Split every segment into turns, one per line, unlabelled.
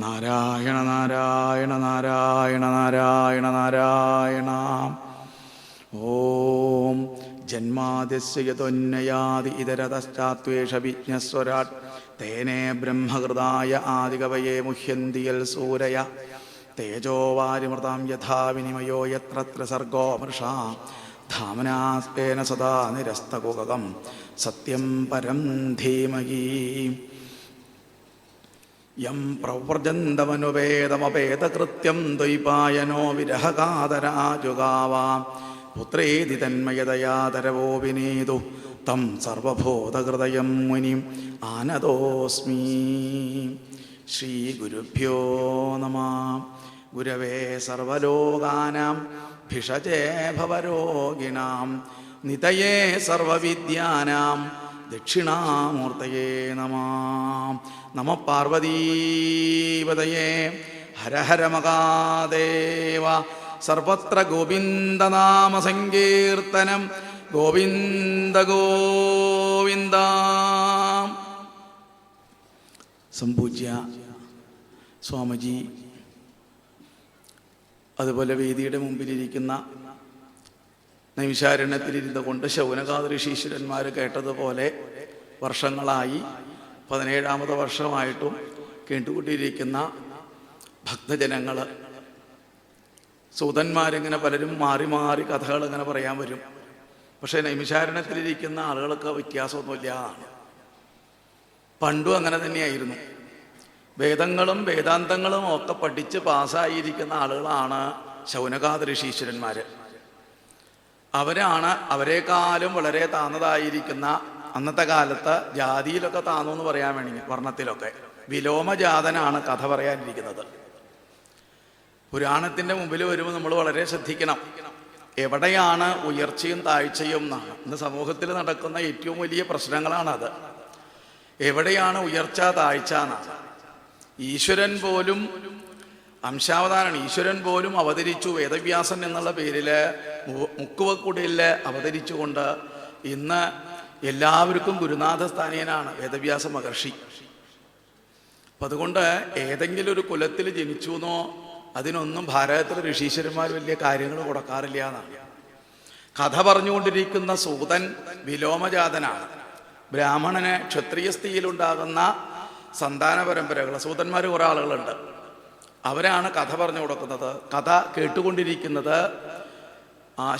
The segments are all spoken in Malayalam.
നാരായണ നാരായണ നാരായണ നാരായണ നാരായണ. ഓം ജന്മാദ്യസ്യ യതോന്യയാദി ഇതരതശ്ചാത്വേഷ വിജ്ഞസ്വരാട് തേനേ ബ്രഹ്മകൃതായ ആദികവയേ മുഹ്യന്തിയൽ സൂരയ തേജോ വാരിമൃതാം യഥാ വിനിമയോ യത്ര ത്രിസർഗോ മൃഷാ ധാമനാസ്തേന സദാ നിരസ്തകുകം സത്യം പരം ധീമഹി. യം പ്രവ്രജന്തമനുപേതമപേതകൃത്യം ദ്വൈപായനോ വിരഹകാതരാജുഗാവാ പുത്രേതി തന്മയതയാതരവോ വിനീതു തം സർവഭൂതഹൃദയം മുനിം ആനതോസ്മി. ശ്രീ ഗുരുഭ്യോ നമഃ. ഗുരവേ സർവലോകാനാം ഭിഷജേ ഭവരോഗിണാം നിതയേ സർവവിദ്യാനാം ദക്ഷിണാമൂർത്തയേ നമഃ. നമഃ പാർവതീപതയേ. ഹര ഹര മഹാദേവ. സർവത്ര ഗോവിന്ദനാമ സങ്കീർത്തനം. ഗോവിന്ദ ഗോവിന്ദ. സംപൂജ്യ സ്വാമിജി, അതുപോലെ വേദിയുടെ മുമ്പിലിരിക്കുന്ന നൈമിഷാരണ്യത്തിലിരുന്നു കൊണ്ട് ശൗനകാദ ഋഷീശ്വരന്മാർ കേട്ടതുപോലെ വർഷങ്ങളായി 17ാമത്തെ വർഷമായിട്ടും കേട്ടുകൊണ്ടിരിക്കുന്ന ഭക്തജനങ്ങൾ, സൂതന്മാരിങ്ങനെ പലരും മാറി മാറി കഥകൾ ഇങ്ങനെ പറയാൻ വരും. പക്ഷേ നൈമിഷാരണ്യത്തിലിരിക്കുന്ന ആളുകൾക്ക് വ്യത്യാസമൊന്നുമില്ല എന്നാണ്. പണ്ടും അങ്ങനെ തന്നെയായിരുന്നു. വേദങ്ങളും വേദാന്തങ്ങളും ഒക്കെ പഠിച്ച് പാസ്സായിരിക്കുന്ന ആളുകളാണ് ശൗനകാദ ഋഷീശ്വരന്മാർ. അവരാണ് അവരെക്കാളും വളരെ താന്നതായിരിക്കുന്ന, അന്നത്തെ കാലത്ത് ജാതിയിലൊക്കെ താന്നു എന്ന് പറയാൻ വേണമെങ്കിൽ വർണ്ണത്തിലൊക്കെ വിലോമജാതനാണ് കഥ പറയാനിരിക്കുന്നത്. പുരാണത്തിൻ്റെ മുമ്പിൽ വരുമ്പോൾ നമ്മൾ വളരെ ശ്രദ്ധിക്കണം. എവിടെയാണ് ഉയർച്ചയും താഴ്ചയും എന്നാണ്. ഇന്ന് സമൂഹത്തിൽ നടക്കുന്ന ഏറ്റവും വലിയ പ്രശ്നങ്ങളാണത്. എവിടെയാണ് ഉയർച്ച താഴ്ച എന്നാണ്. ഈശ്വരൻ പോലും അംശാവതാരാണ്. ഈശ്വരൻ പോലും അവതരിച്ചു വേദവ്യാസൻ എന്നുള്ള പേരിൽ മുക്കുവക്കുടിയിൽ അവതരിച്ചുകൊണ്ട് ഇന്ന് എല്ലാവർക്കും ഗുരുനാഥസ്ഥാനീയനാണ് വേദവ്യാസ മഹർഷി. അപ്പം അതുകൊണ്ട് ഏതെങ്കിലും ഒരു കുലത്തിൽ ജനിച്ചു എന്നോ അതിനൊന്നും ഭാരതത്തിലെ ഋഷീശ്വരന്മാർ വലിയ കാര്യങ്ങൾ കൊടുക്കാറില്ല എന്നാണ്. കഥ പറഞ്ഞുകൊണ്ടിരിക്കുന്ന സൂതൻ വിലോമജാതനാണ്. ബ്രാഹ്മണന് ക്ഷത്രിയ സ്ഥിതിയിലുണ്ടാകുന്ന സന്താന പരമ്പരകൾ, സൂതന്മാർ കുറേ ആളുകളുണ്ട്. അവരാണ് കഥ പറഞ്ഞു കൊടുക്കുന്നത്. കഥ കേട്ടുകൊണ്ടിരിക്കുന്നത്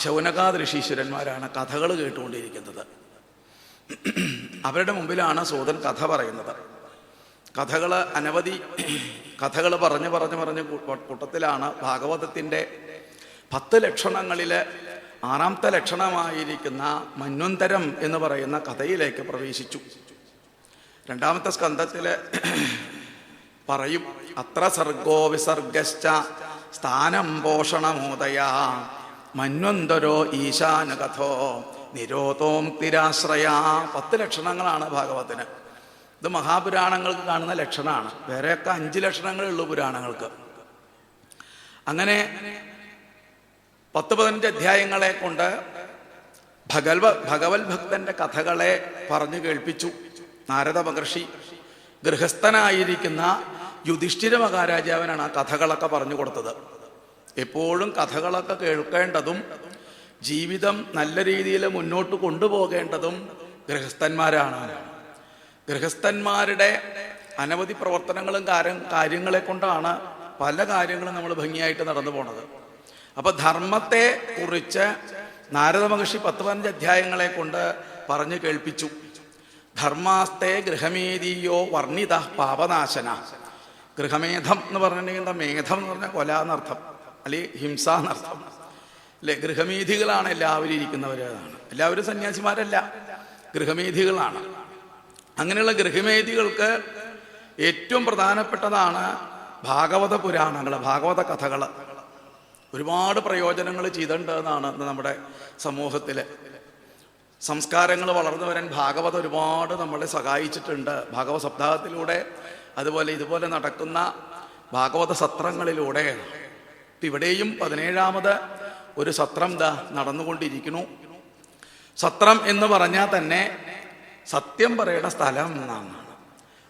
ശൗനകാദ ഋഷീശ്വരന്മാരാണ് കഥകൾ കേട്ടുകൊണ്ടിരിക്കുന്നത്. അവരുടെ മുമ്പിലാണ് സൂതൻ കഥ പറയുന്നത്. കഥകൾ അനവധി കഥകൾ പറഞ്ഞ് കൂട്ടത്തിലാണ് ഭാഗവതത്തിൻ്റെ 10 ലക്ഷണങ്ങളിൽ 6ാമത്തെ ലക്ഷണമായിരിക്കുന്ന മന്വന്തരം എന്ന് പറയുന്ന കഥയിലേക്ക് പ്രവേശിച്ചു. 2ാമത്തെ സ്കന്ധത്തിൽ പറയും, അത്ര സർഗോ വിസർഗശ്ച സ്ഥാനം പോഷണമോദയ മന്വന്തരോ ഈശാനകഥോ നിരോധോം തിരാശ്രയ. 10 ലക്ഷണങ്ങളാണ് ഭാഗവതത്തിന്. ഇത് മഹാപുരാണങ്ങൾക്ക് കാണുന്ന ലക്ഷണമാണ്. വേറെയൊക്കെ 5 ലക്ഷണങ്ങളുള്ളൂ പുരാണങ്ങൾക്ക്. അങ്ങനെ 10-15 അധ്യായങ്ങളെ കൊണ്ട് ഭഗവത് ഭക്തന്റെ കഥകളെ പറഞ്ഞു കേൾപ്പിച്ചു നാരദ മഹർഷി. ഗൃഹസ്ഥനായിരിക്കുന്ന യുധിഷ്ഠിര മഹാരാജാവിനാണ് ആ കഥകളൊക്കെ പറഞ്ഞു കൊടുത്തത്. എപ്പോഴും കഥകളൊക്കെ കേൾക്കേണ്ടതും ജീവിതം നല്ല രീതിയിൽ മുന്നോട്ട് കൊണ്ടുപോകേണ്ടതും ഗൃഹസ്ഥന്മാരാണ്. ഗൃഹസ്ഥന്മാരുടെ അനവധി പ്രവർത്തനങ്ങളും കാര്യങ്ങളെ കൊണ്ടാണ് പല കാര്യങ്ങളും നമ്മൾ ഭംഗിയായിട്ട് നടന്നു പോണത്. അപ്പൊ ധർമ്മത്തെ കുറിച്ച് നാരദ മഹർഷി 10-15 അധ്യായങ്ങളെ കൊണ്ട് പറഞ്ഞു കേൾപ്പിച്ചു. ധർമാസ്തേ ഗൃഹമേദീയോ വർണ്ണിത പാപനാശന. ഗൃഹമേധം എന്ന് പറഞ്ഞിട്ടുണ്ടെങ്കിൽ എന്താ? മേധം എന്ന് പറഞ്ഞാൽ കൊല എന്നർത്ഥം, അല്ലെങ്കിൽ ഹിംസ എന്നർത്ഥം അല്ലെ. ഗൃഹമേധികളാണ് എല്ലാവരും ഇരിക്കുന്നവരാണ്. എല്ലാവരും സന്യാസിമാരല്ല, ഗൃഹമേധികളാണ്. അങ്ങനെയുള്ള ഗൃഹമേധികൾക്ക് ഏറ്റവും പ്രധാനപ്പെട്ടതാണ് ഭാഗവത പുരാണങ്ങൾ, ഭാഗവത കഥകൾ. ഒരുപാട് പ്രയോജനങ്ങൾ ചെയ്തിട്ടുണ്ട് എന്നാണ് നമ്മുടെ സമൂഹത്തിൽ. സംസ്കാരങ്ങൾ വളർന്നു വരാൻ ഭാഗവതം ഒരുപാട് നമ്മളെ സഹായിച്ചിട്ടുണ്ട്. ഭാഗവത സപ്താഹത്തിലൂടെ, അതുപോലെ ഇതുപോലെ നടക്കുന്ന ഭാഗവത സത്രങ്ങളിലൂടെ. ഇവിടെയും 17ാമത് ഒരു സത്രം നടന്നുകൊണ്ടിരിക്കുന്നു. സത്രം എന്ന് പറഞ്ഞാൽ തന്നെ സത്യം പറയുന്ന സ്ഥലം എന്നാണ്.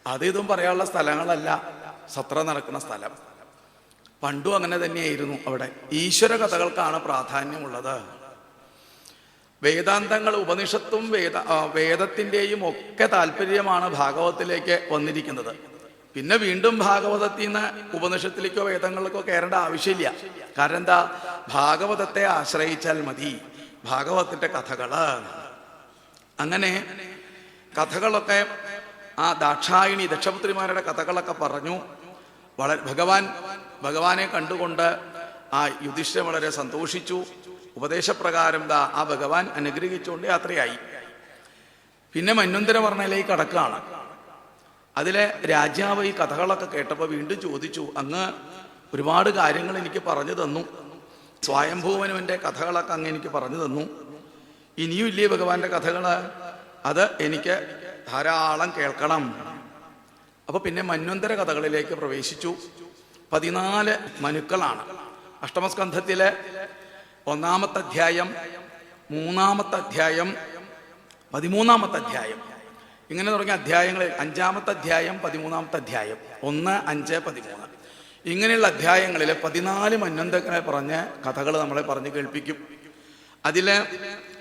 അത് ഇതും പറയാനുള്ള സ്ഥലങ്ങളല്ല. സത്രം നടക്കുന്ന സ്ഥലം. പണ്ടും അങ്ങനെ തന്നെയായിരുന്നു. അവിടെ ഈശ്വര കഥകൾക്കാണ് പ്രാധാന്യമുള്ളത്. വേദാന്തങ്ങൾ, ഉപനിഷത്തും വേദത്തിൻ്റെയും ഒക്കെ താല്പര്യമാണ് ഭാഗവതത്തിലേക്ക് വന്നിരിക്കുന്നത്. പിന്നെ വീണ്ടും ഭാഗവതത്തിൽ നിന്ന് ഉപനിഷത്തിലേക്കോ വേദങ്ങളിലേക്കോ കയറേണ്ട ആവശ്യമില്ല. കാരണം എന്താ? ഭാഗവതത്തെ ആശ്രയിച്ചാൽ മതി, ഭാഗവതത്തിൻ്റെ കഥകള്. അങ്ങനെ കഥകളൊക്കെ ആ ദാക്ഷായണി ദക്ഷപുത്രിമാരുടെ കഥകളൊക്കെ പറഞ്ഞു. ഭഗവാനെ കണ്ടുകൊണ്ട് ആ യുധിഷ്ഠിരൻ വളരെ സന്തോഷിച്ചു. ഉപദേശപ്രകാരം ആ ഭഗവാൻ അനുഗ്രഹിച്ചുകൊണ്ട് യാത്രയായി. പിന്നെ മന്വന്തര വർണ്ണയിലേക്ക് കടക്കുകയാണ്. അതിലെ രാജാവ് ഈ കഥകളൊക്കെ കേട്ടപ്പോൾ വീണ്ടും ചോദിച്ചു, അങ്ങ് ഒരുപാട് കാര്യങ്ങൾ എനിക്ക് പറഞ്ഞു തന്നു, സ്വയംഭൂമനുവിൻ്റെ കഥകളൊക്കെ അങ്ങ് എനിക്ക് പറഞ്ഞു തന്നു, ഇനിയും ഇല്ലേ ഭഗവാന്റെ കഥകൾ? അത് എനിക്ക് ധാരാളം കേൾക്കണം. അപ്പൊ പിന്നെ മന്വന്തര കഥകളിലേക്ക് പ്രവേശിച്ചു. 14 മനുക്കളാണ്. അഷ്ടമസ്കന്ധത്തിലെ 1-ാമത്തെ അധ്യായം, 3-ാമത്തെ അധ്യായം, 13-ാമത്തെ അധ്യായം, ഇങ്ങനെ തുടങ്ങിയ അധ്യായങ്ങൾ. 5-ാമത്തെ അധ്യായം, 13-ാമത്തെ അധ്യായം, 1, 5, 13 ഇങ്ങനെയുള്ള അധ്യായങ്ങളിൽ 14 മന്വന്തരങ്ങളെ പറഞ്ഞ കഥകൾ നമ്മളെ പറഞ്ഞു കേൾപ്പിക്കും. അതില്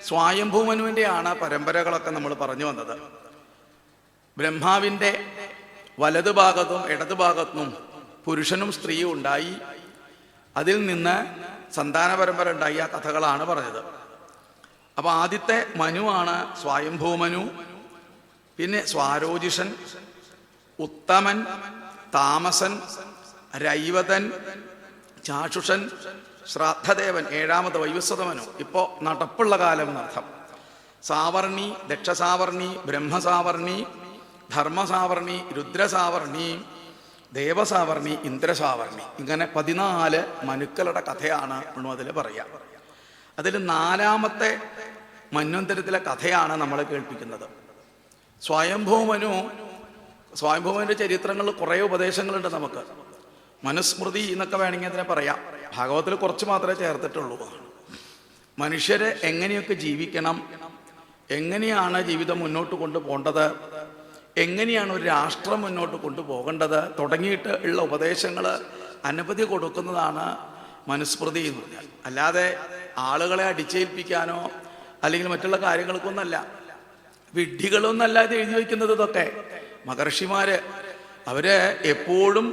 സ്വയംഭൂമനുവിൻ്റെയാണ് പരമ്പരകളൊക്കെ നമ്മൾ പറഞ്ഞു വന്നത്. ബ്രഹ്മാവിൻ്റെ വലതുഭാഗത്തും ഇടതുഭാഗത്തും പുരുഷനും സ്ത്രീയും ഉണ്ടായി. അതിൽ നിന്ന് സന്താന പരമ്പര ഉണ്ടായി. ആ കഥകളാണ് പറഞ്ഞത്. അപ്പൊ ആദ്യത്തെ മനുവാണ് സ്വയംഭൂമനു. പിന്നെ സ്വാരോജിഷൻ, ഉത്തമൻ, താമസൻ, രൈവതൻ, ചാഷുഷൻ, ശ്രാദ്ധദേവൻ, 7-ാമത് വൈവസ്വതമനു. ഇപ്പോ നടപ്പുള്ള കാലം എന്നർത്ഥം. സാവർണി, ദക്ഷസാവർണി, ബ്രഹ്മസാവർണി, ധർമ്മസാവർണി, രുദ്രസാവർണി, ദേവസാവർണി, ഇന്ദ്രസാവർണി. ഇങ്ങനെ 14 മനുക്കളുടെ കഥയാണ് അതിൽ പറയാം. അതിൽ 4-ാമത്തെ മന്വന്തരത്തിലെ കഥയാണ് നമ്മൾ കേൾപ്പിക്കുന്നത്. സ്വയംഭൂമന്റെ ചരിത്രങ്ങളിൽ കുറേ ഉപദേശങ്ങളുണ്ട് നമുക്ക്. മനുസ്മൃതി എന്നൊക്കെ വേണമെങ്കിൽ അതിനെ പറയാം. ഭാഗവതത്തിൽ കുറച്ച് മാത്രമേ ചേർത്തിട്ടുള്ളൂ. മനുഷ്യരെ എങ്ങനെയൊക്കെ ജീവിക്കണം, എങ്ങനെയാണ് ജീവിതം മുന്നോട്ട് കൊണ്ടുപോകേണ്ടത്, എങ്ങനെയാണ് ഒരു രാഷ്ട്രം മുന്നോട്ട് കൊണ്ടുപോകേണ്ടത് തുടങ്ങിയിട്ട് ഉള്ള ഉപദേശങ്ങൾ അനവധി കൊടുക്കുന്നതാണ് മനുസ്മൃതി എന്ന് പറഞ്ഞാൽ. അല്ലാതെ ആളുകളെ അടിച്ചേൽപ്പിക്കാനോ അല്ലെങ്കിൽ മറ്റുള്ള കാര്യങ്ങൾക്കൊന്നല്ല. വിഡ്ഢികളൊന്നല്ല ഇത് എഴുതി വയ്ക്കുന്നത്. ഇതൊക്കെ മഹർഷിമാര് അവര് എപ്പോഴും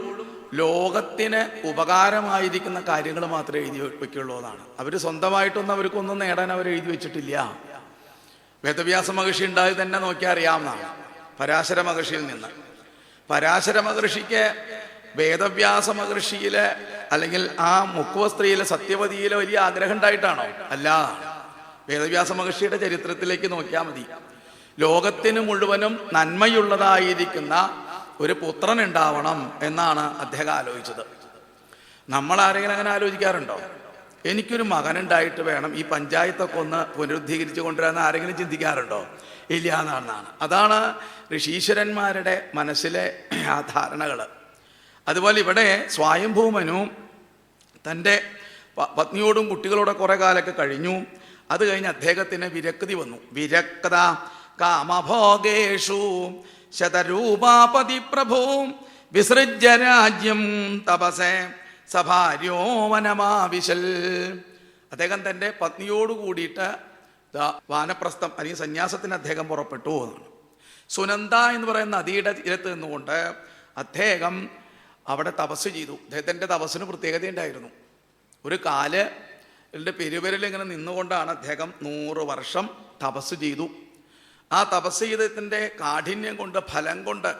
ലോകത്തിന് ഉപകാരമായിരിക്കുന്ന കാര്യങ്ങൾ മാത്രമേ എഴുതി വയ്ക്കുള്ളൂ എന്നാണ്. അവർ സ്വന്തമായിട്ടൊന്നും അവർക്കൊന്നും നേടാൻ അവർ എഴുതി വെച്ചിട്ടില്ല. വേദവ്യാസ മഹർഷി ഉണ്ടായത് തന്നെ നോക്കിയാൽ അറിയാവുന്നതാണ്. പരാശര മഹർഷിയിൽ നിന്ന്. പരാശര മഹർഷിക്ക് വേദവ്യാസ മഹർഷിയിലെ അല്ലെങ്കിൽ ആ മുക്കുവ സ്ത്രീയിലെ സത്യവതിയിലെ വലിയ ആഗ്രഹം ഉണ്ടായിട്ടാണോ? അല്ല. വേദവ്യാസ മഹർഷിയുടെ ചരിത്രത്തിലേക്ക് നോക്കിയാൽ മതി. ലോകത്തിന് മുഴുവനും നന്മയുള്ളതായിരിക്കുന്ന ഒരു പുത്രൻ ഉണ്ടാവണം എന്നാണ് അദ്ദേഹം ആലോചിച്ചത്. നമ്മൾ ആരെങ്കിലും അങ്ങനെ ആലോചിക്കാറുണ്ടോ? എനിക്കൊരു മകനുണ്ടായിട്ട് വേണം ഈ പഞ്ചായത്തൊക്കെ ഒന്ന് പുനരുദ്ധീകരിച്ചു കൊണ്ടുവരാൻ ആരെങ്കിലും ചിന്തിക്കാറുണ്ടോ? ഇല്ല എന്നാണ്. അതാണ് ഋഷീശ്വരന്മാരുടെ മനസ്സിലെ ആ ധാരണകൾ. അതുപോലെ ഇവിടെ സ്വയംഭൂമനു തൻ്റെ പത്നിയോടും കുട്ടികളോടെ കുറെ കാലമൊക്കെ കഴിഞ്ഞു. അത് കഴിഞ്ഞ് അദ്ദേഹത്തിന് വിരക്തി വന്നു. വിരക്ത കാമഭോഗേഷു ശതരൂപാപതി പ്രഭു വിസൃജ്യ രാജ്യം തപസേ സഭാര്യോ വനമാവിശൽ. അദ്ദേഹം തൻ്റെ പത്നിയോട് കൂടിയിട്ട് വാനപ്രസ്ഥം അല്ലെങ്കിൽ സന്യാസത്തിന് അദ്ദേഹം പുറപ്പെട്ടു എന്നാണ്. സുനന്ദ എന്ന് പറയുന്ന നദിയുടെ തീരത്ത് നിന്നുകൊണ്ട് അദ്ദേഹം അവിടെ തപസ് ചെയ്തു. അദ്ദേഹത്തിൻ്റെ തപസ്സിന് പ്രത്യേകതയുണ്ടായിരുന്നു. ഒരു കാലിൻ്റെ പെരുവിരൽ ഇങ്ങനെ നിന്നുകൊണ്ടാണ് അദ്ദേഹം 100 വർഷം തപസ് ചെയ്തു. ആ തപസ് ചെയ്തതിൻ്റെ കാഠിന്യം കൊണ്ട്, ഫലം കൊണ്ട്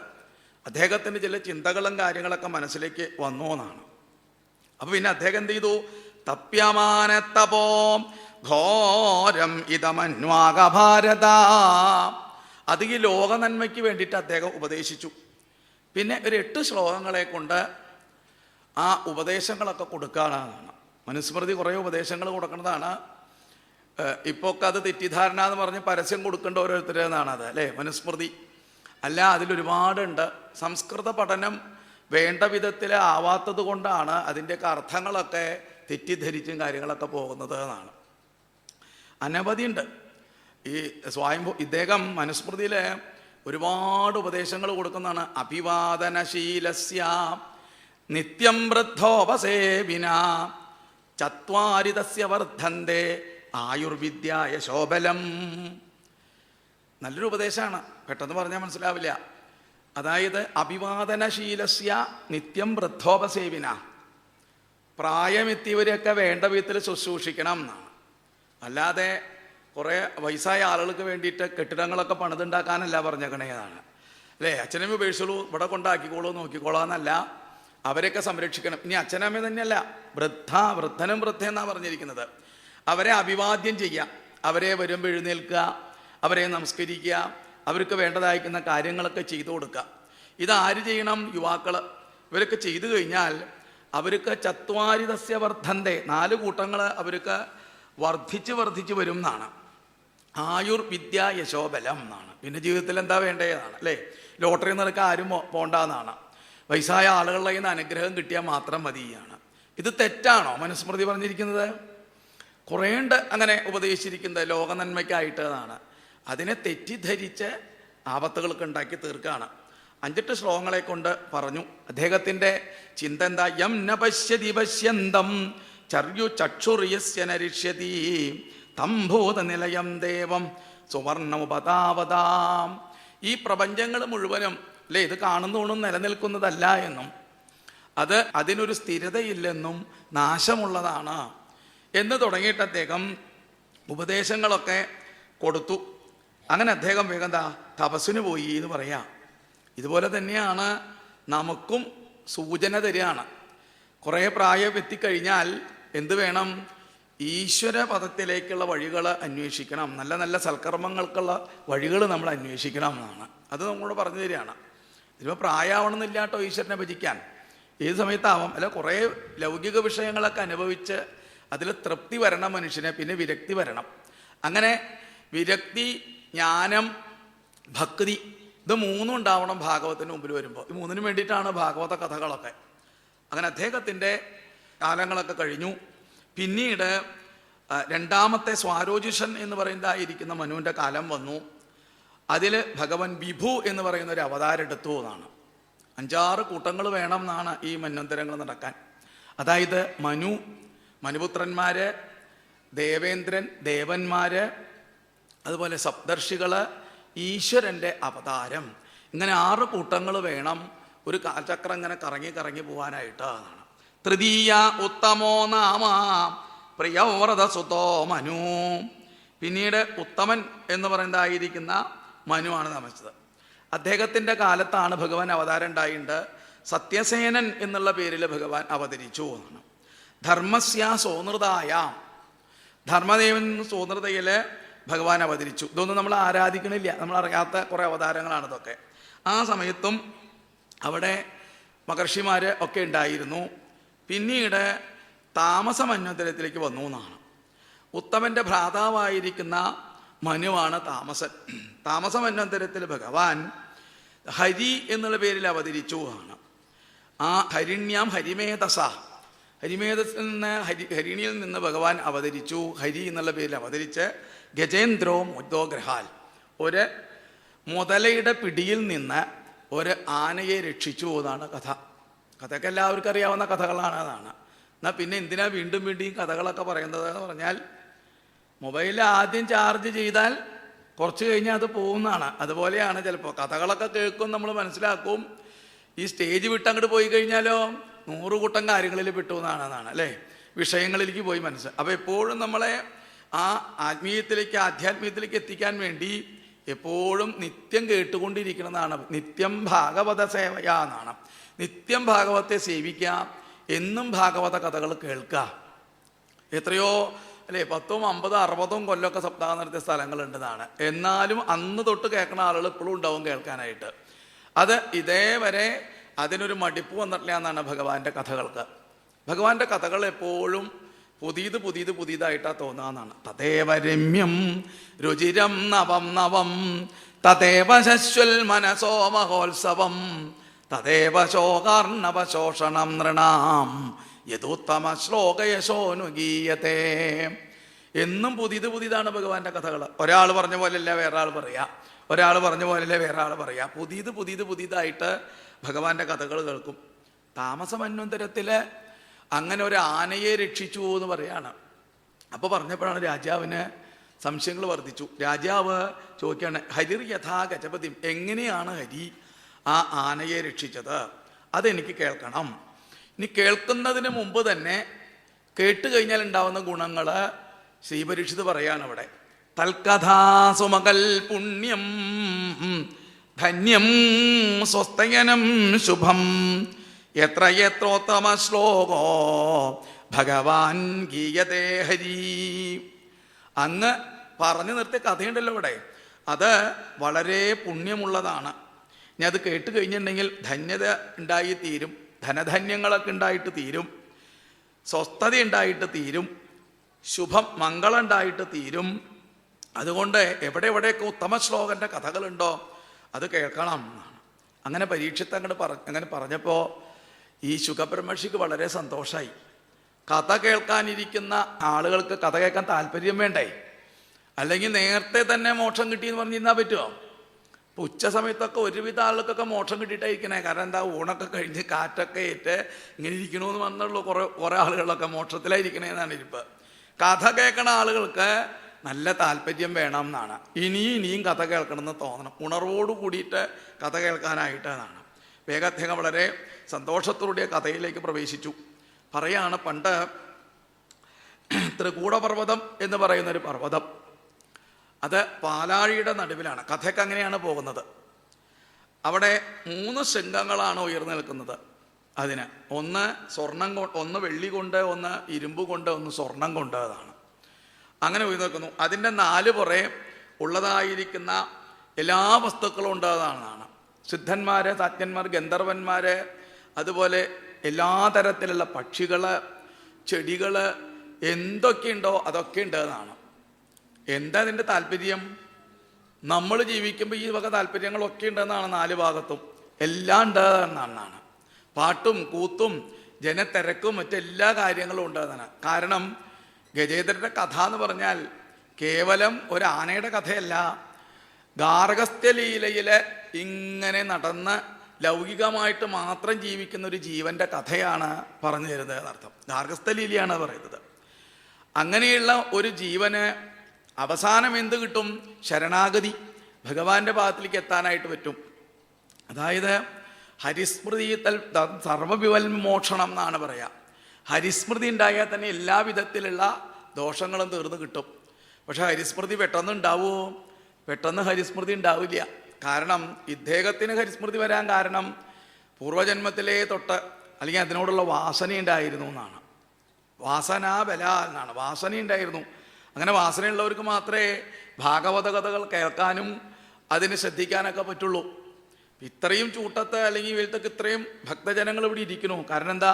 അദ്ദേഹത്തിന് ചില ചിന്തകളും കാര്യങ്ങളൊക്കെ മനസ്സിലേക്ക് വന്നു എന്നാണ്. അപ്പൊ പിന്നെ അദ്ദേഹം എന്ത് ചെയ്തു? തപ്യമാനത്തപോ ഘോരം ഇതമന്വാകഭാരത. അത് ഈ ലോക നന്മയ്ക്ക് വേണ്ടിയിട്ട് അദ്ദേഹം ഉപദേശിച്ചു. പിന്നെ ഒരു 8 ശ്ലോകങ്ങളെ കൊണ്ട് ആ ഉപദേശങ്ങളൊക്കെ കൊടുക്കാനാണ്. മനുസ്മൃതി കുറേ ഉപദേശങ്ങൾ കൊടുക്കുന്നതാണ്. ഇപ്പോൾ ഒക്കെ അത് തെറ്റിദ്ധാരണ എന്ന് പറഞ്ഞ് പരസ്യം കൊടുക്കേണ്ട ഓരോരുത്തരെന്നാണ് അത് അല്ലേ മനുസ്മൃതി. അല്ല, അതിലൊരുപാടുണ്ട്. സംസ്കൃത പഠനം വേണ്ട വിധത്തിൽ ആവാത്തത് കൊണ്ടാണ് അതിൻ്റെയൊക്കെ അർത്ഥങ്ങളൊക്കെ തെറ്റിദ്ധരിച്ചും കാര്യങ്ങളൊക്കെ പോകുന്നത് എന്നാണ്. അനവധിയുണ്ട്. ഈ ഇദ്ദേഹം മനുസ്മൃതിയിലെ ഒരുപാട് ഉപദേശങ്ങൾ കൊടുക്കുന്നതാണ്. അഭിവാദനശീലസ്യ നിത്യം വൃദ്ധോപസേവിന ചത്വാരി തസ്യ വർദ്ധന്തേ ആയുർവിദ്യായ ശോഭലം. നല്ലൊരു ഉപദേശമാണ്, പെട്ടെന്ന് പറഞ്ഞാൽ മനസ്സിലാവില്ല. അതായത് അഭിവാദനശീലസ്യ നിത്യം വൃദ്ധോപസേവിന, പ്രായമെത്തിയവരെയൊക്കെ വേണ്ട വിധത്തിൽ ശുശ്രൂഷിക്കണം എന്നാണ്. അല്ലാതെ കുറേ വയസ്സായ ആളുകൾക്ക് വേണ്ടിയിട്ട് കെട്ടിടങ്ങളൊക്കെ പണിതുണ്ടാക്കാനല്ല പറഞ്ഞേക്കണേതാണ് അല്ലേ. അച്ഛനമ്മ ഉപേക്ഷിച്ചോളൂ, ഇവിടെ കൊണ്ടാക്കിക്കോളൂ, നോക്കിക്കോളാന്നല്ല, അവരെയൊക്കെ സംരക്ഷിക്കണം. ഇനി അച്ഛനമ്മ തന്നെയല്ല, വൃദ്ധനും വൃദ്ധ എന്നാണ് പറഞ്ഞിരിക്കുന്നത്. അവരെ അഭിവാദ്യം ചെയ്യുക, അവരെ വരുമ്പോൾ എഴുന്നേൽക്കുക, അവരെ നമസ്കരിക്കുക, അവർക്ക് വേണ്ടതായിരിക്കുന്ന കാര്യങ്ങളൊക്കെ ചെയ്തു കൊടുക്കുക. ഇതാര് ചെയ്യണം? യുവാക്കൾ. ഇവരൊക്കെ ചെയ്തു കഴിഞ്ഞാൽ അവർക്ക് ചത്വാരിതസ്യ വർദ്ധന്തേ, 4 കൂട്ടങ്ങൾ അവർക്ക് വർദ്ധിച്ച് വരും എന്നാണ്. ആയുർവിദ്യ യശോബലം എന്നാണ്. പിന്നെ ജീവിതത്തിൽ എന്താ വേണ്ടതാണ് അല്ലേ. ലോട്ടറി നിറക്ക് ആരും പോണ്ടെന്നാണ്. വയസ്സായ ആളുകളുടെ കയ്യിൽ നിന്ന് അനുഗ്രഹം കിട്ടിയാൽ മാത്രം മതിയാണ്. ഇത് തെറ്റാണോ മനുസ്മൃതി പറഞ്ഞിരിക്കുന്നത്? കുറേണ്ട് അങ്ങനെ ഉപദേശിച്ചിരിക്കുന്നത് ലോക നന്മയ്ക്കായിട്ട് എന്നാണ്. അതിനെ തെറ്റിദ്ധരിച്ച് ആപത്തുകൾക്ക് ഉണ്ടാക്കി തീർക്കുകയാണ്. 5-8 ശ്ലോകങ്ങളെ കൊണ്ട് പറഞ്ഞു. അദ്ദേഹത്തിൻ്റെ ചിന്ത എന്താ? യം ന പശ്യതി പശ്യന്തം ചർയു ചക്ഷുറിയസ്യ നരിഷ്യതി തം ഭൂതനിലയം ദേവം സുവർണമുപതാവതാം. ഈ പ്രപഞ്ചങ്ങൾ മുഴുവനും അല്ലേ, ഇത് കാണുന്നതൊന്നും നിലനിൽക്കുന്നതല്ല എന്നും അതിനൊരു സ്ഥിരതയില്ലെന്നും നാശമുള്ളതാണ് എന്ന് തുടങ്ങിയിട്ട് അദ്ദേഹം ഉപദേശങ്ങളൊക്കെ കൊടുത്തു. അങ്ങനെ അദ്ദേഹം വേഗം തപസ്സിന് പോയി എന്ന് പറയാം. ഇതുപോലെ തന്നെയാണ് നമുക്കും സൂചന തരികയാണ്. കുറേ പ്രായം എത്തിക്കഴിഞ്ഞാൽ എന്ത് വേണം? ഈശ്വര പദത്തിലേക്കുള്ള വഴികൾ അന്വേഷിക്കണം, നല്ല നല്ല സൽക്കർമ്മങ്ങൾക്കുള്ള വഴികൾ നമ്മൾ അന്വേഷിക്കണം എന്നാണ്. അത് നമ്മളോട് പറഞ്ഞു തരികയാണ്. ഇതിപ്പോൾ പ്രായമാവണമെന്നില്ല കേട്ടോ ഈശ്വരനെ ഭജിക്കാൻ, ഏത് സമയത്താവാം. അല്ല, കുറേ ലൗകിക വിഷയങ്ങളൊക്കെ അനുഭവിച്ച് അതിൽ തൃപ്തി വരണം മനുഷ്യനെ, പിന്നെ വിരക്തി വരണം. അങ്ങനെ വിരക്തി, ജ്ഞാനം, ഭക്തി, ഇത് 3 ഉണ്ടാവണം ഭാഗവത്തിന് മുമ്പിൽ വരുമ്പോൾ. ഈ 3-നും വേണ്ടിയിട്ടാണ് ഭാഗവത കഥകളൊക്കെ. അങ്ങനെ അദ്ദേഹത്തിൻ്റെ കാലങ്ങളൊക്കെ കഴിഞ്ഞു. പിന്നീട് 2ാമത്തെ സ്വാരോജിഷൻ എന്ന് പറയുന്നതായിരിക്കുന്ന മനുവിൻ്റെ കാലം വന്നു. അതിൽ ഭഗവൻ വിഭു എന്ന് പറയുന്ന ഒരു അവതാരം എടുത്തു എന്നാണ്. 5-6 കൂട്ടങ്ങൾ വേണം എന്നാണ് ഈ മന്വന്തരങ്ങൾ നടക്കാൻ. അതായത് മനുപുത്രന്മാർ, ദേവേന്ദ്രൻ, ദേവന്മാർ, അതുപോലെ സപ്തർഷികൾ, ഈശ്വരൻ്റെ അവതാരം, ഇങ്ങനെ 6 കൂട്ടങ്ങൾ വേണം ഒരു കാലചക്രം ഇങ്ങനെ കറങ്ങി പോകാനായിട്ടാണ്. തൃതീയ ഉത്തമോ നാമ പ്രിയവ്രതസുതോ മനു. പിന്നീട് ഉത്തമൻ എന്ന് പറയുന്നതായിരിക്കുന്ന മനുവാണ് നമിച്ചത്. അദ്ദേഹത്തിൻ്റെ കാലത്താണ് ഭഗവാൻ അവതാരം ഉണ്ടായിട്ടുണ്ട്. സത്യസേനൻ എന്നുള്ള പേരിൽ ഭഗവാൻ അവതരിച്ചു എന്നാണ്. ധർമ്മസ്യ സോനൃതായ, ധർമ്മദേവൻ സോനൃതയിൽ ഭഗവാൻ അവതരിച്ചു. ഇതൊന്നും നമ്മൾ ആരാധിക്കണില്ല, നമ്മൾ അറിയാത്ത കുറേ അവതാരങ്ങളാണ് ഇതൊക്കെ. ആ സമയത്തും അവിടെ മഹർഷിമാർ ഒക്കെ ഉണ്ടായിരുന്നു. പിന്നീട് താമസമന്വന്തരത്തിലേക്ക് വന്നു എന്നാണ്. ഉത്തമൻ്റെ ഭ്രാതാവായിരിക്കുന്ന മനുവാണ് താമസൻ. താമസമന്വന്തരത്തിൽ ഭഗവാൻ ഹരി എന്നുള്ള പേരിൽ അവതരിച്ചു ആണ്. ആ ഹരിണ്യാം ഹരിമേധസ, ഹരിമേധസിൽ നിന്ന് ഹരിണിയിൽ നിന്ന് ഭഗവാൻ അവതരിച്ചു. ഹരി എന്നുള്ള പേരിൽ അവതരിച്ച് ഗജേന്ദ്രോ മുദ്ദോഗ്രഹാൽ, ഒരു മുതലയുടെ പിടിയിൽ നിന്ന് ഒരു ആനയെ രക്ഷിച്ചു എന്നാണ് കഥ. കഥയൊക്കെ എല്ലാവർക്കും അറിയാവുന്ന കഥകളാണ്. അതാണ്. എന്നാൽ പിന്നെ എന്തിനാ വീണ്ടും ഈ കഥകളൊക്കെ പറയുന്നത് എന്ന് പറഞ്ഞാൽ, മൊബൈൽ ആദ്യം ചാർജ് ചെയ്താൽ കുറച്ച് കഴിഞ്ഞാൽ അത് പോകുന്നതാണ്. അതുപോലെയാണ് ചിലപ്പോൾ കഥകളൊക്കെ കേൾക്കും, നമ്മൾ മനസ്സിലാക്കും. ഈ സ്റ്റേജ് വിട്ട് അങ്ങോട്ട് പോയി കഴിഞ്ഞാലോ 100 കൂട്ടം കാര്യങ്ങളിൽ പെട്ടു എന്നാണ് അല്ലേ, വിഷയങ്ങളിലേക്ക് പോയി മനസ്സ്. അപ്പോൾ എപ്പോഴും നമ്മളെ ആ ആധ്യാത്മീയത്തിലേക്ക് എത്തിക്കാൻ വേണ്ടി എപ്പോഴും നിത്യം കേട്ടുകൊണ്ടിരിക്കുന്നതാണ്. നിത്യം ഭാഗവത സേവയാ എന്നാണ്. നിത്യം ഭാഗവത്തെ സേവിക്കുക, എന്നും ഭാഗവത കഥകൾ കേൾക്കുക. എത്രയോ അല്ലേ, 10, 50, 60 കൊല്ലമൊക്കെ സപ്താഹം നടത്തിയ സ്ഥലങ്ങളുണ്ടെന്നാണ്. എന്നാലും അന്ന് തൊട്ട് കേൾക്കുന്ന ആളുകൾ ഇപ്പോഴും ഉണ്ടാവും കേൾക്കാനായിട്ട്. അത് ഇതേവരെ അതിനൊരു മടിപ്പ് വന്നിട്ടില്ല എന്നാണ് ഭഗവാന്റെ കഥകൾക്ക്. ഭഗവാന്റെ കഥകൾ എപ്പോഴും പുതിയതായിട്ടാ തോന്നാന്നാണ്. തദേവ രമ്യം രുചിരം നവം നവം തദേവ ശശ്വൽ മനസോ മഹോത്സവം തദേവ ശോകാർണവശോഷണം നൃണാം യഥോത്തമ ശ്ലോകയശോനുഗീയത്തെ. എന്നും പുതിയതാണ് ഭഗവാന്റെ കഥകൾ. ഒരാൾ പറഞ്ഞ പോലെയല്ല വേറൊരാൾ പറയാ, ഒരാൾ പറഞ്ഞ പോലെയല്ല വേറെ ആൾ പറയാ. പുതിയതായിട്ട് ഭഗവാന്റെ കഥകൾ കേൾക്കും. താമസമന്വന്തരത്തില് അങ്ങനെ ഒരു ആനയെ രക്ഷിച്ചു എന്ന് പറയാണ്. അപ്പോൾ പറഞ്ഞപ്പോഴാണ് രാജാവിന് സംശയങ്ങൾ വർദ്ധിച്ചു. രാജാവ് ചോദിക്കുകയാണ്, ഹരിർ യഥാ ഗജപതി, എങ്ങനെയാണ് ഹരി ആ ആനയെ രക്ഷിച്ചത്? അതെനിക്ക് കേൾക്കണം. ഇനി കേൾക്കുന്നതിന് മുമ്പ് തന്നെ കേട്ട് കഴിഞ്ഞാൽ ഉണ്ടാവുന്ന ഗുണങ്ങൾ ശ്രീപരീക്ഷിത് പറയാണ് അവിടെ. തൽക്കഥാസുമകൽ പുണ്യം ധന്യം സ്വസ്തയനം ശുഭം എത്ര എത്രോത്തമ ശ്ലോകോ ഭഗവാൻ ഗീയതേ ഹരി. അങ്ങ് പറഞ്ഞു നിർത്തിയ കഥയുണ്ടല്ലോ ഇവിടെ, അത് വളരെ പുണ്യമുള്ളതാണ്. ഇനി അത് കേട്ട് കഴിഞ്ഞിട്ടുണ്ടെങ്കിൽ ധന്യത ഉണ്ടായി തീരും, ധനധാന്യങ്ങളൊക്കെ ഉണ്ടായിട്ട് തീരും, സ്വസ്ഥത ഉണ്ടായിട്ട് തീരും, ശുഭം മംഗളം ഉണ്ടായിട്ട് തീരും. അതുകൊണ്ട് എവിടെയൊക്കെ ഉത്തമ ശ്ലോകൻ്റെ കഥകളുണ്ടോ അത് കേൾക്കണം എന്നാണ്. അങ്ങനെ പരീക്ഷിത്ത് അങ്ങനെ പറഞ്ഞപ്പോൾ ഈ ശുഖബ്രഹ്മർഷിക്ക് വളരെ സന്തോഷമായി. കഥ കേൾക്കാനിരിക്കുന്ന ആളുകൾക്ക് കഥ കേൾക്കാൻ താല്പര്യം വേണ്ടേ? അല്ലെങ്കിൽ നേരത്തെ തന്നെ മോക്ഷം കിട്ടിയെന്ന് പറഞ്ഞിരുന്നാൽ പറ്റുമോ? ഇപ്പം ഉച്ച സമയത്തൊക്കെ ഒരുവിധ ആളുകൾക്കൊക്കെ മോക്ഷം കിട്ടിയിട്ടായിരിക്കണേ. കാരണം എന്താ, ഊണൊക്കെ കഴിഞ്ഞ് കാറ്റൊക്കെ ഏറ്റ് ഇങ്ങനെ ഇരിക്കണമെന്ന് വന്നുള്ളൂ. കുറേ ആളുകളൊക്കെ മോക്ഷത്തിലായിരിക്കണേന്നാണ് ഇരിപ്പ്. കഥ കേൾക്കണ ആളുകൾക്ക് നല്ല താല്പര്യം വേണം എന്നാണ്. ഇനിയും കഥ കേൾക്കണമെന്ന് തോന്നണം, ഉണർവോട് കൂടിയിട്ട് കഥ കേൾക്കാനായിട്ടാണ്. വേഗം അദ്ദേഹം വളരെ സന്തോഷത്തോടെ കഥയിലേക്ക് പ്രവേശിച്ചു. പറയാണ്, പണ്ട് ത്രികൂടപർവ്വതം എന്ന് പറയുന്നൊരു പർവ്വതം, അത് പാലാഴിയുടെ നടുവിലാണ്. കഥയ്ക്ക് അങ്ങനെയാണ് പോകുന്നത്. അവിടെ 3 ശൃംഗങ്ങളാണ് ഉയർന്നു നിൽക്കുന്നത്. അതിന് ഒന്ന് ഒന്ന് വെള്ളി കൊണ്ട്, ഒന്ന് ഇരുമ്പ് കൊണ്ട്, ഒന്ന് സ്വർണം കൊണ്ട്. അതാണ് അങ്ങനെ ഉയർന്നു നിൽക്കുന്നു. അതിൻ്റെ 4 പുറേ ഉള്ളതായിരിക്കുന്ന എല്ലാ വസ്തുക്കളും ഉണ്ടാകുന്നതാണ്. സിദ്ധന്മാര്, സാജ്ഞന്മാർ, ഗന്ധർവന്മാര്, അതുപോലെ എല്ലാ തരത്തിലുള്ള പക്ഷികൾ, ചെടികൾ, എന്തൊക്കെയുണ്ടോ അതൊക്കെ ഉണ്ടെന്നാണ്. എന്താ ഇതിൻ്റെ താല്പര്യം? നമ്മൾ ജീവിക്കുമ്പോൾ ഈ വക താല്പര്യങ്ങളൊക്കെ ഉണ്ടെന്നാണ്. 4 ഭാഗത്തും എല്ലാം ഉണ്ടെന്നാണ്. പാട്ടും കൂത്തും ജനത്തിരക്കും മറ്റെല്ലാ കാര്യങ്ങളും ഉണ്ടെന്നാണ്. കാരണം ഗജേന്ദ്രൻ്റെ കഥ എന്ന് പറഞ്ഞാൽ കേവലം ഒരു ആനയുടെ കഥയല്ല, ഗാർഹസ്ഥ്യലീലയിൽ ഇങ്ങനെ നടന്ന് ലൗകികമായിട്ട് മാത്രം ജീവിക്കുന്ന ഒരു ജീവന്റെ കഥയാണ് പറഞ്ഞു തരുന്നത് എന്നർത്ഥം. ഗാർഹസ്ഥ്യലീലയാണ് പറയുന്നത്. അങ്ങനെയുള്ള ഒരു ജീവന് അവസാനം എന്ത് കിട്ടും? ശരണാഗതി, ഭഗവാന്റെ ഭാഗത്തിലേക്ക് എത്താനായിട്ട് പറ്റും. അതായത് ഹരിസ്മൃതി സർവവിവൽമോക്ഷണം എന്നാണ് പറയുക. ഹരിസ്മൃതി ഉണ്ടായാൽ തന്നെ എല്ലാ വിധത്തിലുള്ള ദോഷങ്ങളും തീർന്നു കിട്ടും. പക്ഷെ ഹരിസ്മൃതി പെട്ടെന്ന് ഉണ്ടാവുമോ? പെട്ടെന്ന് ഹരിസ്മൃതി ഉണ്ടാവില്ല. കാരണം ഇദ്ദേഹത്തിന് ഹരിസ്മൃതി വരാൻ കാരണം പൂർവജന്മത്തിലേ തൊട്ട് അല്ലെങ്കിൽ അതിനോടുള്ള വാസന ഉണ്ടായിരുന്നു എന്നാണ്. വാസനാബല എന്നാണ്, വാസന ഉണ്ടായിരുന്നു. അങ്ങനെ വാസനയുള്ളവർക്ക് മാത്രമേ ഭാഗവത കഥകൾ കേൾക്കാനും അതിനെ ശ്രദ്ധിക്കാനൊക്കെ പറ്റുള്ളൂ. ഇത്രയും ചൂട്ടത്ത് അല്ലെങ്കിൽ വെളുത്തൊക്കെ ഇത്രയും ഭക്തജനങ്ങൾ ഇവിടെ ഇരിക്കുന്നു. കാരണം എന്താ?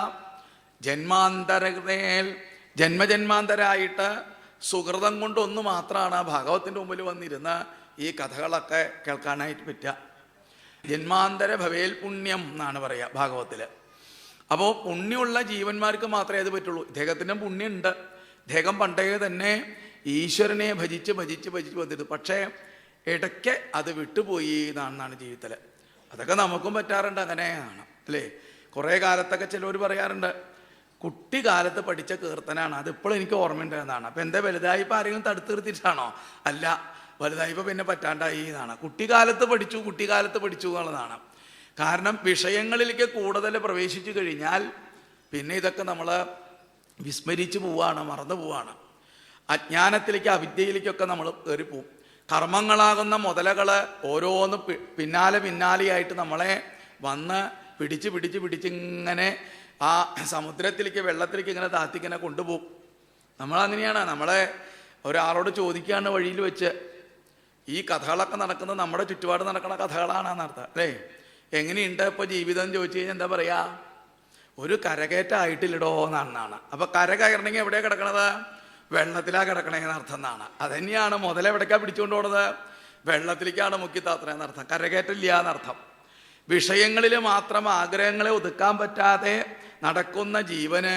ജന്മജന്മാന്തരായിട്ട് സുഹൃതം കൊണ്ടൊന്നു മാത്രമാണ് ഭാഗവത്തിൻ്റെ മുമ്പിൽ വന്നിരുന്ന് ഈ കഥകളൊക്കെ കേൾക്കാനായിട്ട് പറ്റുക. ജന്മാന്തര ഭവേൽ പുണ്യം എന്നാണ് പറയുക ഭാഗവത്തിൽ. അപ്പോൾ പുണ്യമുള്ള ജീവന്മാർക്ക് മാത്രമേ അത് പറ്റുള്ളൂ. ഇദ്ദേഹത്തിൻ്റെ പുണ്യമുണ്ട്. ഇദ്ദേഹം പണ്ടേ തന്നെ ഈശ്വരനെ ഭജിച്ച് വന്നിരുന്നു. പക്ഷേ ഇടയ്ക്ക് അത് വിട്ടുപോയി എന്നാണ് ജീവിതത്തിൽ. അതൊക്കെ നമുക്കും പറ്റാറുണ്ട്. അങ്ങനെയാണ് അല്ലേ? കുറേ കാലത്തൊക്കെ ചിലവർ പറയാറുണ്ട്, കുട്ടിക്കാലത്ത് പഠിച്ച കീർത്തനാണ് അതിപ്പോഴും എനിക്ക് ഓർമ്മയുണ്ട് എന്നാണ്. അപ്പം എന്താ, വലുതായിപ്പോൾ ആരെങ്കിലും തടുത്ത് നിർത്തിയിട്ടാണോ? അല്ല, വലുതായിപ്പോൾ പിന്നെ പറ്റാണ്ടായി എന്നാണ്. കുട്ടിക്കാലത്ത് പഠിച്ചു എന്നുള്ളതാണ്. കാരണം വിഷയങ്ങളിലേക്ക് കൂടുതൽ പ്രവേശിച്ചു കഴിഞ്ഞാൽ പിന്നെ ഇതൊക്കെ നമ്മൾ വിസ്മരിച്ചു പോവുകയാണ്, മറന്നു പോവുകയാണ്. അജ്ഞാനത്തിലേക്ക്, അവിദ്യയിലേക്കൊക്കെ നമ്മൾ കയറിപ്പോവും. കർമ്മങ്ങളാകുന്ന മുതലകൾ ഓരോന്ന് പിന്നാലെയായിട്ട് നമ്മളെ വന്ന് പിടിച്ച് ഇങ്ങനെ ആ സമുദ്രത്തിലേക്ക്, വെള്ളത്തിലേക്ക് ഇങ്ങനെ താത്തിങ്ങനെ കൊണ്ടുപോകും. നമ്മളങ്ങനെയാണ്. നമ്മളെ ഒരാളോട് ചോദിക്കുകയാണ് വഴിയിൽ വെച്ച്, ഈ കഥകളൊക്കെ നടക്കുന്നത് നമ്മുടെ ചുറ്റുപാട് നടക്കുന്ന കഥകളാണ് എന്നർത്ഥം അല്ലേ? എങ്ങനെയുണ്ട് ഇപ്പോൾ ജീവിതം ചോദിച്ചു കഴിഞ്ഞാൽ എന്താ പറയുക? ഒരു കരകയറ്റായിട്ടില്ലടോ എന്നാണ്. അപ്പോൾ കര കയറണമെങ്കിൽ എവിടെയാണ് കിടക്കണത്? വെള്ളത്തിലാണ് കിടക്കണേന്ന് അർത്ഥം എന്നാണ്. അതുതന്നെയാണ് മുതലെവിടേക്കാണ് പിടിച്ചുകൊണ്ട് പോണത്? വെള്ളത്തിലേക്കാണ് മുക്കിത്താത്ര എന്നർത്ഥം. കരകയറ്റില്ല എന്നർത്ഥം. വിഷയങ്ങളിൽ മാത്രം ആഗ്രഹങ്ങളെ ഒതുക്കാൻ പറ്റാതെ നടക്കുന്ന ജീവന്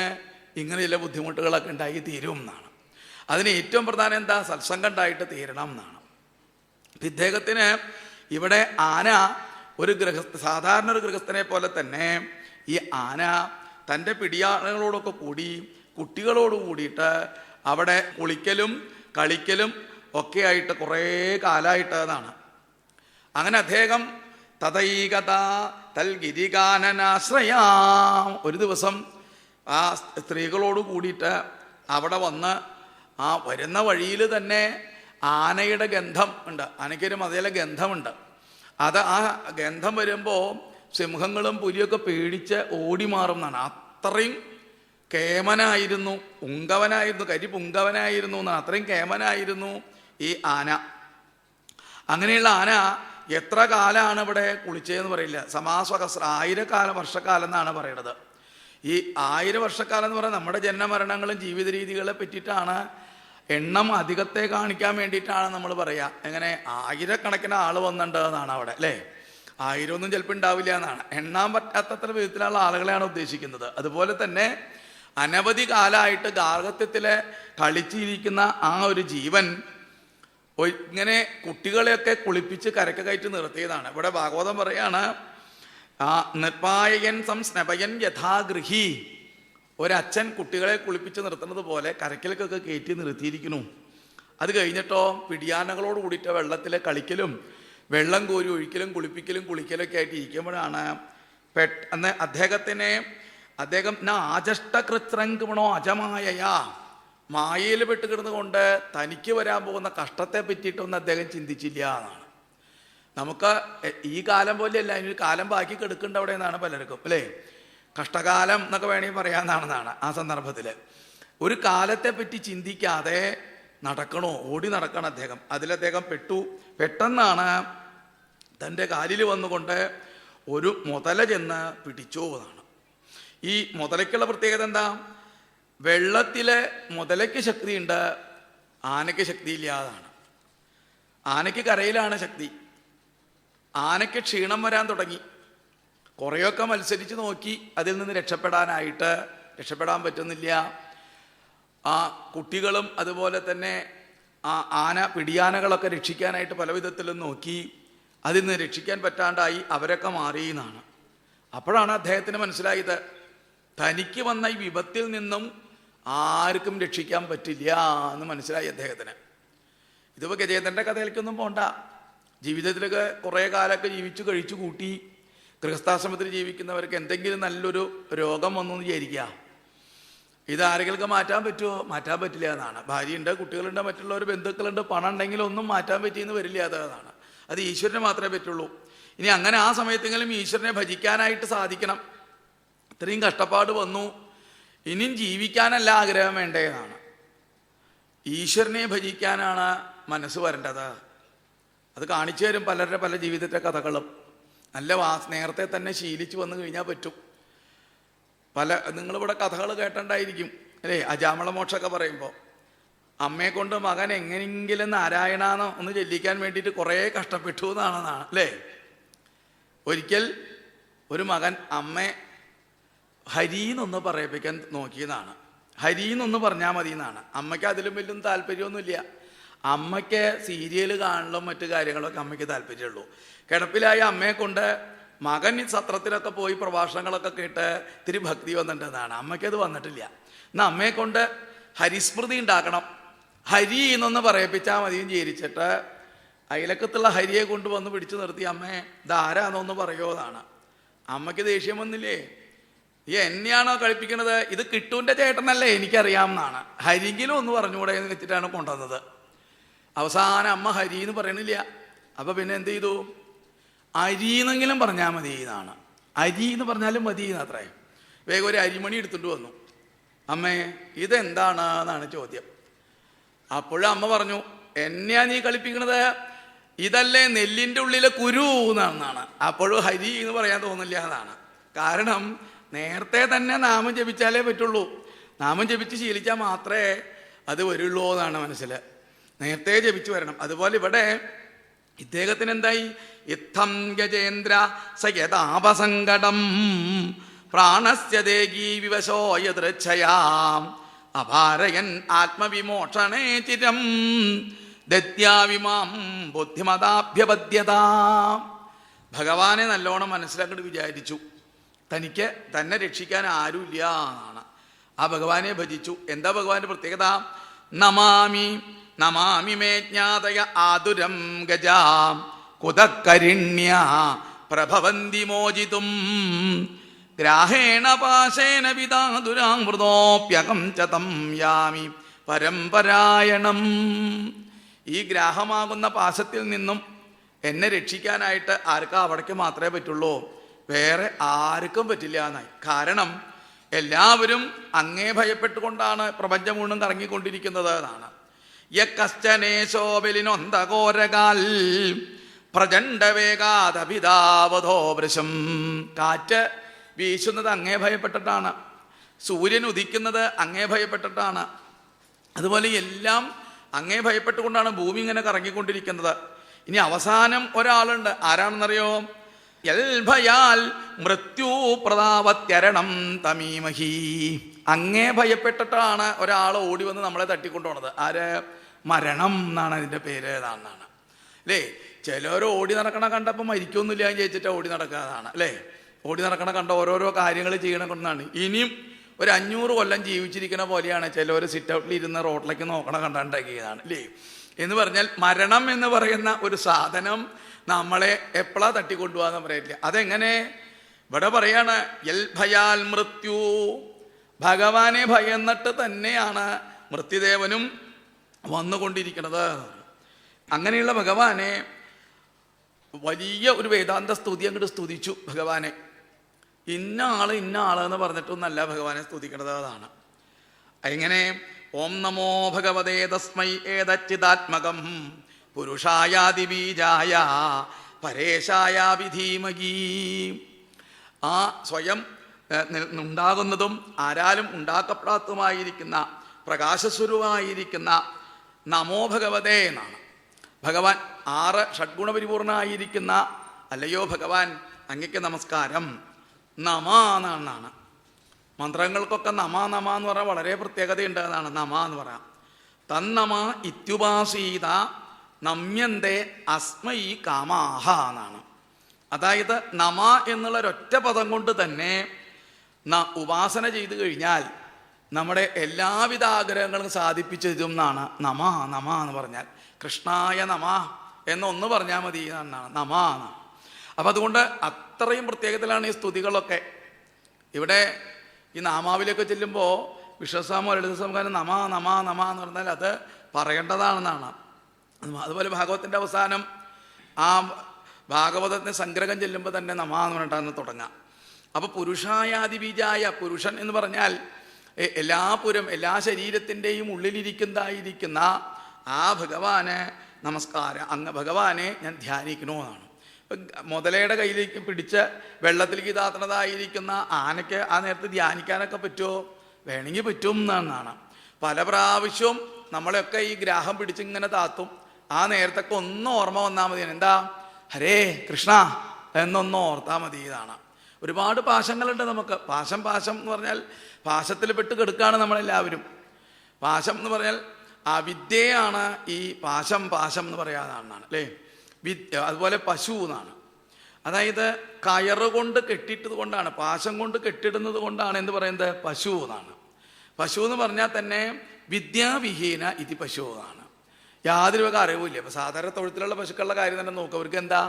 ഇങ്ങനെയുള്ള ബുദ്ധിമുട്ടുകളൊക്കെ ഉണ്ടായി തീരും എന്നാണ്. അതിന് ഏറ്റവും പ്രധാനം എന്താ? സത്സംഗം ഉണ്ടായിട്ട് തീരണം എന്നാണ്. ഇദ്ദേഹത്തിന് ഇവിടെ ആന ഒരു സാധാരണ ഒരു ഗൃഹസ്ഥനെ പോലെ തന്നെ ഈ ആന തൻ്റെ പിടിയാനകളോടൊക്കെ കൂടി കുട്ടികളോട് കൂടിയിട്ട് അവിടെ കുളിക്കലും കളിക്കലും ഒക്കെ ആയിട്ട് കുറേ കാലമായിട്ടതാണ്. അങ്ങനെ അദ്ദേഹം തഥൈകത തൽഗിരികാനനാശ്രയാം ഒരു ദിവസം ആ സ്ത്രീകളോട് കൂടിയിട്ട് അവിടെ വന്ന് ആ വരുന്ന വഴിയിൽ തന്നെ ആനയുടെ ഗന്ധം ഉണ്ട്. ആനയ്ക്കൊരു മതയിലെ ഗന്ധമുണ്ട്. അത് ആ ഗന്ധം വരുമ്പോൾ സിംഹങ്ങളും പുലിയൊക്കെ പേടിച്ച് ഓടി മാറും എന്നാണ്. അത്രയും കേമനായിരുന്നു, പുങ്കവനായിരുന്നു, കരിപുങ്കവനായിരുന്നു എന്നാണ്. അത്രയും കേമനായിരുന്നു ഈ ആന. അങ്ങനെയുള്ള ആന എത്ര കാലമാണ് ഇവിടെ കുളിച്ചതെന്ന് പറയില്ല. സമാസഹസ്ര 1000 വർഷക്കാലം എന്നാണ് പറയണത്. ഈ 1000 വർഷക്കാലം എന്ന് പറയുന്നത് നമ്മുടെ ജനനമരണങ്ങളും ജീവിത രീതികളെ പറ്റിയിട്ടാണ്. എണ്ണം അധികത്തെ കാണിക്കാൻ വേണ്ടിയിട്ടാണ് നമ്മൾ പറയുക. എങ്ങനെ 1000കണക്കിന് ആൾ വന്നിട്ടുണ്ട് എന്നാണ് അവിടെ, അല്ലേ? 1000 ഒന്നും ചിലപ്പോൾ ഉണ്ടാവില്ല എന്നാണ്. എണ്ണാൻ പറ്റാത്തത്ര വിധത്തിലുള്ള ആളുകളെയാണ് ഉദ്ദേശിക്കുന്നത്. അതുപോലെ തന്നെ അനവധി കാലമായിട്ട് ഗാർഹസ്ഥ്യത്തിൽ കളിച്ചിരിക്കുന്ന ആ ഒരു ജീവൻ ഇങ്ങനെ കുട്ടികളെയൊക്കെ കുളിപ്പിച്ച് കരക്ക് കയറ്റി നിർത്തിയതാണ്. ഇവിടെ ഭാഗവതം പറയാണ്, നിർപ്പായകൻ സംസ്നപയൻ യഥാഗൃഹി. ഒരച്ഛൻ കുട്ടികളെ കുളിപ്പിച്ച് നിർത്തുന്നത് പോലെ കരക്കിലേക്കൊക്കെ കയറ്റി നിർത്തിയിരിക്കുന്നു. അത് കഴിഞ്ഞിട്ടോ പിടിയാനകളോട് കൂടിയിട്ട് വെള്ളത്തിൽ കളിക്കലും വെള്ളം കോരി ഒഴിക്കലും കുളിപ്പിക്കലും കുളിക്കലൊക്കെ ആയിട്ട് ഇരിക്കുമ്പോഴാണ് പെട്ടെന്ന് അദ്ദേഹം ആജഷ്ടകൃത്രങ്കണോ അജമായയാ, മായയിൽ പെട്ടുകിടന്നുകൊണ്ട് തനിക്ക് വരാൻ പോകുന്ന കഷ്ടത്തെ പറ്റിയിട്ടൊന്നും അദ്ദേഹം ചിന്തിച്ചില്ല എന്നാണ്. നമുക്ക് ഈ കാലം പോലെയല്ല, ഇനി കാലം ബാക്കി കെടുക്കേണ്ട അവിടെ എന്നാണ് പലർക്കും, അല്ലേ? കഷ്ടകാലം എന്നൊക്കെ വേണമെങ്കിൽ പറയാമെന്നാണെന്നാണ് ആ സന്ദർഭത്തിൽ. ഒരു കാലത്തെ പറ്റി ചിന്തിക്കാതെ നടക്കണോ, ഓടി നടക്കണം അദ്ദേഹം. അതിലദ്ദേഹം പെട്ടെന്നാണ് തൻ്റെ കാലിൽ വന്നുകൊണ്ട് ഒരു മുതല ചെന്ന് പിടിച്ചു എന്നാണ്. ഈ മുതലയ്ക്കുള്ള പ്രത്യേകത എന്താ? വെള്ളത്തിലെ മുതലയ്ക്ക് ശക്തിയുണ്ട്, ആനയ്ക്ക് ശക്തിയില്ലാതാണ്. ആനയ്ക്ക് കരയിലാണ് ശക്തി. ആനയ്ക്ക് ക്ഷീണം വരാൻ തുടങ്ങി. കുറേയൊക്കെ മത്സരിച്ച് നോക്കി അതിൽ നിന്ന് രക്ഷപ്പെടാൻ പറ്റുന്നില്ല. ആ കുട്ടികളും അതുപോലെ തന്നെ ആ പിടിയാനകളൊക്കെ രക്ഷിക്കാനായിട്ട് പല വിധത്തിലും നോക്കി. അതിൽ നിന്ന് രക്ഷിക്കാൻ പറ്റാണ്ടായി. അവരൊക്കെ മാറി എന്നാണ്. അപ്പോഴാണ് അദ്ദേഹത്തിന് മനസ്സിലായത്, തനിക്ക് വന്ന ഈ വിപത്തിൽ നിന്നും ആർക്കും രക്ഷിക്കാൻ പറ്റില്ല എന്ന് മനസ്സിലായി അദ്ദേഹത്തിന്. ഇതിപ്പോൾ ഗജേന്ദ്രൻ്റെ കഥയിലേക്കൊന്നും പോണ്ട. ജീവിതത്തിലൊക്കെ കുറേ കാലമൊക്കെ ജീവിച്ചു കഴിച്ചു കൂട്ടി ഗൃഹസ്ഥാശ്രമത്തിൽ ജീവിക്കുന്നവർക്ക് എന്തെങ്കിലും നല്ലൊരു രോഗം വന്നു എന്ന് വിചാരിക്കുക. ഇത് ആരെങ്കിലും മാറ്റാൻ പറ്റുമോ? മാറ്റാൻ പറ്റില്ല എന്നാണ്. ഭാര്യയുണ്ട്, കുട്ടികളുണ്ട്, മറ്റുള്ളവർ ബന്ധുക്കളുണ്ട്, പണം ഉണ്ടെങ്കിലും ഒന്നും മാറ്റാൻ പറ്റിയെന്ന് വരില്ല എന്നാണ്. അത് ഈശ്വരന് മാത്രമേ പറ്റുള്ളൂ. ഇനി അങ്ങനെ ആ സമയത്തെങ്കിലും ഈശ്വരനെ ഭജിക്കാനായിട്ട് സാധിക്കണം. ഇത്രയും കഷ്ടപ്പാട് വന്നു, ഇനിയും ജീവിക്കാനല്ല ആഗ്രഹം വേണ്ടതെന്നാണ്. ഈശ്വരനെ ഭജിക്കാനാണ് മനസ്സ് വരേണ്ടത്. അത് കാണിച്ചു തരും പലരുടെ പല ജീവിതത്തെ കഥകളും. നല്ല നേരത്തെ തന്നെ ശീലിച്ചു വന്നു കഴിഞ്ഞാൽ പറ്റും. നിങ്ങളിവിടെ കഥകൾ കേട്ടിട്ടുണ്ടായിരിക്കും, അല്ലേ? അജാമളമോക്ഷമൊക്കെ പറയുമ്പോൾ അമ്മയെ കൊണ്ട് മകൻ എങ്ങനെയെങ്കിലും നാരായണാന്ന് ഒന്ന് ചൊല്ലിക്കാൻ വേണ്ടിയിട്ട് കുറേ കഷ്ടപ്പെട്ടു എന്നാണ്, അല്ലേ? ഒരിക്കൽ ഒരു മകൻ അമ്മയെ ഹരീന്നൊന്ന് പറയിപ്പിക്കാൻ നോക്കിയതാണ്. ഹരീന്നൊന്ന് പറഞ്ഞാൽ മതി എന്നാണ്. അമ്മയ്ക്ക് അതിലും വലിയ താല്പര്യമൊന്നുമില്ല. അമ്മയ്ക്ക് സീരിയൽ കാണലും മറ്റു കാര്യങ്ങളൊക്കെ അമ്മയ്ക്ക് താല്പര്യമുള്ളൂ. കിടപ്പിലായ അമ്മയെ കൊണ്ട് മകൻ ഈ സത്രത്തിലൊക്കെ പോയി പ്രഭാഷണങ്ങളൊക്കെ കേട്ട് ഇത്തിരി ഭക്തി വന്നിട്ടുണ്ടെന്നാണ്. അമ്മയ്ക്കത് വന്നിട്ടില്ല. എന്നാൽ അമ്മയെ കൊണ്ട് ഹരിസ്മൃതി ഉണ്ടാക്കണം, ഹരി എന്നൊന്ന് പറയിപ്പിച്ചാൽ മതിയും ചേരിച്ചിട്ട് അയലക്കത്തുള്ള ഹരിയെ കൊണ്ടുവന്ന് പിടിച്ചു നിർത്തി, അമ്മേ ഇതാരാന്നൊന്ന് പറയുമോ എന്നാണ്. അമ്മയ്ക്ക് ദേഷ്യം വന്നില്ലേ? ഈ എന്നെയാണോ കളിപ്പിക്കുന്നത്? ഇത് കിട്ടൂൻ്റെ ചേട്ടനല്ലേ, എനിക്കറിയാമെന്നാണ്. ഹരിങ്കിലും ഒന്ന് പറഞ്ഞുകൂടെ എന്ന് വെച്ചിട്ടാണ് കൊണ്ടുവന്നത്. അവസാനം അമ്മ ഹരി എന്ന് പറയണില്ല. അപ്പം പിന്നെ എന്ത് ചെയ്തു? അരിന്നെങ്കിലും പറഞ്ഞാൽ മതി എന്നാണ്. അരി എന്ന് പറഞ്ഞാലും മതി എന്നത്രേ. വേഗം ഒരു അരിമണി എടുത്തുകൊണ്ട് വന്നു. അമ്മേ ഇതെന്താണ് എന്നാണ് ചോദ്യം. അപ്പോഴും അമ്മ പറഞ്ഞു, എന്നെയാ നീ കളിപ്പിക്കണത്? ഇതല്ലേ നെല്ലിൻ്റെ ഉള്ളിലെ കുരു എന്നാണ്. അപ്പോഴും ഹരി എന്ന് പറയാൻ തോന്നില്ല എന്നാണ്. കാരണം നേരത്തെ തന്നെ നാമം ജപിച്ചാലേ പറ്റുള്ളൂ. നാമം ജപിച്ച് ശീലിച്ചാൽ മാത്രമേ അത് വരുള്ളൂ എന്നാണ് മനസ്സിൽ. നേരത്തെ ജപിച്ചു വരണം. അതുപോലെ ഇവിടെ ഇദ്ദേഹത്തിന് എന്തായി? ഇത്തം ഗജേന്ദ്ര സയതാപസങ്കടം പ്രാണസ്യ ദേഗീ വിവശോയദൃച്ഛയാം അപാരയൻ ആത്മവിമോക്ഷണേ ചിരം ദത്യാവിമാം ബുദ്ധിമതാഭ്യപദ്യത. ഭഗവാനെ നല്ലോണം മനസ്സിലാക്കിയിട്ട് വിചാരിച്ചു. തനിക്ക് തന്നെ രക്ഷിക്കാൻ ആരുമില്ല എന്നാണ്. ആ ഭഗവാനെ ഭജിച്ചു. എന്താ ഭഗവാന്റെ പ്രത്യേകത? നമാമി നമാമി മേ ജ്ഞാതയ ആതുരം ഗജാ കുതകരിണ്യ പ്രഭവന്തി മോചിതും ഗ്രാഹേണ പാശേന വിദാതുരാമൃതോപ്യകം ചതം യാമി പരമ്പരായണം. ഈ ഗ്രാഹമാകുന്ന പാശത്തിൽ നിന്നും എന്നെ രക്ഷിക്കാനായിട്ട് ആർക്കാ അവിടേക്ക് മാത്രമേ പറ്റുള്ളൂ, വേറെ ആർക്കും പറ്റില്ല എന്നായി. കാരണം എല്ലാവരും അങ്ങേ ഭയപ്പെട്ടുകൊണ്ടാണ് പ്രപഞ്ചം മുഴുവൻ കറങ്ങിക്കൊണ്ടിരിക്കുന്നത് എന്നാണ്. യക്കശ്ചനേശോബലിനൊന്തഘോരകാൽ പ്രചണ്ഡവേഗാതപിതാവധോ വൃശം. കാറ്റ് വീശുന്നത് അങ്ങേ ഭയപ്പെട്ടിട്ടാണ്, സൂര്യൻ ഉദിക്കുന്നത് അങ്ങേ ഭയപ്പെട്ടിട്ടാണ്. അതുപോലെ എല്ലാം അങ്ങേ ഭയപ്പെട്ടുകൊണ്ടാണ് ഭൂമി ഇങ്ങനെ കറങ്ങിക്കൊണ്ടിരിക്കുന്നത്. ഇനി അവസാനം ഒരാളുണ്ട്, ആരാണെന്നറിയോ? യൽഭയാൽ മൃത്യു പ്രതാപത്യരണം തമീമഹി. അങ്ങേ ഭയപ്പെട്ടിട്ടാണ് ഒരാൾ ഓടി വന്ന് നമ്മളെ തട്ടിക്കൊണ്ടുപോണത്. ആര്? മരണം എന്നാണ് അതിൻ്റെ പേര്. ഏതാണെന്നാണ് അല്ലേ? ചിലർ ഓടി നടക്കണ കണ്ടപ്പോൾ മരിക്കൊന്നുമില്ല എന്ന് ചോദിച്ചിട്ട് ഓടി നടക്കാതാണ് അല്ലേ? ഓടി നടക്കണ കണ്ട ഓരോരോ കാര്യങ്ങൾ ചെയ്യണ കൊണ്ടാണ്. ഇനിയും ഒരു 500 കൊല്ലം ജീവിച്ചിരിക്കുന്ന പോലെയാണ് ചിലവർ സിറ്റ് ഔട്ടിൽ ഇരുന്ന് റോഡിലേക്ക് നോക്കണ കണ്ടുണ്ടാക്കിയതാണ് അല്ലേ? എന്ന് പറഞ്ഞാൽ മരണം എന്ന് പറയുന്ന ഒരു സാധനം നമ്മളെ എപ്പോഴാ തട്ടിക്കൊണ്ടുപോകാന്ന് പറയില്ല. അതെങ്ങനെ? ഇവിടെ പറയാണ് യൽ ഭയാൽ മൃത്യു. ഭഗവാനെ ഭയന്നിട്ട് തന്നെയാണ് മൃത്യുദേവനും വന്നുകൊണ്ടിരിക്കുന്നത്. അങ്ങനെയുള്ള ഭഗവാനെ വലിയ ഒരു വേദാന്ത സ്തുതി അങ്ങോട്ട് സ്തുതിച്ചു ഭഗവാനെ. ഇന്ന ആള് എന്ന് പറഞ്ഞിട്ടൊന്നല്ല ഭഗവാനെ സ്തുതിക്കുന്നത്. അതാണ് എങ്ങനെ? ഓം നമോ ഭഗവതേ തസ്മൈ ഏതച്ചിദാത്മകം പുരുഷായാദിബീജായ പരേശായ വിധീമകീ. ആ സ്വയം ഉണ്ടാകുന്നതും ആരാലും ഉണ്ടാക്കപ്പെടാത്തതുമായിരിക്കുന്ന പ്രകാശസ്വരൂപമായിരിക്കുന്ന നമോ ഭഗവതേ എന്നാണ്. ഭഗവാൻ 6 ഷഡ്ഗുണപരിപൂർണമായിരിക്കുന്ന അല്ലയോ ഭഗവാൻ അങ്ങയ്ക്ക് നമസ്കാരം. നമ എന്നാണ്. മന്ത്രങ്ങൾക്കൊക്കെ നമ എന്ന് പറഞ്ഞാൽ വളരെ പ്രത്യേകതയുണ്ട്. അതാണ് നമ എന്ന് പറയാം. തന്നമ ഇത്യുപാസീത നമ്യന്തേ അസ്മൈ കാമാഹ എന്നാണ്. അതായത് നമ എന്നുള്ള ഒരൊറ്റ പദം കൊണ്ട് തന്നെ ഉപാസന ചെയ്തു കഴിഞ്ഞാൽ നമ്മുടെ എല്ലാവിധ ആഗ്രഹങ്ങളും സാധിപ്പിച്ചതും എന്നാണ് നമ എന്ന് പറഞ്ഞാൽ. കൃഷ്ണായ നമ എന്നൊന്ന് പറഞ്ഞാൽ മതി എന്നാണ് നമ എന്നാണ്. അപ്പം അതുകൊണ്ട് അത്രയും പ്രത്യേകതയിലാണ് ഈ സ്തുതികളൊക്കെ. ഇവിടെ ഈ നാമാവിലൊക്കെ ചെല്ലുമ്പോൾ വിശ്വസാമോ ലളിത സംസ്കാരം നമ എന്ന് പറഞ്ഞാൽ അത് പറയേണ്ടതാണെന്നാണ്. അതുപോലെ ഭാഗവത്തിൻ്റെ അവസാനം ആ ഭാഗവതത്തിന് സംഗ്രഹം ചെല്ലുമ്പോൾ തന്നെ നമ എന്ന് പറഞ്ഞിട്ടാണ് തുടങ്ങാം. അപ്പോൾ പുരുഷായാദിബീജായ, പുരുഷൻ എന്ന് പറഞ്ഞാൽ എല്ലാ എല്ലാ ശരീരത്തിൻ്റെയും ഉള്ളിലിരിക്കുന്നതായിരിക്കുന്ന ആ ഭഗവാന് നമസ്കാരം. അങ്ങ് ഭഗവാനെ ഞാൻ ധ്യാനിക്കണമെന്നാണ്. മുതലയുടെ കയ്യിലേക്ക് പിടിച്ച് വെള്ളത്തിലേക്ക് താത്തണതായിരിക്കുന്ന ആനയ്ക്ക് ആ നേരത്ത് ധ്യാനിക്കാനൊക്കെ പറ്റുമോ? വേണമെങ്കിൽ പറ്റും എന്നാണ്. പല പ്രാവശ്യവും നമ്മളെയൊക്കെ ഈ ഗ്രാഹം പിടിച്ചിങ്ങനെ താത്തും. ആ നേരത്തൊക്കെ ഒന്ന് ഓർമ്മ വന്നാൽ മതി. എന്താ? ഹരേ കൃഷ്ണ എന്നൊന്ന് ഓർത്താൽ മതി. ഇതാണ്. ഒരുപാട് പാശങ്ങളുണ്ട് നമുക്ക്. പാശം എന്ന് പറഞ്ഞാൽ പാശത്തിൽ പെട്ട് കിടക്കുകയാണ് നമ്മളെല്ലാവരും. പാശം എന്ന് പറഞ്ഞാൽ ആ വിദ്യയാണ് ഈ പാശം എന്ന് പറയാനാണ് അല്ലേ? അതുപോലെ പശു എന്നാണ്. അതായത് കയറുകൊണ്ട് കെട്ടിയിട്ടത് കൊണ്ടാണ്, പാശം കൊണ്ട് കെട്ടിടുന്നത് കൊണ്ടാണ് എന്ത് പറയുന്നത്? പശു എന്നാണ്. പശു എന്ന് പറഞ്ഞാൽ തന്നെ വിദ്യാവിഹീന ഇതി പശു എന്നാണ്. യാതൊരു വക അറിവില്ല. ഇപ്പം സാധാരണ തൊഴുത്തിലുള്ള പശുക്കളുടെ കാര്യം തന്നെ നോക്കുക. അവർക്ക് എന്താ?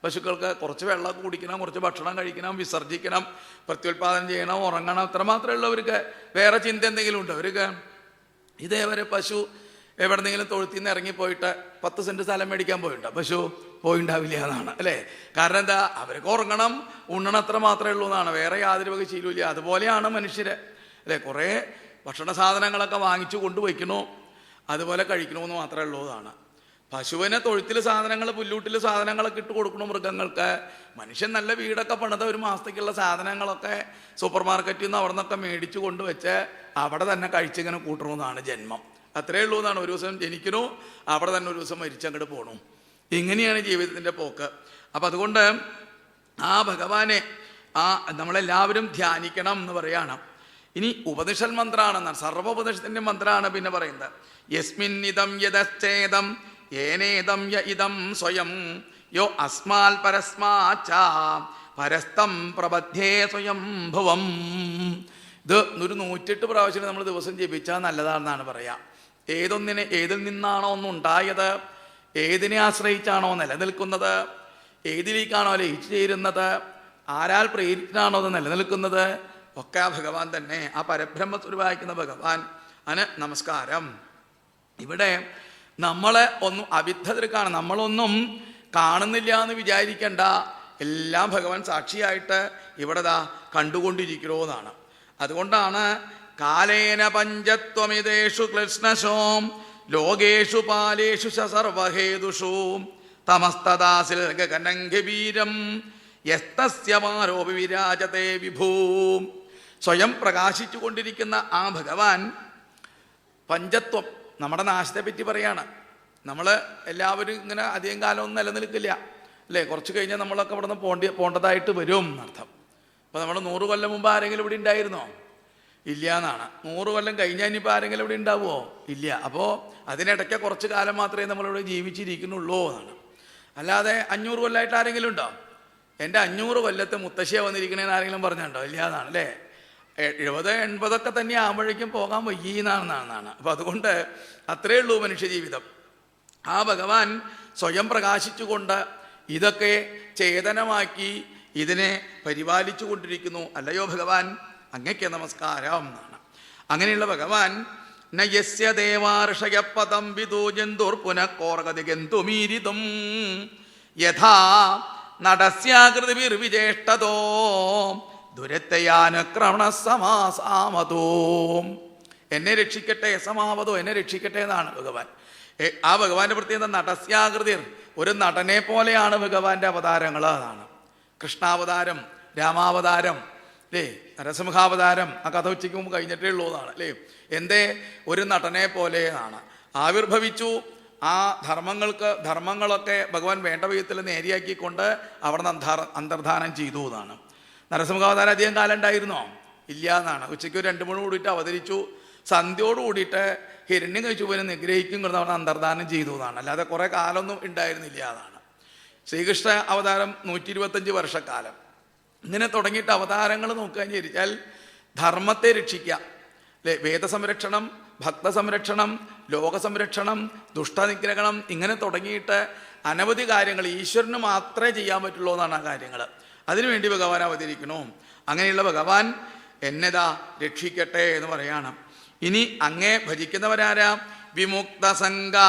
പശുക്കൾക്ക് കുറച്ച് വെള്ളം കുടിക്കണം, കുറച്ച് ഭക്ഷണം കഴിക്കണം, വിസർജിക്കണം, പ്രത്യുൽപാദനം ചെയ്യണം, ഉറങ്ങണം, അത്ര മാത്രമേ ഉള്ളവർക്ക്. വേറെ ചിന്ത എന്തെങ്കിലും ഉണ്ടോ അവർക്ക്? ഇതേവരെ പശു എവിടെന്നെങ്കിലും തൊഴുത്തിൽ നിന്ന് ഇറങ്ങിപ്പോയിട്ട് 10 സെൻറ്റ് സ്ഥലം മേടിക്കാൻ പോയിട്ടുണ്ടോ? പശു പോയിണ്ടാവില്ല എന്നാണ് അല്ലേ? കാരണം എന്താ? അവർക്ക് ഉറങ്ങണം, ഉണ്ണണം, അത്ര മാത്രമേ ഉള്ളൂ എന്നാണ്. വേറെ യാതൊരു വക ശീലമില്ല. അതുപോലെയാണ് മനുഷ്യര് അല്ലേ? കുറേ ഭക്ഷണ സാധനങ്ങളൊക്കെ വാങ്ങിച്ചു കൊണ്ടുവയ്ക്കണോ, അതുപോലെ കഴിക്കണമെന്ന് മാത്രമേ ഉള്ളതാണ്. പശുവിനെ തൊഴുത്തിൽ സാധനങ്ങൾ, പുല്ലൂട്ടിൽ സാധനങ്ങളൊക്കെ ഇട്ട് കൊടുക്കണം മൃഗങ്ങൾക്ക്. മനുഷ്യൻ നല്ല വീടൊക്കെ പണിത ഒരു മാസത്തേക്കുള്ള സാധനങ്ങളൊക്കെ സൂപ്പർ മാർക്കറ്റിൽ നിന്ന് അവിടെ നിന്നൊക്കെ മേടിച്ചു കൊണ്ടുവച്ച് അവിടെ തന്നെ കഴിച്ചിങ്ങനെ കൂട്ടണമെന്നാണ് ജന്മം. അത്രയേ ഉള്ളൂ എന്നാണ്. ഒരു ദിവസം ജനിക്കണു, അവിടെ തന്നെ ഒരു ദിവസം മരിച്ചങ്ങോട്ട് പോകണു. ഇങ്ങനെയാണ് ജീവിതത്തിൻ്റെ പോക്ക്. അപ്പം അതുകൊണ്ട് ആ ഭഗവാനെ നമ്മളെല്ലാവരും ധ്യാനിക്കണം എന്ന് പറയാണ്. ഇനി ഉപനിഷൽ മന്ത്രാണെന്നാണ്, സർവോപനിഷത്തിൻ്റെ മന്ത്രമാണ് പിന്നെ പറയുന്നത്. യസ്മിൻ ഇദം യദശ്ചേദം ഏനേദം യ ഇദം സ്വയം യോ അസ്മാൽ പരസ്മാച്ച പരസ്തം പ്രബധ്യേ സ്വയംഭവം. ഇത് ഒരു 108 പ്രാവശ്യം നമ്മൾ ദിവസം ജപിച്ചാൽ നല്ലതാണെന്നാണ് പറയാം. ഏതിൽ നിന്നാണോ ഒന്നുണ്ടായത്, ഏതിനെ ആശ്രയിച്ചാണോ നിലനിൽക്കുന്നത്, ഏതിലേക്കാണോ ലയിച്ചു ചേരുന്നത്, ആരാൽ പ്രേരിതനാണോ അത് നിലനിൽക്കുന്നത്, ഒക്കെ ആ ഭഗവാൻ തന്നെ, ആ പരബ്രഹ്മസ്വരൂപമായിരിക്കുന്ന ഭഗവാൻ. അതിന് നമസ്കാരം. ഇവിടെ നമ്മളെ ഒന്നും അവിദ്ധതർക്കാണ്, നമ്മളൊന്നും കാണുന്നില്ല എന്ന് വിചാരിക്കേണ്ട. എല്ലാം ഭഗവാൻ സാക്ഷിയായിട്ട് ഇവിടെ കണ്ടുകൊണ്ടിരിക്കണോന്നാണ്. അതുകൊണ്ടാണ് കാലേന പഞ്ചത്വമിതേഷു കൃഷ്ണശോം ലോകേഷു പാലേഷു സർവഹേതുഷു തമസ്തദാസിൽ ഗഗനംഗവീരം യസ്തസ്യമാരോപി വിരാജത്തെ വിഭൂം. സ്വയം പ്രകാശിച്ചു കൊണ്ടിരിക്കുന്ന ആ ഭഗവാൻ പഞ്ചത്വം, നമ്മുടെ നാശത്തെ പറ്റി പറയാണ്. നമ്മൾ എല്ലാവരും ഇങ്ങനെ അധികം കാലമൊന്നും നിലനിൽക്കില്ല അല്ലേ, കുറച്ച് കഴിഞ്ഞാൽ നമ്മളൊക്കെ ഇവിടെ നിന്ന് പോണ്ടതായിട്ട് വരും എന്നർത്ഥം. അപ്പോൾ നമ്മൾ 100 കൊല്ലം മുമ്പ് ആരെങ്കിലും ഇവിടെ ഉണ്ടായിരുന്നോ? ഇല്ല എന്നാണ്. 100 കൊല്ലം കഴിഞ്ഞാൽ ഇനിയിപ്പോൾ ആരെങ്കിലും ഇവിടെ ഉണ്ടാവുമോ? ഇല്ല. അപ്പോൾ അതിനിടയ്ക്ക് കുറച്ച് കാലം മാത്രമേ നമ്മളിവിടെ ജീവിച്ചിരിക്കുന്നുള്ളൂ എന്നാണ്. അല്ലാതെ 500 കൊല്ലമായിട്ട് ആരെങ്കിലും ഉണ്ടോ? എൻ്റെ 500 കൊല്ലത്തെ മുത്തശ്ശിയെ വന്നിരിക്കണേന്ന് ആരെങ്കിലും പറഞ്ഞുണ്ടോ? ഇല്ല എന്നാണ് അല്ലേ. 70, 80 തന്നെ ആകുമ്പോഴേക്കും പോകാൻ വയ്യെന്നാണെന്നാണ്. അപ്പം അതുകൊണ്ട് അത്രയേ ഉള്ളൂ മനുഷ്യജീവിതം. ആ ഭഗവാൻ സ്വയം പ്രകാശിച്ചുകൊണ്ട് ഇതൊക്കെ ചേതനമാക്കി ഇതിനെ പരിപാലിച്ചു കൊണ്ടിരിക്കുന്നു. അല്ലയോ ഭഗവാൻ, അങ്ങയ്ക്ക് നമസ്കാരം എന്നാണ്. അങ്ങനെയുള്ള ഭഗവാൻ നയസ്യ ദേവാർഷയപദം വിദോ ജന്തുർ പുനഃകോർഗതിഗന്തുമീരിതും യഥാ നടസ്യാകൃതിർവിജേഷ്ടതോ ദുരത്തയാനുക്രമണ സമാസാമതോ. എന്നെ രക്ഷിക്കട്ടെ, സമാവതോ, എന്നെ രക്ഷിക്കട്ടെ എന്നാണ് ഭഗവാൻ. ആ ഭഗവാന്റെ പ്രത്യേകത നടസ്യാകൃതിർ, ഒരു നടനെ പോലെയാണ് ഭഗവാന്റെ അവതാരങ്ങൾ. അതാണ് കൃഷ്ണാവതാരം, രാമാവതാരം അല്ലേ, നരസിംഹാവതാരം. ആ കഥ ഉച്ചയ്ക്ക് മുമ്പ് കഴിഞ്ഞിട്ടേ ഉള്ളതാണ് അല്ലേ. എന്തേ, ഒരു നടനെ പോലെ ആണ് ആവിർഭവിച്ചു. ആ ധർമ്മങ്ങളൊക്കെ ഭഗവാൻ വേണ്ട വിധത്തിൽ നേരെയാക്കിക്കൊണ്ട് അവിടെ നിന്ന് അന്തർധാനം ചെയ്തു എന്നാണ്. നരസിംഹാവതാരം അധികം കാലം ഉണ്ടായിരുന്നോ? ഇല്ല എന്നാണ്. ഉച്ചയ്ക്ക് 2 മണി കൂടിയിട്ട് അവതരിച്ചു. സന്ധ്യയോട് കൂടിയിട്ട് ഹിരണ്യകശിപുവിനെ നിഗ്രഹിക്കും കൊണ്ട് അവിടെ അന്തർധാനം ചെയ്തു എന്നാണ്. അല്ലാതെ കുറേ കാലമൊന്നും ഉണ്ടായിരുന്നില്ല എന്നാണ്. ശ്രീകൃഷ്ണ അവതാരം 125 വർഷക്കാലം. ഇങ്ങനെ തുടങ്ങിയിട്ട് അവതാരങ്ങൾ നോക്കുകയെന്ന് വിചാരിച്ചാൽ ധർമ്മത്തെ രക്ഷിക്കാം അല്ലേ, വേദസംരക്ഷണം, ഭക്തസംരക്ഷണം, ലോകസംരക്ഷണം, ദുഷ്ടനിഗ്രഹണം, ഇങ്ങനെ തുടങ്ങിയിട്ട് അനവധി കാര്യങ്ങൾ ഈശ്വരന് മാത്രമേ ചെയ്യാൻ പറ്റുള്ളൂ എന്നാണ് ആ കാര്യങ്ങൾ. അതിനുവേണ്ടി ഭഗവാൻ അവതരിക്കണു. അങ്ങനെയുള്ള ഭഗവാൻ എന്നെതാ രക്ഷിക്കട്ടെ എന്ന് പറയാണ്. ഇനി അങ്ങേ ഭജിക്കുന്നവരാരാ? വിമുക്ത സംഗാ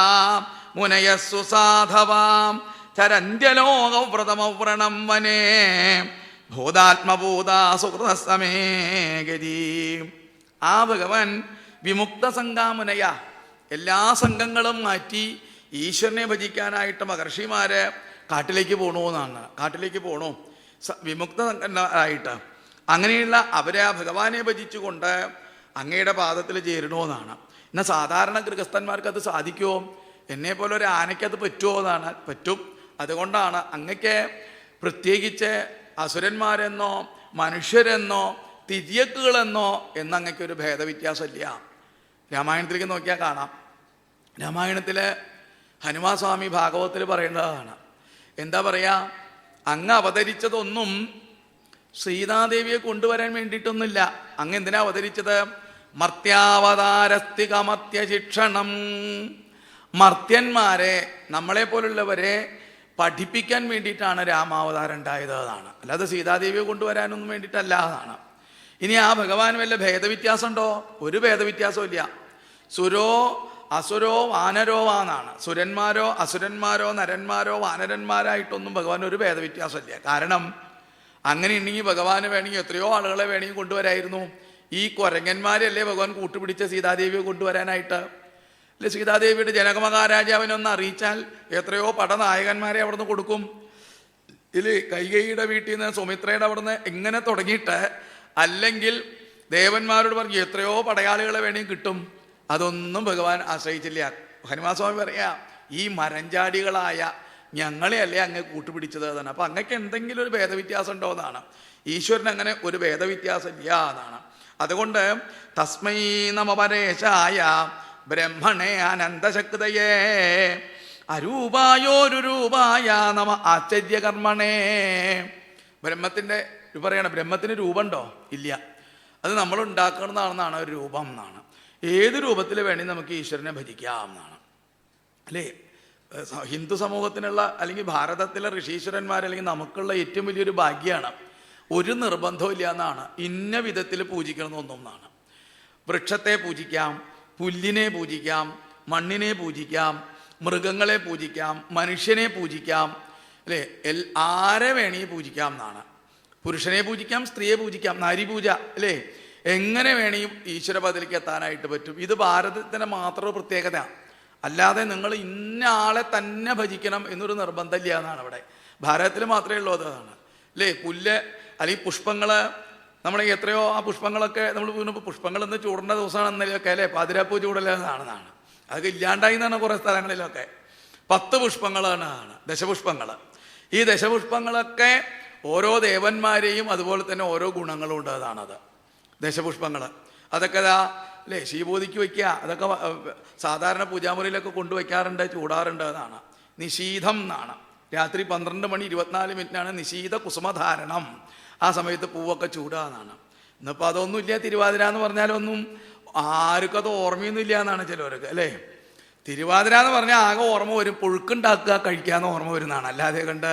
മുനയസ്സു സാധവാം ചരന്ത്യലോകവ്രതമവ്രണം വനേ ഭൂതാത്മഭൂതാ സുഹൃതസമേ ഗതി. ആ ഭഗവാൻ വിമുക്ത സംഘാമുനയ, എല്ലാ സംഘങ്ങളും മാറ്റി ഈശ്വരനെ ഭജിക്കാനായിട്ട് മഹർഷിമാര് കാട്ടിലേക്ക് പോകണു എന്നാണ്. കാട്ടിലേക്ക് പോകണു വിമുക്ത സംഘനായിട്ട്. അങ്ങനെയുള്ള അവരെ ആ ഭഗവാനെ ഭജിച്ചുകൊണ്ട് അങ്ങയുടെ പാദത്തിൽ ചേരണമെന്നാണ്. എന്നാൽ സാധാരണ ഗൃഹസ്ഥന്മാർക്ക് അത് സാധിക്കുമോ? എന്നെ പോലെ ഒരു ആനയ്ക്കത് പറ്റുമോ എന്നാണ്. പറ്റും. അതുകൊണ്ടാണ് അങ്ങക്ക് പ്രത്യേകിച്ച് അസുരന്മാരെന്നോ മനുഷ്യരെന്നോ തിര്യക്കുകളെന്നോ എന്നങ്ങക്കൊരു ഭേദവ്യത്യാസമില്ല. രാമായണത്തിലേക്ക് നോക്കിയാൽ കാണാം. രാമായണത്തിൽ ഹനുമാൻ സ്വാമി ഭാഗവത്തിൽ പറയുന്നതാണ്. എന്താ പറയുക? അങ്ങ് അവതരിച്ചതൊന്നും സീതാദേവിയെ കൊണ്ടുവരാൻ വേണ്ടിയിട്ടൊന്നുമില്ല. അങ്ങ് എന്തിനാ അവതരിച്ചത്? മർത്യാവതാരസ്തികമർത്യ ശിക്ഷണം. മർത്യന്മാരെ, നമ്മളെ പോലുള്ളവരെ പഠിപ്പിക്കാൻ വേണ്ടിയിട്ടാണ് രാമാവതാരം ഉണ്ടായത് എന്നാണ്. അല്ലാതെ സീതാദേവിയെ കൊണ്ടുവരാനൊന്നും വേണ്ടിയിട്ടല്ല എന്നാണ്. ഇനി ആ ഭഗവാൻ വല്ല ഭേദവ്യത്യാസം ഉണ്ടോ? ഒരു ഭേദവ്യത്യാസവും ഇല്ല. സുരോ അസുരോ വാനരോ എന്നാണ്. സുരന്മാരോ അസുരന്മാരോ നരന്മാരോ വാനരന്മാരായിട്ടൊന്നും ഭഗവാൻ ഒരു ഭേദവ്യത്യാസമില്ല. കാരണം അങ്ങനെ ഉണ്ടെങ്കിൽ ഭഗവാന് വേണമെങ്കിൽ എത്രയോ ആളുകളെ വേണമെങ്കിൽ കൊണ്ടുവരായിരുന്നു. ഈ കുരങ്ങന്മാരല്ലേ ഭഗവാൻ കൂട്ടുപിടിച്ച സീതാദേവിയെ കൊണ്ടുവരാനായിട്ട് അല്ലെ. സീതാദേവിയുടെ ജനക മഹാരാജാവിനൊന്ന് അറിയിച്ചാൽ എത്രയോ പടനായകന്മാരെ അവിടുന്ന് കൊടുക്കും. ഇതിൽ കൈകേയിയുടെ വീട്ടിൽ നിന്ന് സുമിത്രയുടെ അവിടുന്ന് ഇങ്ങനെ തുടങ്ങിയിട്ട് അല്ലെങ്കിൽ ദേവന്മാരോട് പറഞ്ഞു എത്രയോ പടയാളികളെ വേണമെങ്കിൽ കിട്ടും. അതൊന്നും ഭഗവാൻ ആശ്രയിച്ചില്ല. ഹനുമാൻ സ്വാമി പറയാ, ഈ മരഞ്ചാടികളായ ഞങ്ങളെ അല്ലേ അങ്ങ് കൂട്ടുപിടിച്ചത് എന്നാണ്. അപ്പം അങ്ങക്ക് എന്തെങ്കിലും ഒരു ഭേദവ്യത്യാസം ഉണ്ടോ എന്നാണ്. ഈശ്വരൻ അങ്ങനെ ഒരു ഭേദവ്യത്യാസം ഇല്ല എന്നാണ്. അതുകൊണ്ട് തസ്മൈ നമ പരേശായ ബ്രഹ്മണേ അനന്തശക്തയേ അരൂപായോരു രൂപായ നമ ആശ്ചര്യകർമ്മണേ. ബ്രഹ്മത്തിൻ്റെ പറയണം, ബ്രഹ്മത്തിന് രൂപമുണ്ടോ? ഇല്ല. അത് നമ്മൾ ഉണ്ടാക്കുന്നതാണെന്നാണ് ഒരു രൂപം എന്നാണ്. ഏത് രൂപത്തിൽ വേണമെങ്കിൽ നമുക്ക് ഈശ്വരനെ ഭജിക്കാം എന്നാണ്, അല്ലേ? ഹിന്ദു സമൂഹത്തിനുള്ള അല്ലെങ്കിൽ ഭാരതത്തിലെ ഋഷീശ്വരന്മാർ അല്ലെങ്കിൽ നമുക്കുള്ള ഏറ്റവും വലിയൊരു ഭാഗ്യമാണ്, ഒരു നിർബന്ധവും ഇല്ല എന്നാണ് ഇന്ന വിധത്തിൽ പൂജിക്കണമെന്നൊന്നും എന്നാണ്. വൃക്ഷത്തെ പൂജിക്കാം, പുല്ലിനെ പൂജിക്കാം, മണ്ണിനെ പൂജിക്കാം, മൃഗങ്ങളെ പൂജിക്കാം, മനുഷ്യനെ പൂജിക്കാം, അല്ലേ? ആരെ വേണമെങ്കിൽ പൂജിക്കാം എന്നാണ്. പുരുഷനെ പൂജിക്കാം, സ്ത്രീയെ പൂജിക്കാം, നാരീപൂജ, അല്ലേ? എങ്ങനെ വേണമെങ്കിൽ ഈശ്വരപദത്തിലേക്ക് എത്താനായിട്ട് പറ്റും. ഇത് ഭാരതത്തിൻ്റെ മാത്രം പ്രത്യേകത, അല്ലാതെ നിങ്ങൾ ഇന്ന ആളെ തന്നെ ഭജിക്കണം എന്നൊരു നിർബന്ധമില്ല എന്നാണ് ഇവിടെ. ഭാരതത്തിൽ മാത്രമേ ഉള്ളൂ അതാണ്, അല്ലേ? പുല്ല് അല്ലെങ്കിൽ പുഷ്പങ്ങൾ, നമ്മുടെ എത്രയോ ആ പുഷ്പങ്ങളൊക്കെ നമ്മൾ വീണപ്പോൾ പുഷ്പങ്ങളെന്ന് ചൂടേണ്ട ദിവസമാണെന്നൊക്കെ, അല്ലേ? പാതിരാപ്പൂ ചൂടല്ലെന്നാണ്. അതൊക്കെ ഇല്ലാണ്ടായി എന്നാണ് കുറേ സ്ഥലങ്ങളിലൊക്കെ. 10 പുഷ്പങ്ങളാണ് ദശപുഷ്പങ്ങൾ. ഈ ദശപുഷ്പങ്ങളൊക്കെ ഓരോ ദേവന്മാരെയും അതുപോലെ തന്നെ ഓരോ ഗുണങ്ങളും ഉണ്ട്, അതാണത് ദശപുഷ്പങ്ങൾ. അതൊക്കെ അല്ലേ ശീബോധിക്ക് വയ്ക്കുക, അതൊക്കെ സാധാരണ പൂജാമുറിയിലൊക്കെ കൊണ്ടുവയ്ക്കാറുണ്ട്, ചൂടാറുണ്ട്. അതാണ് നിശീതം എന്നാണ്. രാത്രി 12 മണി 24 മിനിറ്റിനാണ് നിശീത കുസുമധാരണം. ആ സമയത്ത് പൂവൊക്കെ ചൂടാന്നാണ്. ഇന്നിപ്പോൾ അതൊന്നുമില്ല. തിരുവാതിര എന്ന് പറഞ്ഞാലൊന്നും ആർക്കും അത് ഓർമ്മയൊന്നുമില്ല എന്നാണ് ചിലവർക്ക്, അല്ലേ? തിരുവാതിര എന്ന് പറഞ്ഞാൽ ആകെ ഓർമ്മ വരും പുഴുക്കുണ്ടാക്കുക, കഴിക്കാമെന്ന് ഓർമ്മ വരുന്നതാണ്, അല്ലാതെ കണ്ട്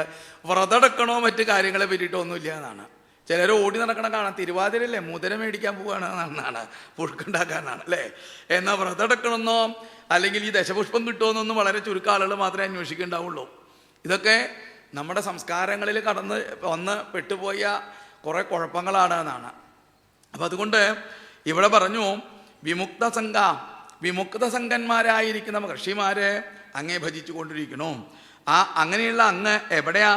വ്രതെടുക്കണോ മറ്റു കാര്യങ്ങളെ പറ്റിയിട്ടൊന്നുമില്ല എന്നാണ്. ചിലർ ഓടി നടക്കണം കാണാം, തിരുവാതിരല്ലേ മുതല മേടിക്കാൻ പോവുകയാണ് എന്നാണ്, പുഴുക്കുണ്ടാക്കാനാണ്, അല്ലേ? എന്നാൽ വ്രതെടുക്കണമെന്നോ അല്ലെങ്കിൽ ഈ ദശപുഷ്പം കിട്ടുമെന്നൊന്നും വളരെ ചുരുക്കം ആളുകൾ മാത്രമേ അന്വേഷിക്കുന്നുണ്ടാവുള്ളൂ. ഇതൊക്കെ നമ്മുടെ സംസ്കാരങ്ങളിൽ കടന്ന് വന്ന് പെട്ടുപോയ കുറേ കുഴപ്പങ്ങളാണ് എന്നാണ്. അപ്പം അതുകൊണ്ട് ഇവിടെ പറഞ്ഞു വിമുക്ത സംഘന്മാരായിരിക്കുന്ന മഹർഷിമാരെ അങ്ങേ ഭജിച്ചു കൊണ്ടിരിക്കണു. അങ്ങനെയുള്ള അങ്ങ് എവിടെയാ?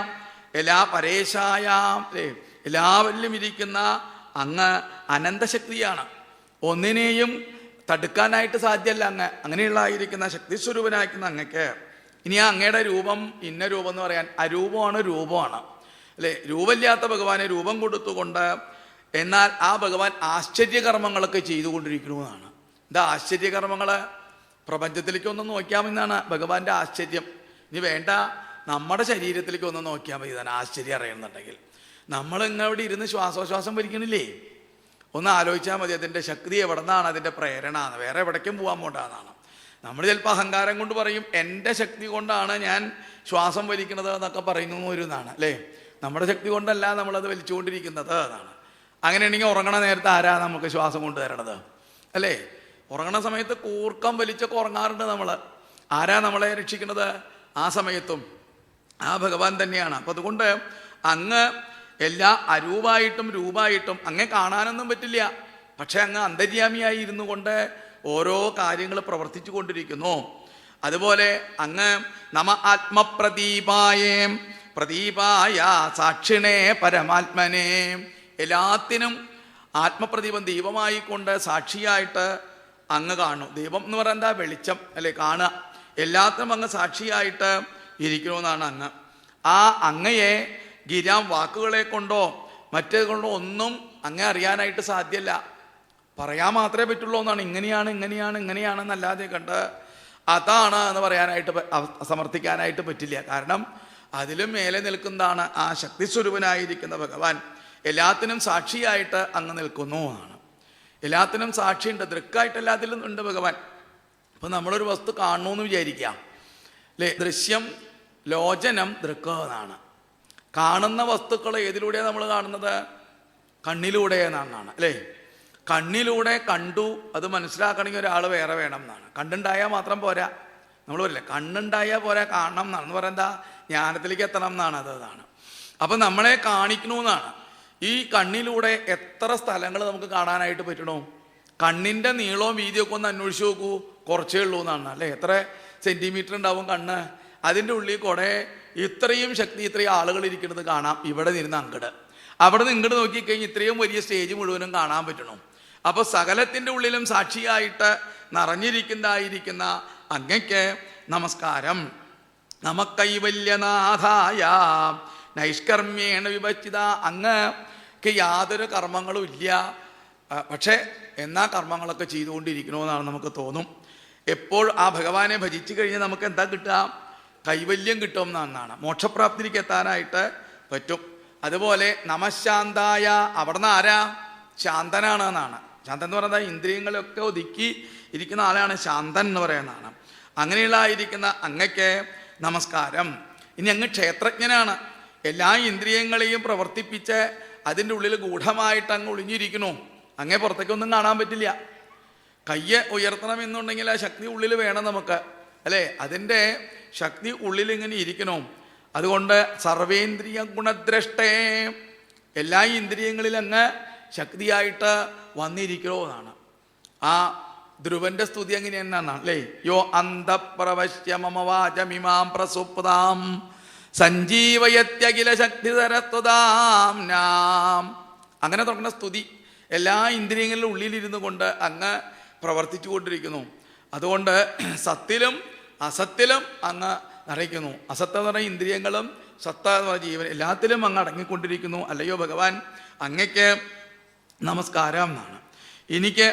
എല്ലാ പരേശായാം, അല്ലേ? എല്ലാവരിലും ഇരിക്കുന്ന അങ്ങ് അനന്തശക്തിയാണ്, ഒന്നിനെയും തടുക്കാനായിട്ട് സാധ്യമല്ല അങ്ങ്. അങ്ങനെയുള്ള ആയിരിക്കുന്ന ശക്തിസ്വരൂപനായിരിക്കുന്ന അങ്ങക്ക് ഇനി ആ അങ്ങയുടെ രൂപം ഇന്ന രൂപം എന്ന് പറയാൻ അരൂപമാണ്, രൂപമാണ്, അല്ലേ? രൂപമില്ലാത്ത ഭഗവാനെ രൂപം കൊടുത്തുകൊണ്ട്, എന്നാൽ ആ ഭഗവാൻ ആശ്ചര്യകർമ്മങ്ങളൊക്കെ ചെയ്തുകൊണ്ടിരിക്കണമെന്നാണ്. എന്താ ആശ്ചര്യകർമ്മങ്ങൾ? പ്രപഞ്ചത്തിലേക്ക് ഒന്ന് നോക്കിയാമെന്നാണ് ഭഗവാന്റെ ആശ്ചര്യം. ഇനി വേണ്ട, നമ്മുടെ ശരീരത്തിലേക്ക് ഒന്ന് നോക്കിയാൽ മതി തന്നെ ആശ്ചര്യം അറിയണമെന്നുണ്ടെങ്കിൽ. നമ്മളിങ്ങവിടെ ഇരുന്ന് ശ്വാസോച്ഛ്വാസം വലിക്കണില്ലേ? ഒന്ന് ആലോചിച്ചാൽ മതി അതിൻ്റെ ശക്തി എവിടെ നിന്നാണ്, അതിൻ്റെ പ്രേരണ. വേറെ എവിടേക്കും പോകാൻ പോണ്ടാന്നാണ്. നമ്മൾ ചിലപ്പോൾ അഹങ്കാരം കൊണ്ട് പറയും എൻ്റെ ശക്തി കൊണ്ടാണ് ഞാൻ ശ്വാസം വലിക്കുന്നത് എന്നൊക്കെ പറയുന്നു വരുന്നതാണ്, അല്ലേ? നമ്മുടെ ശക്തി കൊണ്ടല്ല നമ്മളത് വലിച്ചുകൊണ്ടിരിക്കുന്നത് എന്നാണ്. അങ്ങനെയാണെങ്കിൽ ഉറങ്ങണ നേരത്തെ ആരാ നമുക്ക് ശ്വാസം കൊണ്ട് തരണത്, അല്ലേ? ഉറങ്ങണ സമയത്ത് കൂർക്കം വലിച്ചൊക്കെ ഉറങ്ങാറുണ്ട് നമ്മൾ. ആരാ നമ്മളെ രക്ഷിക്കുന്നത് ആ സമയത്തും? ആ ഭഗവാൻ തന്നെയാണ്. അപ്പം അതുകൊണ്ട് അങ്ങ് എല്ലാ അരൂപായിട്ടും രൂപായിട്ടും അങ്ങേ കാണാനൊന്നും പറ്റില്ല, പക്ഷെ അങ്ങ് അന്തര്യാമിയായി ഇരുന്നു കൊണ്ട് ഓരോ കാര്യങ്ങൾ പ്രവർത്തിച്ചു കൊണ്ടിരിക്കുന്നു. അതുപോലെ അങ്ങ് നമ ആത്മപ്രദീപായേ പ്രദീപായ സാക്ഷിണേ പരമാത്മനേ, എല്ലാത്തിനും ആത്മപ്രദീപം ദീപമായിക്കൊണ്ട് സാക്ഷിയായിട്ട് അങ്ങ് കാണുന്നു. ദീപം എന്ന് പറയുന്നത് എന്താ? വെളിച്ചം, അല്ലേ? കാണുക. എല്ലാത്തിനും അങ്ങ് സാക്ഷിയായിട്ട് ഇരിക്കണമെന്നാണ് അങ്ങ്. ആ അങ്ങയെ ഗിരാം വാക്കുകളെ കൊണ്ടോ മറ്റേ കൊണ്ടോ ഒന്നും അങ്ങേ അറിയാനായിട്ട് സാധ്യമല്ല. പറയാൻ മാത്രമേ പറ്റുള്ളൂ എന്നാണ്. ഇങ്ങനെയാണെന്നല്ലാതെ കണ്ട് അതാണ് എന്ന് പറയാനായിട്ട് സമർത്ഥിക്കാനായിട്ട് പറ്റില്ല. കാരണം അതിലും മേലെ നിൽക്കുന്നതാണ് ആ ശക്തിസ്വരൂപനായിരിക്കുന്ന ഭഗവാൻ. എല്ലാത്തിനും സാക്ഷിയായിട്ട് അങ്ങ് നിൽക്കുന്നു എന്നാണ്. എല്ലാത്തിനും സാക്ഷിയുണ്ട്, ദൃക്കായിട്ട് എല്ലാത്തിലും ഉണ്ട് ഭഗവാൻ. അപ്പം നമ്മളൊരു വസ്തു കാണണമെന്ന് വിചാരിക്കാം, അല്ലേ? ദൃശ്യം ലോചനം ദൃക്ക് എന്നാണ്. കാണുന്ന വസ്തുക്കൾ ഏതിലൂടെയാണ് നമ്മൾ കാണുന്നത്? കണ്ണിലൂടെ എന്നാണ്, അല്ലേ? കണ്ണിലൂടെ കണ്ടു അത് മനസ്സിലാക്കണമെങ്കിൽ ഒരാൾ വേറെ വേണം എന്നാണ്. കണ്ടുണ്ടായാൽ മാത്രം പോരാ. നമ്മൾ പറയില്ലേ കണ്ണുണ്ടായാൽ പോരാ, കാണണം എന്നാണ്. എന്ന് പറയുന്നത് ജ്ഞാനത്തിലേക്ക് എത്തണം എന്നാണ്. അതാണ്. അപ്പം നമ്മളെ കാണിക്കണമെന്നാണ്. ഈ കണ്ണിലൂടെ എത്ര സ്ഥലങ്ങൾ നമുക്ക് കാണാനായിട്ട് പറ്റണോ? കണ്ണിൻ്റെ നീളവും വീതിയൊക്കെ ഒന്ന് അന്വേഷിച്ച് നോക്കൂ, കുറച്ചേ ഉള്ളൂ എന്നാണ്, അല്ലേ? എത്ര സെൻറ്റിമീറ്റർ ഉണ്ടാവും കണ്ണ്? അതിൻ്റെ ഉള്ളിൽ കൂടെ ഇത്രയും ശക്തി, ഇത്രയും ആളുകൾ ഇരിക്കുന്നത് കാണാം. ഇവിടെ നിന്ന് അങ്ങട്, അവിടെ നിന്ന് ഇങ്ങോട്ട് നോക്കിക്കഴിഞ്ഞ് ഇത്രയും വലിയ സ്റ്റേജ് മുഴുവനും കാണാൻ പറ്റണം. അപ്പോൾ സകലത്തിൻ്റെ ഉള്ളിലും സാക്ഷിയായിട്ട് നിറഞ്ഞിരിക്കുന്നതായിരിക്കുന്ന അങ്ങയ്ക്ക് നമസ്കാരം. നമക്കൈവല്യനാഥായ നൈഷ്കർമ്മ്യേണ വിഭജിത. അങ്ങക്ക് യാതൊരു കർമ്മങ്ങളും ഇല്ല, പക്ഷേ എന്നാ കർമ്മങ്ങളൊക്കെ ചെയ്തുകൊണ്ടിരിക്കണമെന്നാണ് നമുക്ക് തോന്നും. എപ്പോൾ ആ ഭഗവാനെ ഭജിച്ചു കഴിഞ്ഞാൽ നമുക്ക് എന്താ കിട്ടുക? കൈവല്യം കിട്ടും എന്നാണ്. മോക്ഷപ്രാപ്തിക്ക് എത്താനായിട്ട് പറ്റും. അതുപോലെ നമശാന്തായ, അവിടുന്ന് ആരാ? ശാന്തനാണ് എന്നാണ്. ശാന്തൻ എന്ന് പറയുന്നത് ഇന്ദ്രിയങ്ങളൊക്കെ ഒതുക്കി ഇരിക്കുന്ന ആളാണ് ശാന്തൻ എന്ന് പറയുന്നതാണ്. അങ്ങനെയുള്ള ആയിരിക്കുന്ന അങ്ങയ്ക്ക് നമസ്കാരം. ഇനി അങ്ങ് ക്ഷേത്രജ്ഞനാണ്. എല്ലാ ഇന്ദ്രിയങ്ങളെയും പ്രവർത്തിപ്പിച്ച് അതിൻ്റെ ഉള്ളിൽ ഗൂഢമായിട്ട് അങ്ങ് ഒളിഞ്ഞിരിക്കണു. അങ്ങേ പുറത്തേക്കൊന്നും കാണാൻ പറ്റില്ല. കയ്യ് ഉയർത്തണമെന്നുണ്ടെങ്കിൽ ആ ശക്തി ഉള്ളിൽ വേണം നമുക്ക്, അല്ലേ? അതിൻ്റെ ശക്തി ഉള്ളിൽ ഇങ്ങനെ ഇരിക്കണോ. അതുകൊണ്ട് സർവേന്ദ്രിയ ഗുണദ്രഷ്ടേ, എല്ലാ ഇന്ദ്രിയങ്ങളിലും അങ്ങ് ശക്തിയായിട്ട് വന്നിരിക്കണോ എന്നാണ്. ആ ധ്രുവന്റെ സ്തുതി അങ്ങനെ എന്നാണ്, അല്ലേ? യോ അന്തപ്രവശ്യ മമ വാചമിമാം പ്രസുപ്താം സഞ്ജീവയത്യഖില ശക്തിധരത്വതാം നാം. അങ്ങനെ തുടങ്ങുന്ന സ്തുതി എല്ലാ ഇന്ദ്രിയങ്ങളിലും ഉള്ളിലിരുന്നു കൊണ്ട് അങ്ങ് പ്രവർത്തിച്ചു കൊണ്ടിരിക്കുന്നു. അതുകൊണ്ട് സത്തിലും അസത്തിലും അങ്ങ് നിറയ്ക്കുന്നു. അസത്ത് എന്ന് പറഞ്ഞ ഇന്ദ്രിയങ്ങളും സത്ത എന്ന് പറഞ്ഞ ജീവൻ എല്ലാത്തിലും അങ്ങ് അടങ്ങിക്കൊണ്ടിരിക്കുന്നു. അല്ലയോ ഭഗവാൻ, അങ്ങയ്ക്ക് നമസ്കാരം എന്നാണ്. എനിക്ക്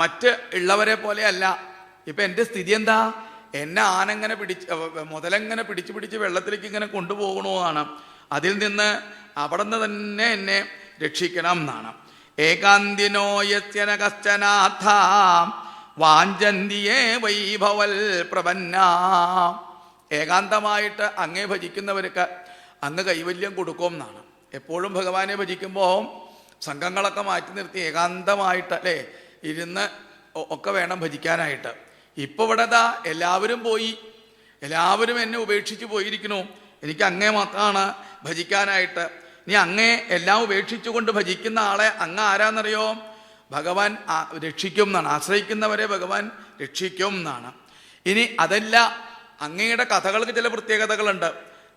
മറ്റ് ഉള്ളവരെ പോലെ അല്ല. ഇപ്പം എൻ്റെ സ്ഥിതി എന്താ? എന്നെ ആനങ്ങനെ മുതലെങ്ങനെ പിടിച്ച് വെള്ളത്തിലേക്ക് ഇങ്ങനെ കൊണ്ടുപോകണമെന്നാണ്. അതിൽ നിന്ന് അവിടെ നിന്ന് തന്നെ എന്നെ രക്ഷിക്കണം എന്നാണ്. ഏകാന്തിനോ യസ്യന കശ്ചനാഥ വാഞ്ചന്തിയേ വൈഭവൽ പ്രപന്ന. ഏകാന്തമായിട്ട് അങ്ങേ ഭജിക്കുന്നവർക്ക് അങ്ങ് കൈവല്യം കൊടുക്കും എന്നാണ്. എപ്പോഴും ഭഗവാനെ ഭജിക്കുമ്പോൾ സംഘങ്ങളൊക്കെ മാറ്റി നിർത്തി ഏകാന്തമായിട്ട്, അല്ലേ, ഇരുന്ന് ഒക്കെ വേണം ഭജിക്കാനായിട്ട്. ഇപ്പോൾ ഇവിടെ എല്ലാവരും പോയി, എല്ലാവരും എന്നെ ഉപേക്ഷിച്ച് പോയിരിക്കണു. എനിക്ക് അങ്ങേ മാത്രമാണ് ഭജിക്കാനായിട്ട്. നീ അങ്ങേ എല്ലാം ഉപേക്ഷിച്ചുകൊണ്ട് ഭജിക്കുന്ന ആളെ അങ്ങ് ആരാന്നറിയോ? ഭഗവാൻ രക്ഷിക്കും എന്നാണ്. ആശ്രയിക്കുന്നവരെ ഭഗവാൻ രക്ഷിക്കും എന്നാണ്. ഇനി അതല്ല, അങ്ങയുടെ കഥകൾക്ക് ചില പ്രത്യേകതകളുണ്ട്.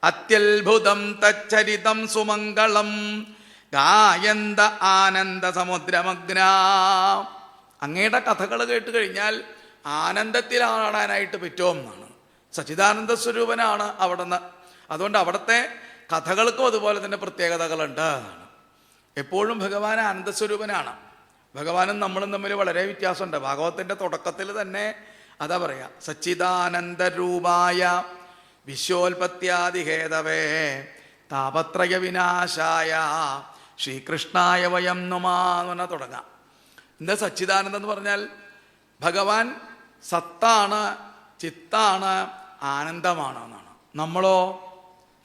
അത്യത്ഭുതം തച്ചരിതം സുമംഗളം ഗായന്ത ആനന്ദ സമുദ്രമഗ്ന. അങ്ങയുടെ കഥകൾ കേട്ട് കഴിഞ്ഞാൽ ആനന്ദത്തിലാടാനായിട്ട് പറ്റുമെന്നാണ്. സച്ചിദാനന്ദ സ്വരൂപനാണ് അവിടുന്ന്. അതുകൊണ്ട് അവിടുത്തെ കഥകൾക്കും അതുപോലെ തന്നെ പ്രത്യേകതകളുണ്ട് എന്നാണ്. എപ്പോഴും ഭഗവാൻ ആനന്ദസ്വരൂപനാണ്. ഭഗവാനും നമ്മളും തമ്മിൽ വളരെ വ്യത്യാസമുണ്ട്. ഭാഗവത്തിൻ്റെ തുടക്കത്തിൽ തന്നെ അതാ പറയാ, സച്ചിദാനന്ദ രൂപായ വിശ്വോൽപത്യാദിഹേതവേ താപത്രയ വിനാശായ ശ്രീകൃഷ്ണായ വയം നമാ എന്ന് പറഞ്ഞാൽ തുടങ്ങാം. എന്താ സച്ചിദാനന്ദം എന്ന് പറഞ്ഞാൽ? ഭഗവാൻ സത്താണ്, ചിത്താണ്, ആനന്ദമാണ് എന്നാണ്.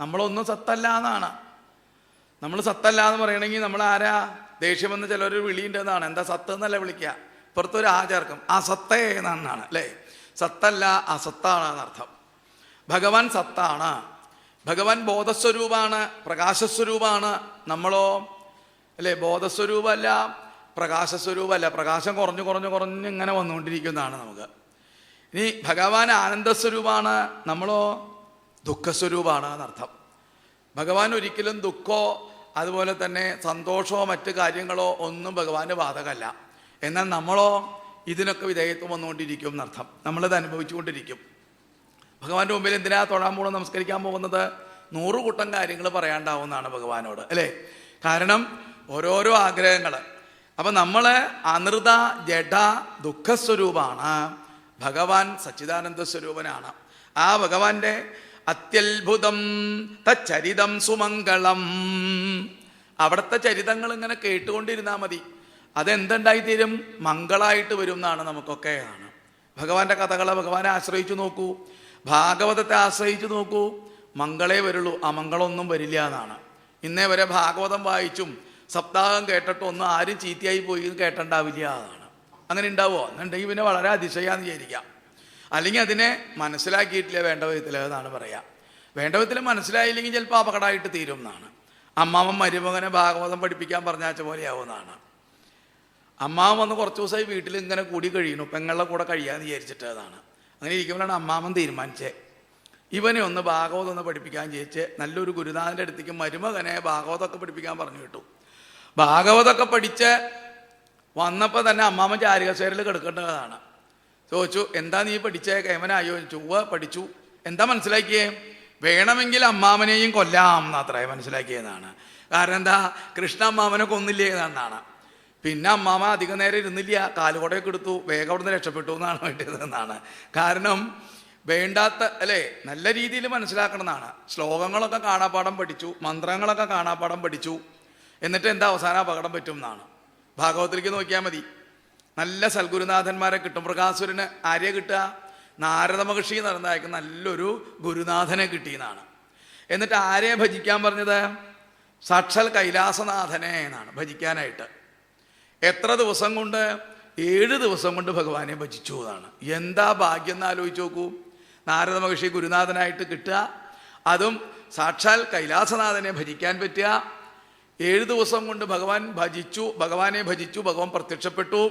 നമ്മളൊന്നും സത്തല്ല എന്നാണ്. നമ്മൾ സത്തല്ല എന്ന് പറയണമെങ്കിൽ നമ്മൾ ആരാ? ദേഷ്യം വന്ന് ചിലർ വിളിയുണ്ട് എന്നാണ്. എന്താ സത്ത് എന്നല്ല വിളിക്കുക, ഇപ്പുറത്തൊരു ആചാർക്കും അസത്തേ എന്നാണ്, അല്ലേ? സത്തല്ല, അസത്താണ് എന്നർത്ഥം. ഭഗവാൻ സത്താണ്. ഭഗവാൻ ബോധസ്വരൂപാണ്, പ്രകാശസ്വരൂപാണ്. നമ്മളോ, അല്ലേ, ബോധസ്വരൂപമല്ല, പ്രകാശസ്വരൂപമല്ല. പ്രകാശം കുറഞ്ഞ് ഇങ്ങനെ വന്നുകൊണ്ടിരിക്കുന്നതാണ് നമുക്ക്. ഇനി ഭഗവാൻ ആനന്ദസ്വരൂപാണ്, നമ്മളോ ദുഃഖസ്വരൂപാണ് എന്നർത്ഥം. ഭഗവാൻ ഒരിക്കലും ദുഃഖമോ അതുപോലെ തന്നെ സന്തോഷമോ മറ്റു കാര്യങ്ങളോ ഒന്നും ഭഗവാന് ബാധകമല്ല. എന്നാൽ നമ്മളോ ഇതിനൊക്കെ വിധേയത്വം വന്നുകൊണ്ടിരിക്കും എന്നർത്ഥം. നമ്മളത് അനുഭവിച്ചുകൊണ്ടിരിക്കും. ഭഗവാന്റെ മുമ്പിൽ എന്തിനാ തൊഴാൻ പോകുന്നത്, നമസ്കരിക്കാൻ പോകുന്നത്? 100 കൂട്ടം കാര്യങ്ങൾ പറയാണ്ടാവുന്നതാണ് ഭഗവാനോട്, അല്ലേ? കാരണം ഓരോരോ ആഗ്രഹങ്ങൾ. അപ്പം നമ്മൾ അനൃത ജഡ ദുഃഖസ്വരൂപാണ്. ഭഗവാൻ സച്ചിദാനന്ദ സ്വരൂപനാണ്. ആ ഭഗവാന്റെ അത്യത്ഭുതം തച്ചരിതം സുമംഗളം, അവിടുത്തെ ചരിതങ്ങൾ ഇങ്ങനെ കേട്ടുകൊണ്ടിരുന്നാൽ മതി. അതെന്തുണ്ടായിത്തീരും? മംഗളായിട്ട് വരും എന്നാണ് നമുക്കൊക്കെ ആണ്. ഭഗവാന്റെ കഥകളെ ഭഗവാനെ ആശ്രയിച്ചു നോക്കൂ, ഭാഗവതത്തെ ആശ്രയിച്ചു നോക്കൂ, മംഗളേ വരുള്ളൂ, അമംഗളമൊന്നും വരില്ല എന്നാണ്. ഇന്നേ വരെ ഭാഗവതം വായിച്ചും സപ്താഹം കേട്ടിട്ടും ഒന്നും ആരും ചീത്തയായി പോയി കേട്ടിട്ടുണ്ടാവില്ല എന്നാണ്. അങ്ങനെ ഉണ്ടാവുമോ? എന്നുണ്ടെങ്കിൽ പിന്നെ വളരെ അതിശയാന്ന് വിചാരിക്കാം. അല്ലെങ്കിൽ അതിനെ മനസ്സിലാക്കിയിട്ടില്ല വേണ്ട വിധത്തിൽ എന്നാണ് പറയാം. വേണ്ട വിധത്തിൽ മനസ്സിലായില്ലെങ്കിൽ ചിലപ്പോൾ അപകടമായിട്ട് തീരും എന്നാണ്. അമ്മാവൻ മരുമകനെ ഭാഗവതം പഠിപ്പിക്കാൻ പറഞ്ഞാച്ച പോലെയാവുമെന്നാണ്. അമ്മാവൻ വന്ന് കുറച്ച് ദിവസമായി വീട്ടിൽ ഇങ്ങനെ കൂടി കഴിയണു, പെങ്ങളുടെ കൂടെ കഴിയാമെന്ന് വിചാരിച്ചിട്ട് അതാണ്. അങ്ങനെ ഇരിക്കുമ്പോഴാണ് അമ്മാവൻ തീരുമാനിച്ചേ ഇവനെ ഒന്ന് ഭാഗവതം ഒന്ന് പഠിപ്പിക്കാൻ ചോദിച്ച് നല്ലൊരു ഗുരുനാഥൻ്റെ അടുത്തേക്ക് മരുമകനെ ഭാഗവതമൊക്കെ പഠിപ്പിക്കാൻ പറഞ്ഞു വിട്ടു. ഭാഗവതമൊക്കെ പഠിച്ച് വന്നപ്പോൾ തന്നെ അമ്മാവൻ ചാരികസേരയിൽ കിടക്കേണ്ടതാണ്. ചോദിച്ചു, എന്താ നീ പഠിച്ചേ? കേമനായോ? ചൊവ്വ പഠിച്ചു. എന്താ മനസ്സിലാക്കിയേ? വേണമെങ്കിൽ അമ്മാവനെയും കൊല്ലാം എന്നത്രേ മനസ്സിലാക്കിയതാണ്. കാരണം എന്താ? കൃഷ്ണ അമ്മാവനെ കൊന്നില്ലേ എന്നാണ്. പിന്നെ അമ്മാമ അധികം നേരം ഇരുന്നില്ല, കാലുകൊടയൊക്കെ എടുത്തു, വേഗം അവിടെ നിന്ന് രക്ഷപ്പെട്ടു എന്നാണ് വേണ്ടത് എന്നാണ്. കാരണം വേണ്ടാത്ത അല്ലേ, നല്ല രീതിയിൽ മനസ്സിലാക്കണമെന്നാണ്. ശ്ലോകങ്ങളൊക്കെ കാണാപ്പാഠം പഠിച്ചു, മന്ത്രങ്ങളൊക്കെ കാണാപ്പാഠം പഠിച്ചു, എന്നിട്ട് എന്താ അവസാനം അപകടം പറ്റും എന്നാണ്. ഭാഗവത്തിലേക്ക് നോക്കിയാൽ മതി. നല്ല സൽഗുരുനാഥന്മാരെ കിട്ടും. മൃഗാസുരന് ആര്യ കിട്ടുക? നാരദ മഹർഷി നടന്നായിരിക്കും നല്ലൊരു ഗുരുനാഥനെ കിട്ടിയെന്നാണ്. എന്നിട്ട് ആരെയെ ഭജിക്കാൻ പറഞ്ഞത്? സാക്ഷാൽ കൈലാസനാഥനെ എന്നാണ് ഭജിക്കാനായിട്ട്. എത്ര ദിവസം കൊണ്ട്? 7 ദിവസം കൊണ്ട് ഭഗവാനെ ഭജിച്ചു എന്നാണ്. എന്താ ഭാഗ്യം എന്ന് ആലോചിച്ച് നോക്കൂ. നാരദ മഹർഷി ഗുരുനാഥനായിട്ട് കിട്ടുക, അതും സാക്ഷാൽ കൈലാസനാഥനെ ഭജിക്കാൻ പറ്റുക. 7 ദിവസം കൊണ്ട് ഭഗവാനെ ഭജിച്ചു, ഭഗവാൻ പ്രത്യക്ഷപ്പെട്ടു.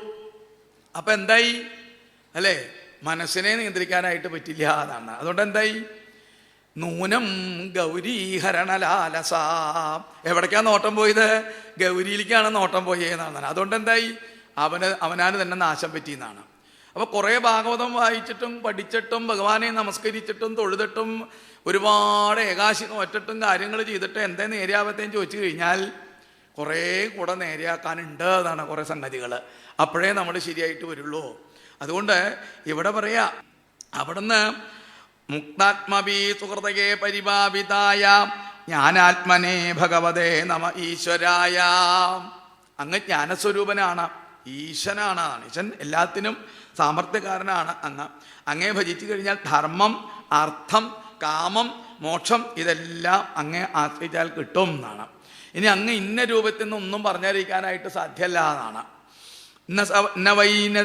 അപ്പൊ എന്തായി അല്ലേ? മനസ്സിനെ നിയന്ത്രിക്കാനായിട്ട് പറ്റില്ല എന്നാണ്. അതുകൊണ്ട് എന്തായി? നൂനം ഗൗരീഹരണലാലസ. എവിടേക്കാ നോട്ടം പോയത്? ഗൗരിയിലേക്കാണ് നോട്ടം പോയെന്നാണ്. അതുകൊണ്ട് എന്തായി? അവനാന് തന്നെ നാശം പറ്റിയെന്നാണ്. അപ്പൊ കുറേ ഭാഗവതം വായിച്ചിട്ടും പഠിച്ചിട്ടും ഭഗവാനെ നമസ്കരിച്ചിട്ടും തൊഴുതിട്ടും ഒരുപാട് ഏകാശി നോറ്റിട്ടും കാര്യങ്ങൾ ചെയ്തിട്ട് എന്താ നേരെയാവത്തേന്ന് ചോദിച്ചു കഴിഞ്ഞാൽ കുറേ കൂടെ നേരെയാക്കാനുണ്ട് എന്നാണ് കുറേ സംഗതികൾ. അപ്പോഴേ നമ്മൾ ശരിയായിട്ട് വരുള്ളൂ. അതുകൊണ്ട് ഇവിടെ പറയാ, അവിടുന്ന് മുക്താത്മബീ സുഹൃതയെ പരിഭാവിതായ ജ്ഞാനാത്മനെ ഭഗവതേ നമ ഈശ്വരായ. അങ്ങ് ജ്ഞാനസ്വരൂപനാണ്, ഈശനാണ്. ഈശൻ എല്ലാത്തിനും സാമർത്ഥ്യക്കാരനാണ്. അങ്ങേ ഭജിച്ചു കഴിഞ്ഞാൽ ധർമ്മം, അർത്ഥം, കാമം, മോക്ഷം ഇതെല്ലാം അങ്ങേ ആശ്രയിച്ചാൽ കിട്ടും എന്നാണ്. ഇനി അങ്ങ് ഇന്ന രൂപത്തിൽ നിന്നൊന്നും പറഞ്ഞറിയിക്കാനായിട്ട് സാധ്യമല്ല എന്നാണ്.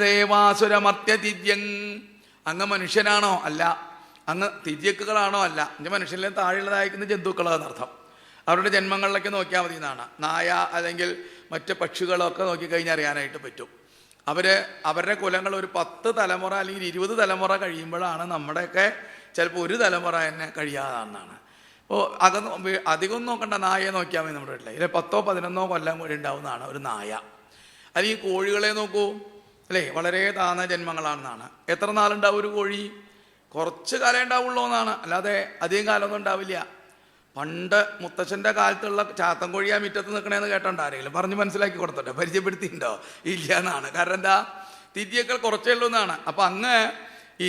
ദേവാസുരമർത്യതിര്യങ്. അങ്ങ് മനുഷ്യനാണോ? അല്ല. അങ്ങ് തിര്യക്കുകളാണോ? അല്ല. എൻ്റെ മനുഷ്യനിലെ താഴെയുള്ളതായിരിക്കുന്ന ജന്തുക്കളെന്നർത്ഥം. അവരുടെ ജന്മങ്ങളിലൊക്കെ നോക്കിയാൽ മതി എന്നാണ്. നായ അല്ലെങ്കിൽ മറ്റ് പക്ഷികളൊക്കെ നോക്കിക്കഴിഞ്ഞാൽ അറിയാനായിട്ട് പറ്റും. അവരുടെ കുലങ്ങൾ ഒരു 10 തലമുറ അല്ലെങ്കിൽ 20 തലമുറ കഴിയുമ്പോഴാണ് നമ്മുടെയൊക്കെ ചിലപ്പോൾ 1 തലമുറ തന്നെ കഴിയാതാണെന്നാണ്. അപ്പോൾ അധികം നോക്കണ്ട, നായയെ നോക്കിയാൽ മതി. നമ്മുടെ വീട്ടിൽ 10 11 കൊല്ലം കൂടി ഉണ്ടാവുന്നതാണ് ഒരു നായ. അല്ലെങ്കിൽ കോഴികളെ നോക്കൂ അല്ലേ, വളരെ താന്ന ജന്മങ്ങളാണെന്നാണ്. എത്ര നാളുണ്ടാവും ഒരു കോഴി? കുറച്ച് കാലം ഉണ്ടാവുള്ളൂ എന്നാണ്, അല്ലാതെ അധികം കാലമൊന്നും ഉണ്ടാവില്ല. പണ്ട് മുത്തച്ഛൻ്റെ കാലത്തുള്ള ചാത്തൻ കോഴിയാ മുറ്റത്ത് നിൽക്കണേന്ന് കേട്ടോണ്ട് ആരെങ്കിലും പറഞ്ഞ് മനസ്സിലാക്കി കൊടുത്തോട്ടെ? പരിചയപ്പെടുത്തിയിട്ടുണ്ടോ? ഇല്ല എന്നാണ്. കാരണം എന്താ? തിരിയേക്കാൾ കുറച്ചേ ഉള്ളൂ എന്നാണ്. അപ്പം അങ്ങ്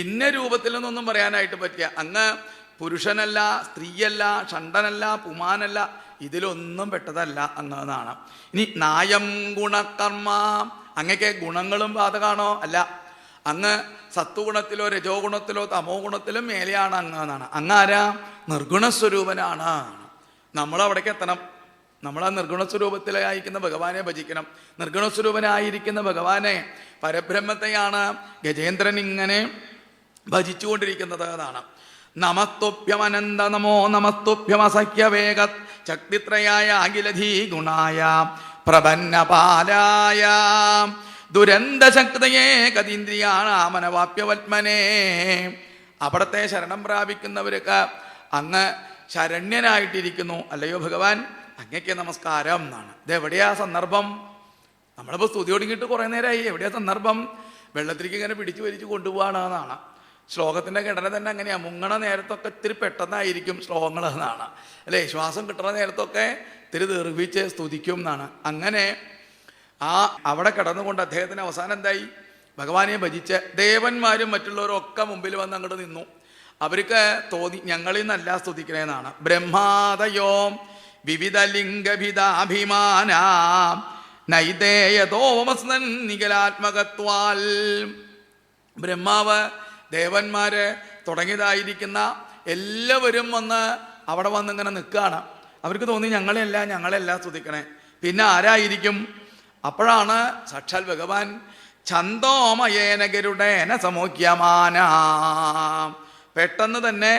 ഇന്ന രൂപത്തിൽ നിന്നൊന്നും പറയാനായിട്ട് പറ്റില്ല. അങ്ങ് പുരുഷനല്ല, സ്ത്രീയല്ല, ഷണ്ടനല്ല, പുമാനല്ല, ഇതിലൊന്നും പെട്ടതല്ല അങ്ങ് എന്നാണ്. ഇനി നായം ഗുണകർമ്മ. അങ്ങക്ക് ഗുണങ്ങളും ബാധകമാണോ? അല്ല. അങ്ങ് സത്വഗുണത്തിലോ രജോ ഗുണത്തിലോ തമോ ഗുണത്തിലും മേലെയാണ് അങ്ങ് എന്നാണ്. അങ്ങാരാ? നിർഗുണസ്വരൂപനാണ്. നമ്മളവിടേക്ക് എത്തണം. നമ്മൾ ആ നിർഗുണസ്വരൂപത്തിലായിരിക്കുന്ന ഭഗവാനെ ഭജിക്കണം. നിർഗുണസ്വരൂപനായിരിക്കുന്ന ഭഗവാനെ, പരബ്രഹ്മത്തെയാണ് ഗജേന്ദ്രൻ ഇങ്ങനെ ഭജിച്ചുകൊണ്ടിരിക്കുന്നത് എന്നാണ്. നമസ്തുഭ്യമനന്ത നമോ നമസ്തുഭ്യമസഖ്യവേഗ ശക്തിത്രയായ അഖിലധീ ഗുണായ പ്രപന്നപാലായ ദുരന്തശക്തയെ കതീന്ദ്രിയാണാമനവാപ്യവത്മനെ. അവിടത്തെ ശരണം പ്രാപിക്കുന്നവർക്ക് അങ്ങ് ശരണ്യനായിട്ടിരിക്കുന്നു. അല്ലയോ ഭഗവാൻ, അങ്ങയ്ക്ക് നമസ്കാരം എന്നാണ്. ഇതെവിടെയാ സന്ദർഭം? നമ്മളിപ്പോൾ സ്തുതി ഒടുങ്ങിയിട്ട് കുറേ നേരമായി. എവിടെയാ സന്ദർഭം? വെള്ളത്തിലേക്ക് ഇങ്ങനെ പിടിച്ചു വലിച്ചു കൊണ്ടുപോവാണെന്നാണ്. ശ്ലോകത്തിൻ്റെ ഘടന തന്നെ അങ്ങനെയാണ്. മുങ്ങണ നേരത്തൊക്കെ ഇത്തിരി പെട്ടെന്നായിരിക്കും ശ്ലോകങ്ങൾ എന്നാണ് അല്ലേ. ശ്വാസം കിട്ടുന്ന നേരത്തൊക്കെ ഇത്തിരി ദീർഘിച്ച് സ്തുതിക്കും എന്നാണ്. അങ്ങനെ അവിടെ കിടന്നുകൊണ്ട് അദ്ദേഹത്തിന് അവസാനം എന്തായി? ഭഗവാനെ ഭജിച്ച് ദേവന്മാരും മറ്റുള്ളവരും ഒക്കെ മുമ്പിൽ വന്ന് അങ്ങോട്ട് നിന്നു. അവർക്ക് തോന്നി ഞങ്ങളിൽ നിന്നല്ല സ്തുതിക്കണേന്നാണ്. ബ്രഹ്മാദയോ വിവിധ ലിംഗഭിതാഭിമാന നൈതേയതോമസ്നൻ നികലാത്മകത്വാൽ. ബ്രഹ്മാവ്, ദേവന്മാര് തുടങ്ങിയതായിരിക്കുന്ന എല്ലാവരും വന്ന് അവിടെ വന്നിങ്ങനെ നിൽക്കുകയാണ്. അവർക്ക് തോന്നി ഞങ്ങളെല്ലാം സ്തുതിക്കണേ. പിന്നെ ആരായിരിക്കും? അപ്പോഴാണ് സാക്ഷാൽ ഭഗവാൻ ഛന്തോമയേന ഗരുഡേന സമോക്യമാന. പെട്ടെന്ന് തന്നെ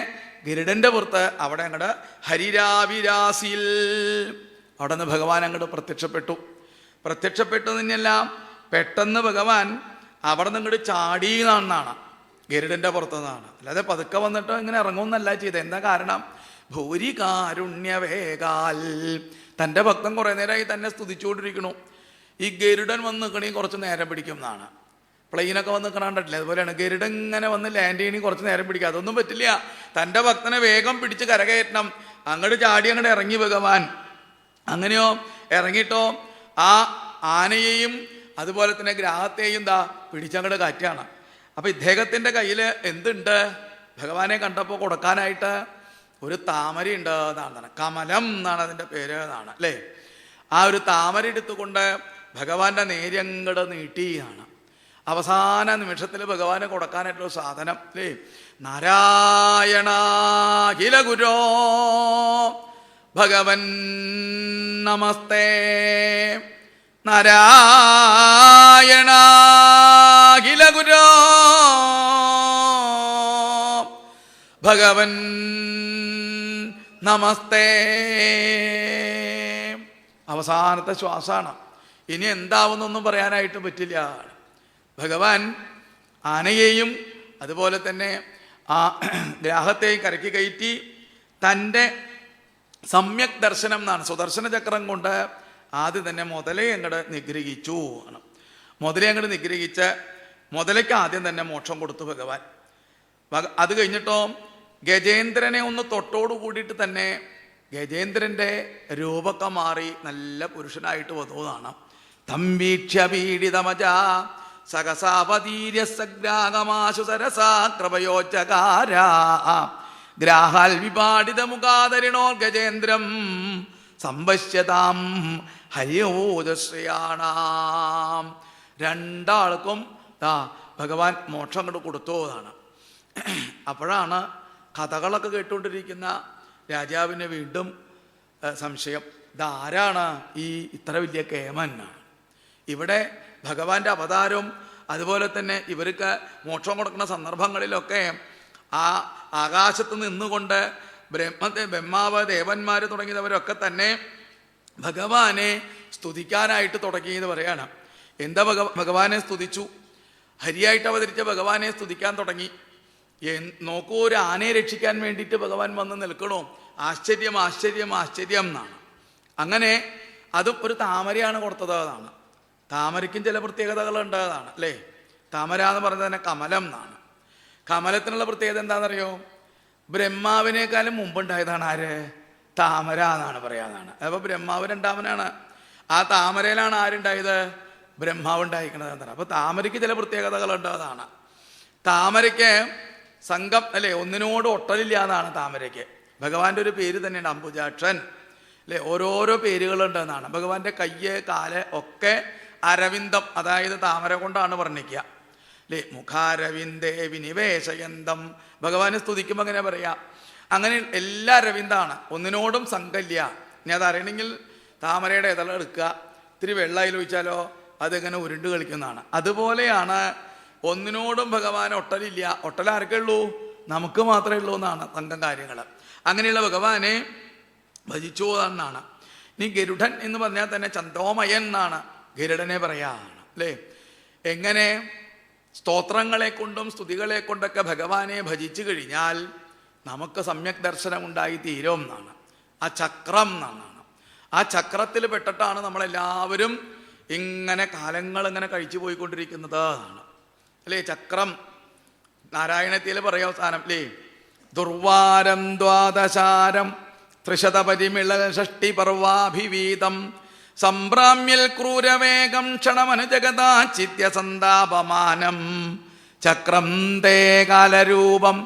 ഗരുഡന്റെ പുറത്ത് അവിടെ അങ്ങോട്ട് ഹരിരാവിരാസിൽ അവിടെ നിന്ന് ഭഗവാൻ അങ്ങോട്ട് പ്രത്യക്ഷപ്പെട്ടു തന്നെയെല്ലാം പെട്ടെന്ന് ഭഗവാൻ അവിടെ നിന്ന് ഇങ്ങോട്ട് ചാടി എന്നാണ്. ഗരുഡന്റെ പുറത്തു നിന്നാണ്. അല്ലാതെ പതുക്കെ വന്നിട്ട് ഇങ്ങനെ ഇറങ്ങുമെന്നല്ല ചെയ്തത്. എന്താ കാരണം? ഭൂരി കാരുണ്യവേകാൽ. തൻ്റെ ഭക്തൻ കുറേ നേരമായി തന്നെ സ്തുതിച്ചുകൊണ്ടിരിക്കണു. ഈ ഗരുഡൻ വന്ന് നിൽക്കണമെങ്കിൽ കുറച്ച് നേരം പിടിക്കും എന്നാണ്. പ്ലെയിനൊക്കെ വന്ന് നിൽക്കണണ്ടില്ല. അതുപോലെയാണ് ഗരുഡൻ ഇങ്ങനെ വന്ന് ലാൻഡ് ചെയ്യണമെങ്കിൽ കുറച്ച് നേരം പിടിക്കുക. അതൊന്നും പറ്റില്ല. തൻ്റെ ഭക്തനെ വേഗം പിടിച്ച് കരകയറ്റണം. അങ്ങോട്ട് ചാടി അങ്ങോട്ട് ഇറങ്ങി ഭഗവാൻ. അങ്ങനെയോ ഇറങ്ങിയിട്ടോ ആ ആനയെയും അതുപോലെ തന്നെ ഗ്രാഹത്തെയും പിടിച്ചങ്ങോട്ട് കാറ്റാണ്. അപ്പം ഇദ്ദേഹത്തിൻ്റെ കയ്യിൽ എന്തുണ്ട്? ഭഗവാനെ കണ്ടപ്പോൾ കൊടുക്കാനായിട്ട് ഒരു താമര ഉണ്ട് എന്നാണ്, കമലം എന്നാണ് അതിൻ്റെ പേര് എന്നാണ് അല്ലേ. ആ ഒരു താമര എടുത്തുകൊണ്ട് ഭഗവാന്റെ നേര്യങ്ങട് നീട്ടിയാണ്. അവസാന നിമിഷത്തിൽ ഭഗവാനെ കൊടുക്കാനായിട്ടുള്ള സാധനം അല്ലേ, നാരായണാഖില ഗുരോ ഭഗവൻ നമസ്തേ, നാരായണാഖില ഗുരോ ഭഗവൻ നമസ്തേ. അവസാനത്തെ ശ്വാസമാണ്. ഇനി എന്താവുന്നൊന്നും പറയാനായിട്ട് പറ്റില്ല. ഭഗവാൻ ആനയെയും അതുപോലെ തന്നെ ആ ഗ്രാഹത്തെയും കരക്കി കയറ്റി തൻ്റെ സമ്യക് ദർശനം എന്നാണ്, സുദർശന ചക്രം കൊണ്ട് ആദ്യം തന്നെ മുതലയെ അങ്ങോട്ട് നിഗ്രഹിച്ചു. മുതലയെ അങ്ങോട്ട് നിഗ്രഹിച്ച് മുതലയ്ക്ക് ആദ്യം തന്നെ മോക്ഷം കൊടുത്തു ഭഗവാൻ. അത് കഴിഞ്ഞിട്ടോ ഗജേന്ദ്രനെ ഒന്ന് തൊട്ടോടു കൂടിയിട്ട് തന്നെ ഗജേന്ദ്രൻ്റെ രൂപമൊക്കെ മാറി നല്ല പുരുഷനായിട്ട് വന്നതാണ്. തമ്പീക്ഷ്യ പീഡിതമജ സഹസാപതീര്യസഗ്രാഗമാശു സരസാക്രമയോച്ചകാര ഗ്രാഹാൽ വിപാടിത മുഖാദരിണോ ഗജേന്ദ്രം സംവശ്യതാം ഹരിയോജശ്രയാണാം. രണ്ടാൾക്കും ഭഗവാൻ മോക്ഷം കൊണ്ട് കൊടുത്തതാണ്. അപ്പോഴാണ് കഥകളൊക്കെ കേട്ടുകൊണ്ടിരിക്കുന്ന രാജാവിന് വീണ്ടും സംശയം, ഇതാരാണ് ഈ ഇത്ര വലിയ കേമനാണ്? ഇവിടെ ഭഗവാന്റെ അവതാരവും അതുപോലെ തന്നെ ഇവർക്ക് മോക്ഷം കൊടുക്കുന്ന സന്ദർഭങ്ങളിലൊക്കെ ആ ആകാശത്ത് നിന്നുകൊണ്ട് ബ്രഹ്മാവ് ദേവന്മാർ തുടങ്ങിയവരൊക്കെ തന്നെ ഭഗവാനെ സ്തുതിക്കാനായിട്ട് തുടങ്ങിയെന്ന് പറയാണ്. എന്താ ഭഗവാനെ സ്തുതിച്ചു, ഹരിയായിട്ട് അവതരിച്ച ഭഗവാനെ സ്തുതിക്കാൻ തുടങ്ങി. നോക്കൂ, ഒരു ആനയെ രക്ഷിക്കാൻ വേണ്ടിയിട്ട് ഭഗവാൻ വന്ന് നിൽക്കണോ? ആശ്ചര്യം ആശ്ചര്യം ആശ്ചര്യം എന്നാണ്. അങ്ങനെ അതും ഒരു താമരയാണ് കൊടുത്തത്. അതാണ് താമരയ്ക്കും ചില പ്രത്യേകതകളുണ്ട് അതാണ് അല്ലേ. താമര എന്ന് പറഞ്ഞത് തന്നെ കമലം എന്നാണ്. കമലത്തിനുള്ള പ്രത്യേകത എന്താണെന്നറിയോ? ബ്രഹ്മാവിനേക്കാളും മുമ്പുണ്ടായതാണ് ആര്? താമര എന്നാണ് പറയാതാണ്. അപ്പോൾ ബ്രഹ്മാവ് രണ്ടാമനാണ്. ആ താമരയിലാണ് ആരുണ്ടായത്? ബ്രഹ്മാവ് ഉണ്ടായിരിക്കുന്നത് എന്നാണ്. അപ്പോൾ താമരയ്ക്ക് ചില പ്രത്യേകതകളുണ്ട് അതാണ്. താമരയ്ക്ക് സംഘം അല്ലേ, ഒന്നിനോട് ഒട്ടലില്ല എന്നാണ് താമരയ്ക്ക്. ഭഗവാന്റെ ഒരു പേര് തന്നെയാണ് അംബുജാക്ഷൻ അല്ലേ. ഓരോരോ പേരുകളുണ്ട് എന്നാണ്. ഭഗവാന്റെ കയ്യ് കാല് ഒക്കെ അരവിന്ദം, അതായത് താമര കൊണ്ടാണ് വർണ്ണിക്കുക അല്ലേ. മുഖാരവിന്ദേ വിനിവേശയന്തം ഭഗവാനെ സ്തുതിക്കുമ്പോൾ അങ്ങനെ പറയാം. അങ്ങനെ എല്ലാ അരവിന്ദാണ്, ഒന്നിനോടും സംഘമില്ല. ഇനി അതറിയണമെങ്കിൽ താമരയുടെ ഇതള എടുക്കുക, ഇത്തിരി വെള്ളയിൽ ഒഴിച്ചാലോ അതിങ്ങനെ ഉരുണ്ട് കളിക്കുന്നതാണ്. അതുപോലെയാണ് ഒന്നിനോടും ഭഗവാൻ ഒട്ടലില്ല. ഒട്ടൽ ആർക്കേ ഉള്ളൂ? നമുക്ക് മാത്രമേ ഉള്ളൂ എന്നാണ് സംഘം കാര്യങ്ങൾ. അങ്ങനെയുള്ള ഭഗവാനെ ഭജിച്ചു എന്നാണ്. ഇനി ഗരുഡൻ എന്ന് പറഞ്ഞാൽ തന്നെ ചന്തോമയൻ എന്നാണ് ഗരുഡനെ പറയാണ് അല്ലേ. എങ്ങനെ സ്തോത്രങ്ങളെ കൊണ്ടും സ്തുതികളെ കൊണ്ടൊക്കെ ഭഗവാനെ ഭജിച്ചു കഴിഞ്ഞാൽ നമുക്ക് സമ്യക് ദർശനം ഉണ്ടായി തീരും എന്നാണ്. ആ ചക്രം എന്നാണ്. ആ ചക്രത്തിൽ പെട്ടിട്ടാണ് നമ്മളെല്ലാവരും ഇങ്ങനെ കാലങ്ങൾ ഇങ്ങനെ കഴിച്ചു പോയിക്കൊണ്ടിരിക്കുന്നത് എന്നാണ് അല്ലേ. ചക്രം നാരായണത്തിൽ പറയാം അവസാനം അല്ലേ. ദുർവാരം ദ്വാദശാരം ത്രിശതപരിമിള ഷഷ്ടി പർവാഭിവീതം സംഭ്രാമ്യൽ ക്രൂരവേഗം ക്ഷണമനുജഗതാചിത്യസന്താപമാനം ചക്രം തേ കാലരൂപം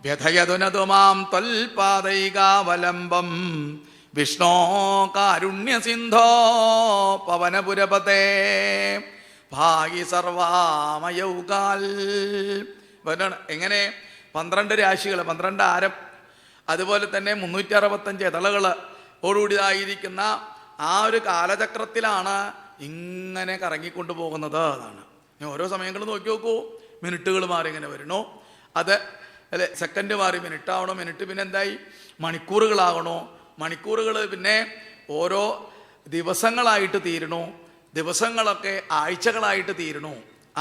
വ്യഥയതുനതുമാം ത്വൽപാദൈകാവലംബം വിഷ്ണോ കാരുണ്യസിന്ധോ പവനപുരപതേ ഭാഗി സർവാമയൗകാൽ. എങ്ങനെ 12 രാശികൾ, 12 ആരം, അതുപോലെ തന്നെ 365 ഇതളകൾ ഓടുകൂടിയതായിരിക്കുന്ന ആ ഒരു കാലചക്രത്തിലാണ് ഇങ്ങനെ കറങ്ങിക്കൊണ്ടു പോകുന്നത് എന്നാണ്. ഓരോ സമയങ്ങളും നോക്കി നോക്കൂ, മിനിറ്റുകൾ മാറി ഇങ്ങനെ വരണോ, അത് അല്ലെ സെക്കൻഡ് മാറി മിനിറ്റ് ആവണോ, മിനിറ്റ് പിന്നെ എന്തായി മണിക്കൂറുകളാകണോ, മണിക്കൂറുകൾ പിന്നെ ഓരോ ദിവസങ്ങളായിട്ട് തീരണു, ദിവസങ്ങളൊക്കെ ആഴ്ചകളായിട്ട് തീരണു.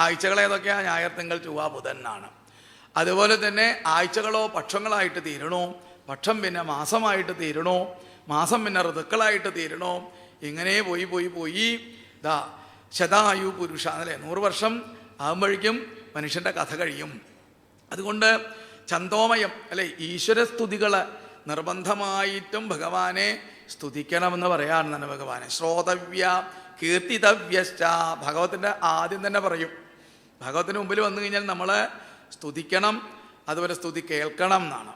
ആഴ്ചകൾ ഏതൊക്കെയാണ്? ഞായർ തിങ്കൾ ചൊവ്വ ബുധൻ ആണ്. അതുപോലെ തന്നെ ആഴ്ചകളോ പക്ഷങ്ങളായിട്ട് തീരണു, പക്ഷം പിന്നെ മാസമായിട്ട് തീരണു, മാസം പിന്നെ ഋതുക്കളായിട്ട് തീരണു. ഇങ്ങനെ പോയി പോയി പോയി ദാ ശതായു പുരുഷ അല്ലേ, 100 വർഷം ആകുമ്പോഴേക്കും മനുഷ്യൻ്റെ കഥ കഴിയും. അതുകൊണ്ട് ചന്തോമയം അല്ലെ, ഈശ്വരസ്തുതികൾ നിർബന്ധമായിട്ടും ഭഗവാനെ സ്തുതിക്കണമെന്ന് പറയാണെന്നാണ് ഭഗവാനെ. ശ്രോതവ്യ കീർത്തിതവ്യശ്ച ഭഗവത്തിൻ്റെ ആദ്യം തന്നെ പറയും. ഭഗവത്തിന് മുമ്പിൽ വന്നു കഴിഞ്ഞാൽ നമ്മൾ സ്തുതിക്കണം, അതുപോലെ സ്തുതി കേൾക്കണം എന്നാണ്.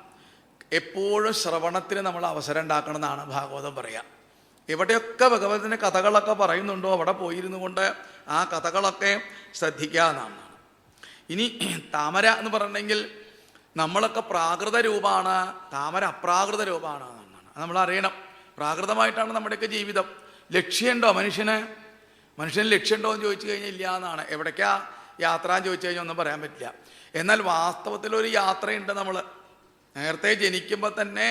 എപ്പോഴും ശ്രവണത്തിന് നമ്മൾ അവസരം ഉണ്ടാക്കണം എന്നാണ് ഭാഗവതം പറയുക. എവിടെയൊക്കെ ഭഗവതിൻ്റെ കഥകളൊക്കെ പറയുന്നുണ്ടോ അവിടെ പോയിരുന്നു കൊണ്ട് ആ കഥകളൊക്കെ ശ്രദ്ധിക്കുക എന്നാണ്. ഇനി താമര എന്ന് പറഞ്ഞെങ്കിൽ നമ്മളൊക്കെ പ്രാകൃത രൂപമാണ്, താമര അപ്രാകൃത രൂപമാണ് എന്നാണ്. അത് നമ്മൾ അറിയണം. പ്രാകൃതമായിട്ടാണ് നമ്മുടെയൊക്കെ ജീവിതം. ലക്ഷ്യമുണ്ടോ മനുഷ്യന് ലക്ഷ്യമുണ്ടോ എന്ന് ചോദിച്ചു കഴിഞ്ഞാൽ ഇല്ല എന്നാണ്. എവിടേക്കാ യാത്ര എന്ന് ചോദിച്ചു കഴിഞ്ഞാൽ ഒന്നും പറയാൻ പറ്റില്ല. എന്നാൽ വാസ്തവത്തിലൊരു യാത്രയുണ്ട്. നമ്മൾ നേരത്തെ ജനിക്കുമ്പോൾ തന്നെ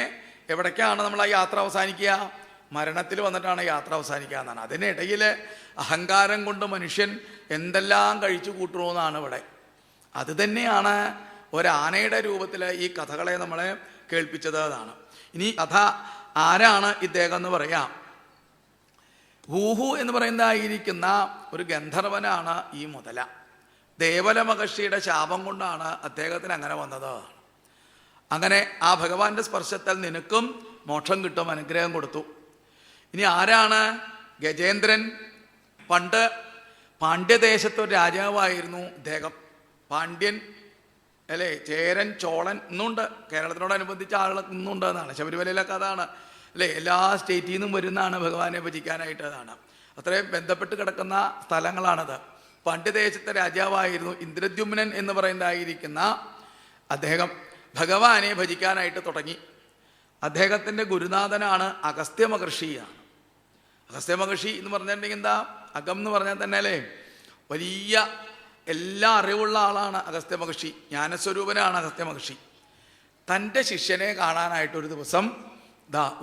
എവിടേക്കാണ് നമ്മൾ ആ യാത്ര അവസാനിക്കുക? മരണത്തിൽ വന്നിട്ടാണ് യാത്ര അവസാനിക്കുക എന്നാണ്. അതിനിടയിൽ അഹങ്കാരം കൊണ്ട് മനുഷ്യൻ എന്തെല്ലാം കഴിച്ചു കൂട്ടുമെന്നാണ് ഇവിടെ. അത് തന്നെയാണ് ഒരാനയുടെ രൂപത്തിൽ ഈ കഥകളെ നമ്മളെ കേൾപ്പിച്ചത് എന്നാണ്. ഇനി കഥ ആരാണ് ഇദ്ദേഹം എന്ന് പറയാം. ഹൂഹു എന്ന് പറയുന്നതായിരിക്കുന്ന ഒരു ഗന്ധർവനാണ് ഈ മുതല. ദേവല മഹർഷിയുടെ ശാപം കൊണ്ടാണ് അദ്ദേഹത്തിന് അങ്ങനെ വന്നത്. അങ്ങനെ ആ ഭഗവാന്റെ സ്പർശത്താൽ നിനക്കും മോക്ഷം കിട്ടും, അനുഗ്രഹം കൊടുത്തു. ഇനി ആരാണ് ഗജേന്ദ്രൻ? പണ്ട് പാണ്ഡ്യദേശത്തൊരു രാജാവായിരുന്നു ഇദ്ദേഹം. പാണ്ഡ്യൻ അല്ലേ, ചേരൻ, ചോളൻ ഇന്നുണ്ട്. കേരളത്തിനോടനുബന്ധിച്ച് ആളുകൾ ഇന്നുണ്ട് എന്നാണ്. ശബരിമലയിലൊക്കെ അതാണ് അല്ലേ, എല്ലാ സ്റ്റേറ്റിൽ നിന്നും വരുന്നതാണ് ഭഗവാനെ ഭജിക്കാനായിട്ട്. അതാണ് അത്രയും ബന്ധപ്പെട്ട് കിടക്കുന്ന സ്ഥലങ്ങളാണത്. പാണ്ഡ്യദേശത്തെ രാജാവായിരുന്നു ഇന്ദ്രദ്യുമ്നൻ എന്ന് പറയുന്നതായിരിക്കുന്ന അദ്ദേഹം ഭഗവാനെ ഭജിക്കാനായിട്ട് തുടങ്ങി. അദ്ദേഹത്തിൻ്റെ ഗുരുനാഥനാണ് അഗസ്ത്യ മഹർഷിയാണ്. അഗസ്ത്യ മഹർഷി എന്ന് പറഞ്ഞിട്ടുണ്ടെങ്കിൽ എന്താ, അകം എന്ന് പറഞ്ഞാൽ തന്നെ അല്ലേ വലിയ എല്ലാ അറിവുള്ള ആളാണ് അഗസ്ത്യ മഹർഷി. ജ്ഞാനസ്വരൂപനാണ് അഗസ്ത്യ മഹർഷി. തൻ്റെ ശിഷ്യനെ കാണാനായിട്ടൊരു ദിവസം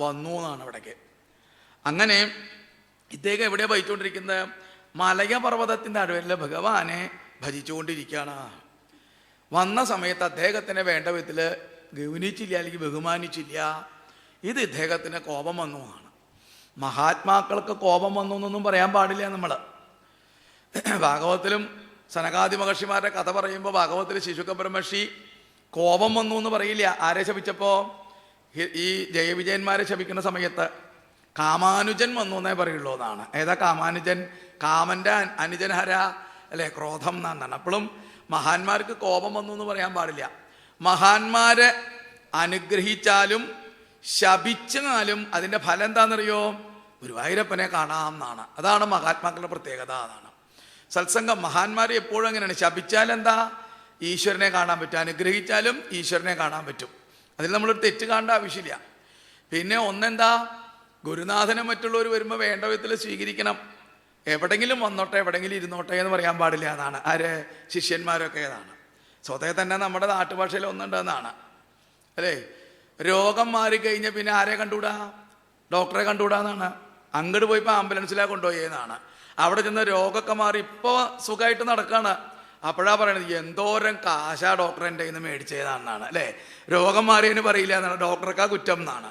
വന്നു എന്നാണ് ഇവിടേക്ക്. അങ്ങനെ ഇദ്ദേഹം എവിടെയാണ് ഭജിച്ചുകൊണ്ടിരിക്കുന്നത്? മലയപർവ്വതത്തിൻ്റെ അടുവലിൽ ഭഗവാനെ ഭജിച്ചുകൊണ്ടിരിക്കുകയാണ്. വന്ന സമയത്ത് അദ്ദേഹത്തിന് വേണ്ട വിധത്തിൽ ഗൗനിച്ചില്ല, അല്ലെങ്കിൽ ബഹുമാനിച്ചില്ല. ഇത് ഇദ്ദേഹത്തിന് കോപം വന്നുമാണ്. മഹാത്മാക്കൾക്ക് കോപം വന്നു എന്നൊന്നും പറയാൻ പാടില്ല. നമ്മൾ ഭാഗവത്തിലും സനകാദി മഹർഷിമാരുടെ കഥ പറയുമ്പോൾ ഭാഗവത്തിൽ ശിശുക ബ്രഹ്മർഷി കോപം വന്നു എന്ന് പറയില്ല. ആരെ ശപിച്ചപ്പോൾ? ഈ ജയവിജയന്മാരെ ശപിക്കുന്ന സമയത്ത് കാമാനുജൻ വന്നു എന്നേ പറയുള്ളൂ എന്നാണ്. ഏതാ കാമാനുജൻ? കാമൻ്റെ അനുജനഹര അല്ലേ, ക്രോധം എന്നാണ്. അപ്പോഴും മഹാന്മാർക്ക് കോപം വന്നു എന്ന് പറയാൻ പാടില്ല. മഹാന്മാരെ അനുഗ്രഹിച്ചാലും ശപിച്ചാലും അതിൻ്റെ ഫലം എന്താണെന്നറിയോ? ഗുരുവായൂരപ്പനെ കാണാം എന്നാണ്. അതാണ് മഹാത്മാക്കളുടെ പ്രത്യേകത. അതാണ് സത്സംഗം. മഹാന്മാരെ എപ്പോഴും അങ്ങനെയാണ്. ശപിച്ചാൽ എന്താ? ഈശ്വരനെ കാണാൻ പറ്റും. അനുഗ്രഹിച്ചാലും ഈശ്വരനെ കാണാൻ പറ്റും. അതിൽ നമ്മളൊരു തെറ്റ് കാണേണ്ട ആവശ്യമില്ല. പിന്നെ ഒന്നെന്താ, ഗുരുനാഥനും മറ്റുള്ളവർ വരുമ്പോൾ വേണ്ട വിധത്തിൽ സ്വീകരിക്കണം. എവിടെങ്കിലും വന്നോട്ടെ, എവിടെങ്കിലും ഇരുന്നോട്ടെ എന്ന് പറയാൻ പാടില്ല എന്നാണ്. ആര്? ശിഷ്യന്മാരൊക്കെ ഏതാണ്. സ്വതവേ തന്നെ നമ്മുടെ നാട്ടുഭാഷയിൽ ഒന്നുണ്ടെന്നാണ് അല്ലേ. രോഗം മാറിക്കഴിഞ്ഞാൽ പിന്നെ ആരെ കണ്ടുകൂടാ? ഡോക്ടറെ കണ്ടുകൂടാന്നാണ്. അങ്ങോട്ട് പോയിപ്പോൾ ആംബുലൻസിലാണ് കൊണ്ടുപോയെന്നാണ്. അവിടെ ചെന്ന് രോഗമൊക്കെ മാറി ഇപ്പോൾ സുഖമായിട്ട് നടക്കുകയാണ്. അപ്പോഴാണ് പറയണത് എന്തോരം കാശാ ഡോക്ടറെ എൻ്റെ കയ്യിൽ നിന്ന് മേടിച്ചതാണെന്നാണ് അല്ലേ. രോഗം മാറിയതിന് പറയില്ല എന്നാണ്, ഡോക്ടർക്കാ കുറ്റം എന്നാണ്.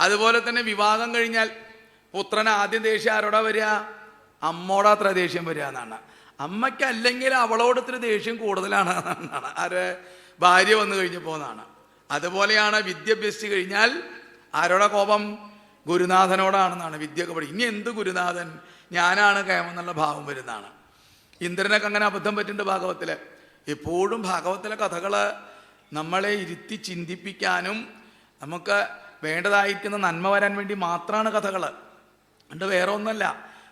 അതുപോലെ തന്നെ വിവാഹം കഴിഞ്ഞാൽ പുത്രന് ആദ്യം ദേഷ്യം ആരോടാ വരിക? അമ്മോടാ അത്ര ദേഷ്യം വരിക എന്നാണ്. അമ്മയ്ക്ക് അല്ലെങ്കിൽ അവളോട് ഇത്തിരി ദേഷ്യം കൂടുതലാണ് എന്നാണ്. ആര്? ഭാര്യ വന്നു കഴിഞ്ഞപ്പോൾ എന്നാണ്. അതുപോലെയാണ് വിദ്യ അഭ്യസിച്ച് കഴിഞ്ഞാൽ ആരോടാ കോപം? ഗുരുനാഥനോടാണെന്നാണ്. വിദ്യയൊക്കെ പഠിക്കും. ഇനി എന്ത് ഗുരുനാഥൻ, ഞാനാണ് കേമെന്നുള്ള ഭാവം വരുന്നതാണ്. ഇന്ദ്രനൊക്കെ അങ്ങനെ അബദ്ധം പറ്റുന്നുണ്ട് ഭാഗവത്തിൽ. എപ്പോഴും ഭാഗവത്തിലെ കഥകൾ നമ്മളെ ഇരുത്തി ചിന്തിപ്പിക്കാനും നമുക്ക് വേണ്ടതായിരിക്കുന്ന നന്മ വരാൻ വേണ്ടി മാത്രമാണ് കഥകൾ. അതുകൊണ്ട് വേറെ ഒന്നല്ല.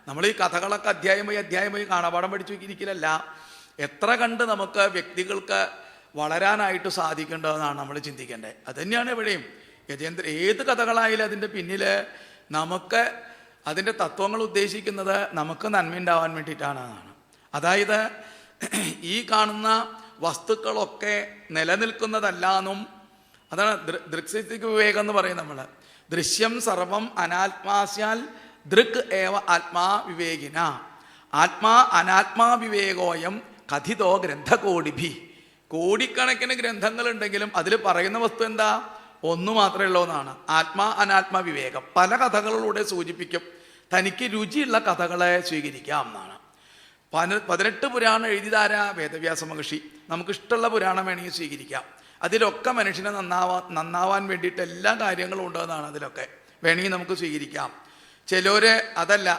നമ്മൾ ഈ കഥകളൊക്കെ അധ്യായം പോയി കാണാപാഠം പഠിച്ചു ഇരിക്കലല്ല. എത്ര കണ്ട് നമുക്ക് വ്യക്തികൾക്ക് വളരാനായിട്ട് സാധിക്കേണ്ടതെന്നാണ് നമ്മൾ ചിന്തിക്കേണ്ടത്. അത് തന്നെയാണ് എവിടെയും ഗജേന്ദ്ര ഏത് കഥകളായാലും അതിൻ്റെ പിന്നിൽ നമുക്ക് അതിൻ്റെ തത്വങ്ങൾ ഉദ്ദേശിക്കുന്നത് നമുക്ക് നന്മയുണ്ടാവാൻ വേണ്ടിയിട്ടാണ്. അതായത് ഈ കാണുന്ന വസ്തുക്കളൊക്കെ നിലനിൽക്കുന്നതല്ല എന്നും അതാണ് ദൃക്സിക വിവേകം എന്ന് പറയും നമ്മൾ. ദൃശ്യം സർവം അനാത്മാസ്യാൽ ദൃക് ഏവ ആത്മാ വിവേകിന ആത്മാ അനാത്മാ വിവേകോയം കഥിതോ ഗ്രന്ഥകോടിഭി. കോടിക്കണക്കിന് ഗ്രന്ഥങ്ങളുണ്ടെങ്കിലും അതിൽ പറയുന്ന വസ്തു എന്താ? ഒന്നു മാത്രമേ ഉള്ളൂ എന്നാണ്. ആത്മാ അനാത്മാ വിവേകം. പല കഥകളിലൂടെ സൂചിപ്പിക്കും തനിക്ക് രുചിയുള്ള കഥകളെ സ്വീകരിക്കാം എന്നാണ്. 18 പുരാണം എഴുതിയതാരാ? വേദവ്യാസ മഹർഷി. നമുക്കിഷ്ടമുള്ള പുരാണം വേണമെങ്കിൽ സ്വീകരിക്കാം. അതിലൊക്കെ മനുഷ്യനെ നന്നാവാൻ വേണ്ടിയിട്ട് എല്ലാ കാര്യങ്ങളും ഉണ്ടെന്നാണ്. അതിലൊക്കെ വേണമെങ്കിൽ നമുക്ക് സ്വീകരിക്കാം. ചിലർ അതല്ല,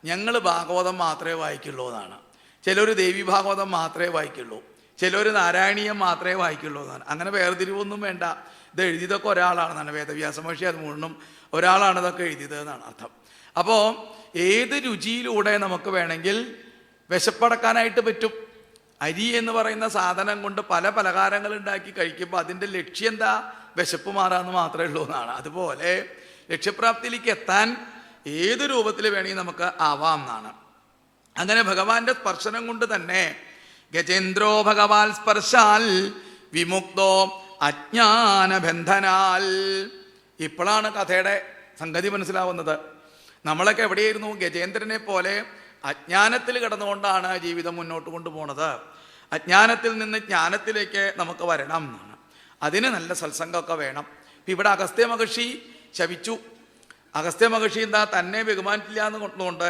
ഞങ്ങൾ ഭാഗവതം മാത്രമേ വായിക്കുള്ളൂ എന്നാണ്. ചിലർ ദേവി ഭാഗവതം മാത്രമേ വായിക്കുള്ളൂ. ചിലർ നാരായണീയം മാത്രമേ വായിക്കുള്ളൂ എന്നാണ്. അങ്ങനെ വേർതിരിവൊന്നും വേണ്ട. ഇത് എഴുതിയതൊക്കെ ഒരാളാണെന്നാണ്, വേദവ്യാസ മഹർഷി അത് മുഴുവനും ഒരാളാണ് ഇതൊക്കെ എഴുതിയത് എന്നാണ് അർത്ഥം. അപ്പോൾ ഏത് രുചിയിലൂടെ നമുക്ക് വേണമെങ്കിൽ വിശപ്പടക്കാനായിട്ട് പറ്റും. അരി എന്ന് പറയുന്ന സാധനം കൊണ്ട് പല പലഹാരങ്ങൾ ഉണ്ടാക്കി കഴിക്കുമ്പോൾ അതിൻ്റെ ലക്ഷ്യം എന്താ? വിശപ്പ് മാറാമെന്ന് മാത്രമേ ഉള്ളൂ എന്നാണ്. അതുപോലെ ലക്ഷ്യപ്രാപ്തിയിലേക്ക് എത്താൻ ഏത് രൂപത്തിൽ വേണമെങ്കിൽ നമുക്ക് ആവാം എന്നാണ്. അങ്ങനെ ഭഗവാന്റെ സ്പർശനം കൊണ്ട് തന്നെ ഗജേന്ദ്രോ ഭഗവാൻ സ്പർശാൽ വിമുക്തോ അജ്ഞാനബന്ധനാൽ. ഇപ്പോഴാണ് കഥയുടെ സംഗതി മനസ്സിലാവുന്നത്. നമ്മളൊക്കെ എവിടെയായിരുന്നു? ഗജേന്ദ്രനെ പോലെ അജ്ഞാനത്തിൽ കിടന്നുകൊണ്ടാണ് ജീവിതം മുന്നോട്ട് കൊണ്ടുപോകുന്നത്. അജ്ഞാനത്തിൽ നിന്ന് ജ്ഞാനത്തിലേക്ക് നമുക്ക് വരണം എന്നാണ്. അതിന് നല്ല സത്സംഗമൊക്കെ വേണം. ഇവിടെ അഗസ്ത്യ മഹർഷി ശപിച്ചു. അഗസ്ത്യ മഹർഷി എന്താ? തന്നെ ബഹുമാനിച്ചില്ല എന്ന് കൊണ്ടുകൊണ്ട്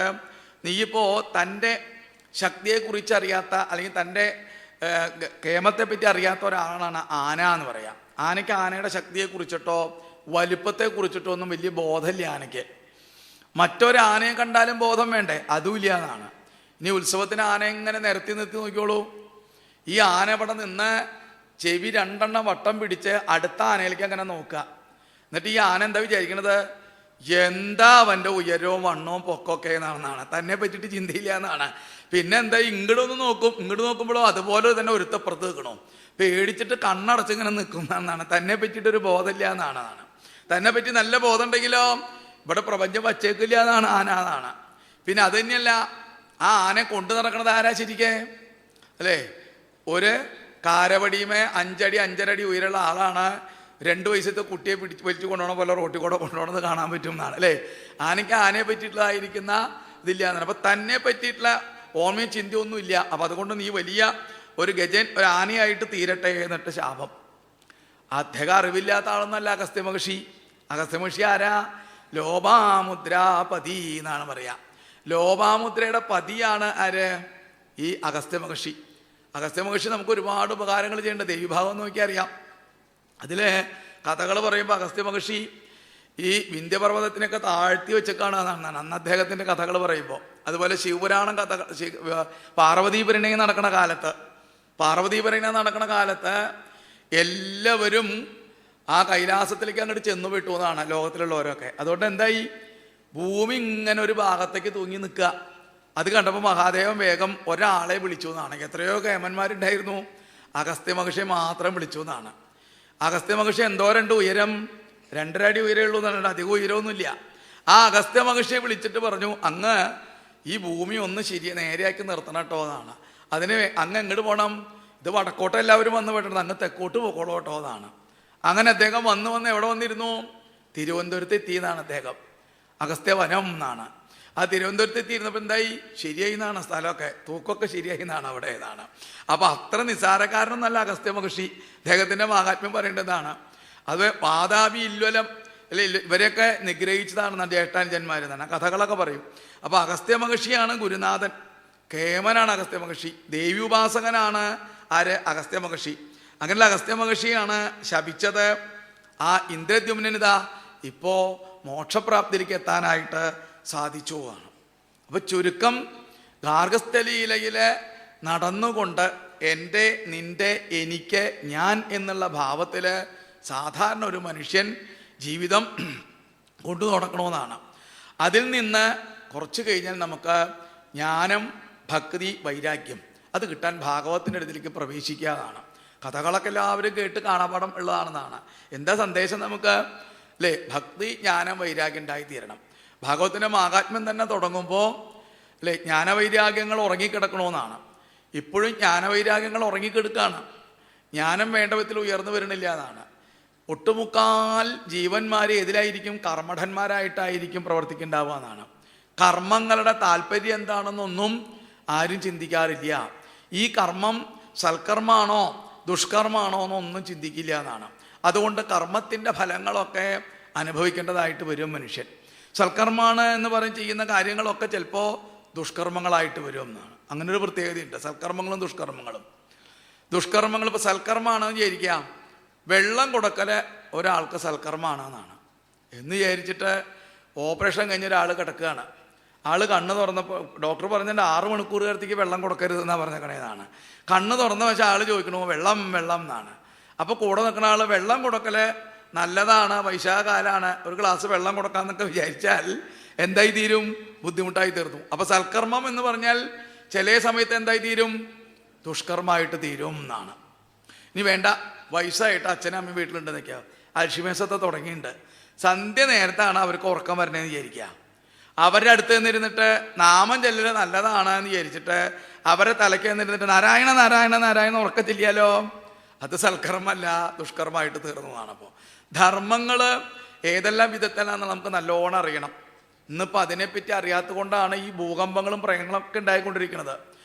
നീയിപ്പോൾ തൻ്റെ ശക്തിയെക്കുറിച്ച് അറിയാത്ത, അല്ലെങ്കിൽ തൻ്റെ കേമത്തെപ്പറ്റി അറിയാത്ത ഒരാളാണ് ആന എന്ന് പറയാം. ആനയ്ക്ക് ആനയുടെ ശക്തിയെക്കുറിച്ചിട്ടോ വലുപ്പത്തെക്കുറിച്ചിട്ടോ ഒന്നും വലിയ ബോധമില്ല ആനയ്ക്ക്. മറ്റൊരാനയെ കണ്ടാലും ബോധം വേണ്ടേ? അതുമില്ല എന്നാണ്. ഇനി ഉത്സവത്തിന് ആന ഇങ്ങനെ നിരത്തി നിർത്തി നോക്കിയോളൂ. ഈ ആന ഇവിടെ നിന്ന് ചെവി 2 വട്ടം പിടിച്ച് അടുത്ത ആനയിലേക്ക് അങ്ങനെ നോക്കുക. എന്നിട്ട് ഈ ആന എന്താ വിചാരിക്കണത്? എന്താ അവൻ്റെ ഉയരവും വണ്ണവും പൊക്കമൊക്കെ എന്നാണെന്നാണ്. തന്നെ പറ്റിയിട്ട് ചിന്തയില്ല എന്നാണ്. പിന്നെ എന്താ ഇങ്ങോട്ടൊന്ന് നോക്കും, ഇങ്ങോട്ട് നോക്കുമ്പോഴോ അതുപോലെ തന്നെ ഒരുത്തപ്പുറത്ത് നിൽക്കണോ, പേടിച്ചിട്ട് കണ്ണടച്ചിങ്ങനെ നിൽക്കുന്നതെന്നാണ്. തന്നെ പറ്റിയിട്ടൊരു ബോധമില്ല എന്നാണ്. തന്നെ പറ്റി നല്ല ബോധം ഉണ്ടെങ്കിലോ ഇവിടെ പ്രപഞ്ചം വച്ചേക്കില്ല എന്നാണ് ആന എന്നാണ്. പിന്നെ അത് തന്നെയല്ല, ആ ആനയെ കൊണ്ടു നടക്കണത് ആരാ ശരിക്കേ? അല്ലേ? ഒരു കാരവടിയുമേ 5 അടി 5.5 അടി ഉയരമുള്ള ആളാണ് 2 വയസ്സത്തെ കുട്ടിയെ വലിച്ചു കൊണ്ടുപോകണ പോലെ റോട്ടിൽ കൂടെ കൊണ്ടുപോകണമെന്ന് കാണാൻ പറ്റും എന്നാണ്. അല്ലേ? ആനയ്ക്ക് ആനയെ പറ്റിയിട്ടുള്ളതായിരിക്കുന്ന ഇതില്ല എന്നാണ്. അപ്പം തന്നെ പറ്റിയിട്ടുള്ള ഓർമ്മയും ചിന്തയൊന്നും ഇല്ല. അപ്പം അതുകൊണ്ട് നീ വലിയ ഒരു ആനയായിട്ട് തീരട്ടെ എന്നിട്ട് ശാപം. അദ്ദേഹം അറിവില്ലാത്ത ആളൊന്നല്ല അഗസ്ത്യ മഹർഷി. അഗസ്ത്യ മഹർഷി ആരാ? ലോപാമുദ്രാപതി എന്നാണ് പറയാ. ലോപാമുദ്രയുടെ പതിയാണ് ആര്? ഈ അഗസ്ത്യ മഹർഷി. അഗസ്ത്യ മഹർഷി നമുക്ക് ഒരുപാട് ഉപകാരങ്ങൾ ചെയ്യേണ്ട ദേവീഭാവം നോക്കിയാൽ അറിയാം. അതിലെ കഥകൾ പറയുമ്പോൾ അഗസ്ത്യ മഹർഷി ഈ വിന്ധ്യപർവ്വതത്തിനൊക്കെ താഴ്ത്തി വെച്ചേക്കാണ് എന്നാണ് അന്ന് അദ്ദേഹത്തിൻ്റെ കഥകൾ പറയുമ്പോൾ. അതുപോലെ ശിവപുരാണം കഥകൾ, പാർവതീ പരിണയം നടക്കുന്ന കാലത്ത് എല്ലാവരും ആ കൈലാസത്തിലേക്ക് അങ്ങോട്ട് ചെന്നു വിട്ടു എന്നാണ് ലോകത്തിലുള്ളവരൊക്കെ. അതുകൊണ്ട് എന്തായി? ഭൂമി ഇങ്ങനെ ഒരു ഭാഗത്തേക്ക് തൂങ്ങി നിൽക്കുക. അത് കണ്ടപ്പോൾ മഹാദേവൻ വേഗം ഒരാളെ വിളിച്ചു എന്നാണ്. എത്രയോ കേമന്മാരുണ്ടായിരുന്നു, അഗസ്ത്യ മഹർഷി മാത്രം വിളിച്ചു എന്നാണ്. അഗസ്ത്യ മഹർഷി എന്തോരണ്ട് ഉയരം? 2.5 അടി ഉയരേ ഉള്ളൂ എന്നാണ്. അധികം ഉയരമൊന്നുമില്ല. ആ അഗസ്ത്യ മഹർഷിയെ വിളിച്ചിട്ട് പറഞ്ഞു, അങ്ങ് ഈ ഭൂമി ഒന്ന് നേരെയാക്കി നിർത്തണം കേട്ടോ എന്നാണ്. അതിന് അങ്ങ് എങ്ങോട്ട് പോകണം? ഇത് വടക്കോട്ട് എല്ലാവരും വന്ന് പെട്ടത്, അങ്ങ് തെക്കോട്ട് പോകോളൂ കേട്ടോ എന്നാണ്. അങ്ങനെ അദ്ദേഹം വന്ന് എവിടെ വന്നിരുന്നു? തിരുവനന്തപുരത്ത് എത്തിയെന്നാണ് അദ്ദേഹം. അഗസ്ത്യവനം എന്നാണ്. ആ തിരുവനന്തപുരത്ത് എത്തിയിരുന്നപ്പോൾ എന്തായി? ശരിയായി എന്നാണ് സ്ഥലമൊക്കെ, തൂക്കൊക്കെ ശരിയായി എന്നാണ് അവിടെ ഏതാണ്. അപ്പം അത്ര നിസ്സാരക്കാരനൊന്നല്ല അഗസ്ത്യ മഹർഷി. അദ്ദേഹത്തിൻ്റെ മഹാത്മ്യം പറയേണ്ടതാണ്. അത് വാതാപി ഇല്വലം അല്ലെ, ഇവരെയൊക്കെ നിഗ്രഹിച്ചതാണെന്നാണ് ജ്യേഷ്ഠാനുജന്മാരെന്നാണ് കഥകളൊക്കെ പറയും. അപ്പോൾ അഗസ്ത്യ മഹർഷിയാണ് ഗുരുനാഥൻ. കേമനാണ് അഗസ്ത്യ മഹർഷി. ദേവി ഉപാസകനാണ് ആര്? അഗസ്ത്യ മഹർഷി. അങ്ങനെയുള്ള അഗസ്ത്യ മഹർഷിയാണ് ശപിച്ചത്. ആ ഇന്ദ്രദ്യുമ്നനിതാ ഇപ്പോൾ മോക്ഷപ്രാപ്തിയിലേക്ക് എത്താനായിട്ട് സാധിച്ചു ആണ്. അപ്പോൾ ചുരുക്കം ഗാർഹസ്ഥ്യലീലയിൽ നടന്നുകൊണ്ട് എൻ്റെ, നിൻ്റെ, എനിക്ക്, ഞാൻ എന്നുള്ള ഭാവത്തിൽ സാധാരണ ഒരു മനുഷ്യൻ ജീവിതം കൊണ്ടു നടക്കണമെന്നാണ്. അതിൽ നിന്ന് കുറച്ച് കഴിഞ്ഞാൽ നമുക്ക് ജ്ഞാനം, ഭക്തി, വൈരാഗ്യം അത് കിട്ടാൻ ഭാഗവത്തിൻ്റെ അടുത്തേക്ക് പ്രവേശിക്കാതാണ്. കഥകളൊക്കെ എല്ലാവരും കേട്ട് കാണാപാഠം ഉള്ളതാണെന്നാണ്. എന്താ സന്ദേശം നമുക്ക്? അല്ലേ? ഭക്തി, ജ്ഞാനം, വൈരാഗ്യം ഉണ്ടായിത്തീരണം. ഭാഗവത്തിൻ്റെ മഹാത്മ്യം തന്നെ തുടങ്ങുമ്പോൾ അല്ലേ, ജ്ഞാനവൈരാഗ്യങ്ങൾ ഉറങ്ങിക്കിടക്കണമെന്നാണ്. ഇപ്പോഴും ജ്ഞാനവൈരാഗ്യങ്ങൾ ഉറങ്ങിക്കിടക്കുകയാണ്. ജ്ഞാനം വേണ്ട വിധത്തിൽ ഉയർന്നു വരണില്ല എന്നാണ്. ഒട്ടുമുക്കാൽ ജീവന്മാർ ഏതിലായിരിക്കും? കർമ്മഠന്മാരായിട്ടായിരിക്കും പ്രവർത്തിക്കേണ്ടാവുക എന്നാണ്. കർമ്മങ്ങളുടെ താല്പര്യം എന്താണെന്നൊന്നും ആരും ചിന്തിക്കാറില്ല. ഈ കർമ്മം സൽക്കർമ്മമാണോ ദുഷ്കർമ്മമാണോ എന്നൊന്നും ചിന്തിക്കില്ല എന്നാണ്. അതുകൊണ്ട് കർമ്മത്തിൻ്റെ ഫലങ്ങളൊക്കെ അനുഭവിക്കേണ്ടതായിട്ട് വരും മനുഷ്യൻ. സൽക്കർമ്മമാണ് എന്ന് പറഞ്ഞ് ചെയ്യുന്ന കാര്യങ്ങളൊക്കെ ചിലപ്പോൾ ദുഷ്കർമ്മങ്ങളായിട്ട് വരും എന്നാണ്. അങ്ങനൊരു പ്രത്യേകതയുണ്ട് സൽക്കർമ്മങ്ങളും ദുഷ്കർമ്മങ്ങളും. ദുഷ്കർമ്മങ്ങൾ ഇപ്പോൾ സൽക്കർമ്മമാണെന്ന് വിചാരിക്കുക, വെള്ളം കൊടുക്കൽ ഒരാൾക്ക് സൽക്കർമ്മമാണെന്നാണ് എന്ന് വിചാരിച്ചിട്ട് ഓപ്പറേഷൻ കഴിഞ്ഞ ഒരാൾ കിടക്കുകയാണ്. ആള് കണ്ണ് തുറന്നപ്പോൾ ഡോക്ടർ പറഞ്ഞിട്ട് 6 മണിക്കൂർ നേരത്തേക്ക് വെള്ളം കൊടുക്കരുതെന്നാണ് പറഞ്ഞേക്കണേതാണ്. കണ്ണ് തുറന്ന വെച്ചാൽ ആള് ചോദിക്കണു വെള്ളം വെള്ളം എന്നാണ്. അപ്പോൾ കൂടെ നിൽക്കുന്ന ആള് വെള്ളം കൊടുക്കല് നല്ലതാണ്, വൈശാഖകാലാണ്, ഒരു ഗ്ലാസ് വെള്ളം കൊടുക്കാന്നൊക്കെ വിചാരിച്ചാൽ എന്തായി തീരും? ബുദ്ധിമുട്ടായി തീർന്നു. അപ്പൊ സൽക്കർമ്മം എന്ന് പറഞ്ഞാൽ ചില സമയത്ത് എന്തായി തീരും? ദുഷ്കർമ്മമായിട്ട് തീരും എന്നാണ്. ഇനി വേണ്ട, വയസ്സായിട്ട് അച്ഛനും അമ്മയും വീട്ടിലുണ്ട് നിൽക്കുക, അൽഷിമേസത്തെ തുടങ്ങിയിട്ടുണ്ട്, സന്ധ്യ നേരത്താണ് അവർക്ക് ഉറക്കം വരണേന്ന് വിചാരിക്കുക. അവരുടെ അടുത്ത് നിന്നിരുന്നിട്ട് നാമം ചെല്ലല് നല്ലതാണ് എന്ന് വിചാരിച്ചിട്ട് അവരെ തലയ്ക്ക് നിന്നിരുന്നിട്ട് നാരായണ നാരായണ നാരായണ ഉറക്കത്തില്ലാലോ, അത് സൽക്കർമ്മല്ല, ദുഷ്കർമ്മമായിട്ട് തീർന്നതാണ്. അപ്പോൾ ധർമ്മങ്ങൾ ഏതെല്ലാം വിധത്തിലാണെന്ന് നമുക്ക് നല്ലോണം അറിയണം. ഇന്നിപ്പോൾ അതിനെപ്പറ്റി അറിയാത്ത കൊണ്ടാണ് ഈ ഭൂകമ്പങ്ങളും പ്രളയങ്ങളൊക്കെ ഉണ്ടായിക്കൊണ്ടിരിക്കുന്നത്.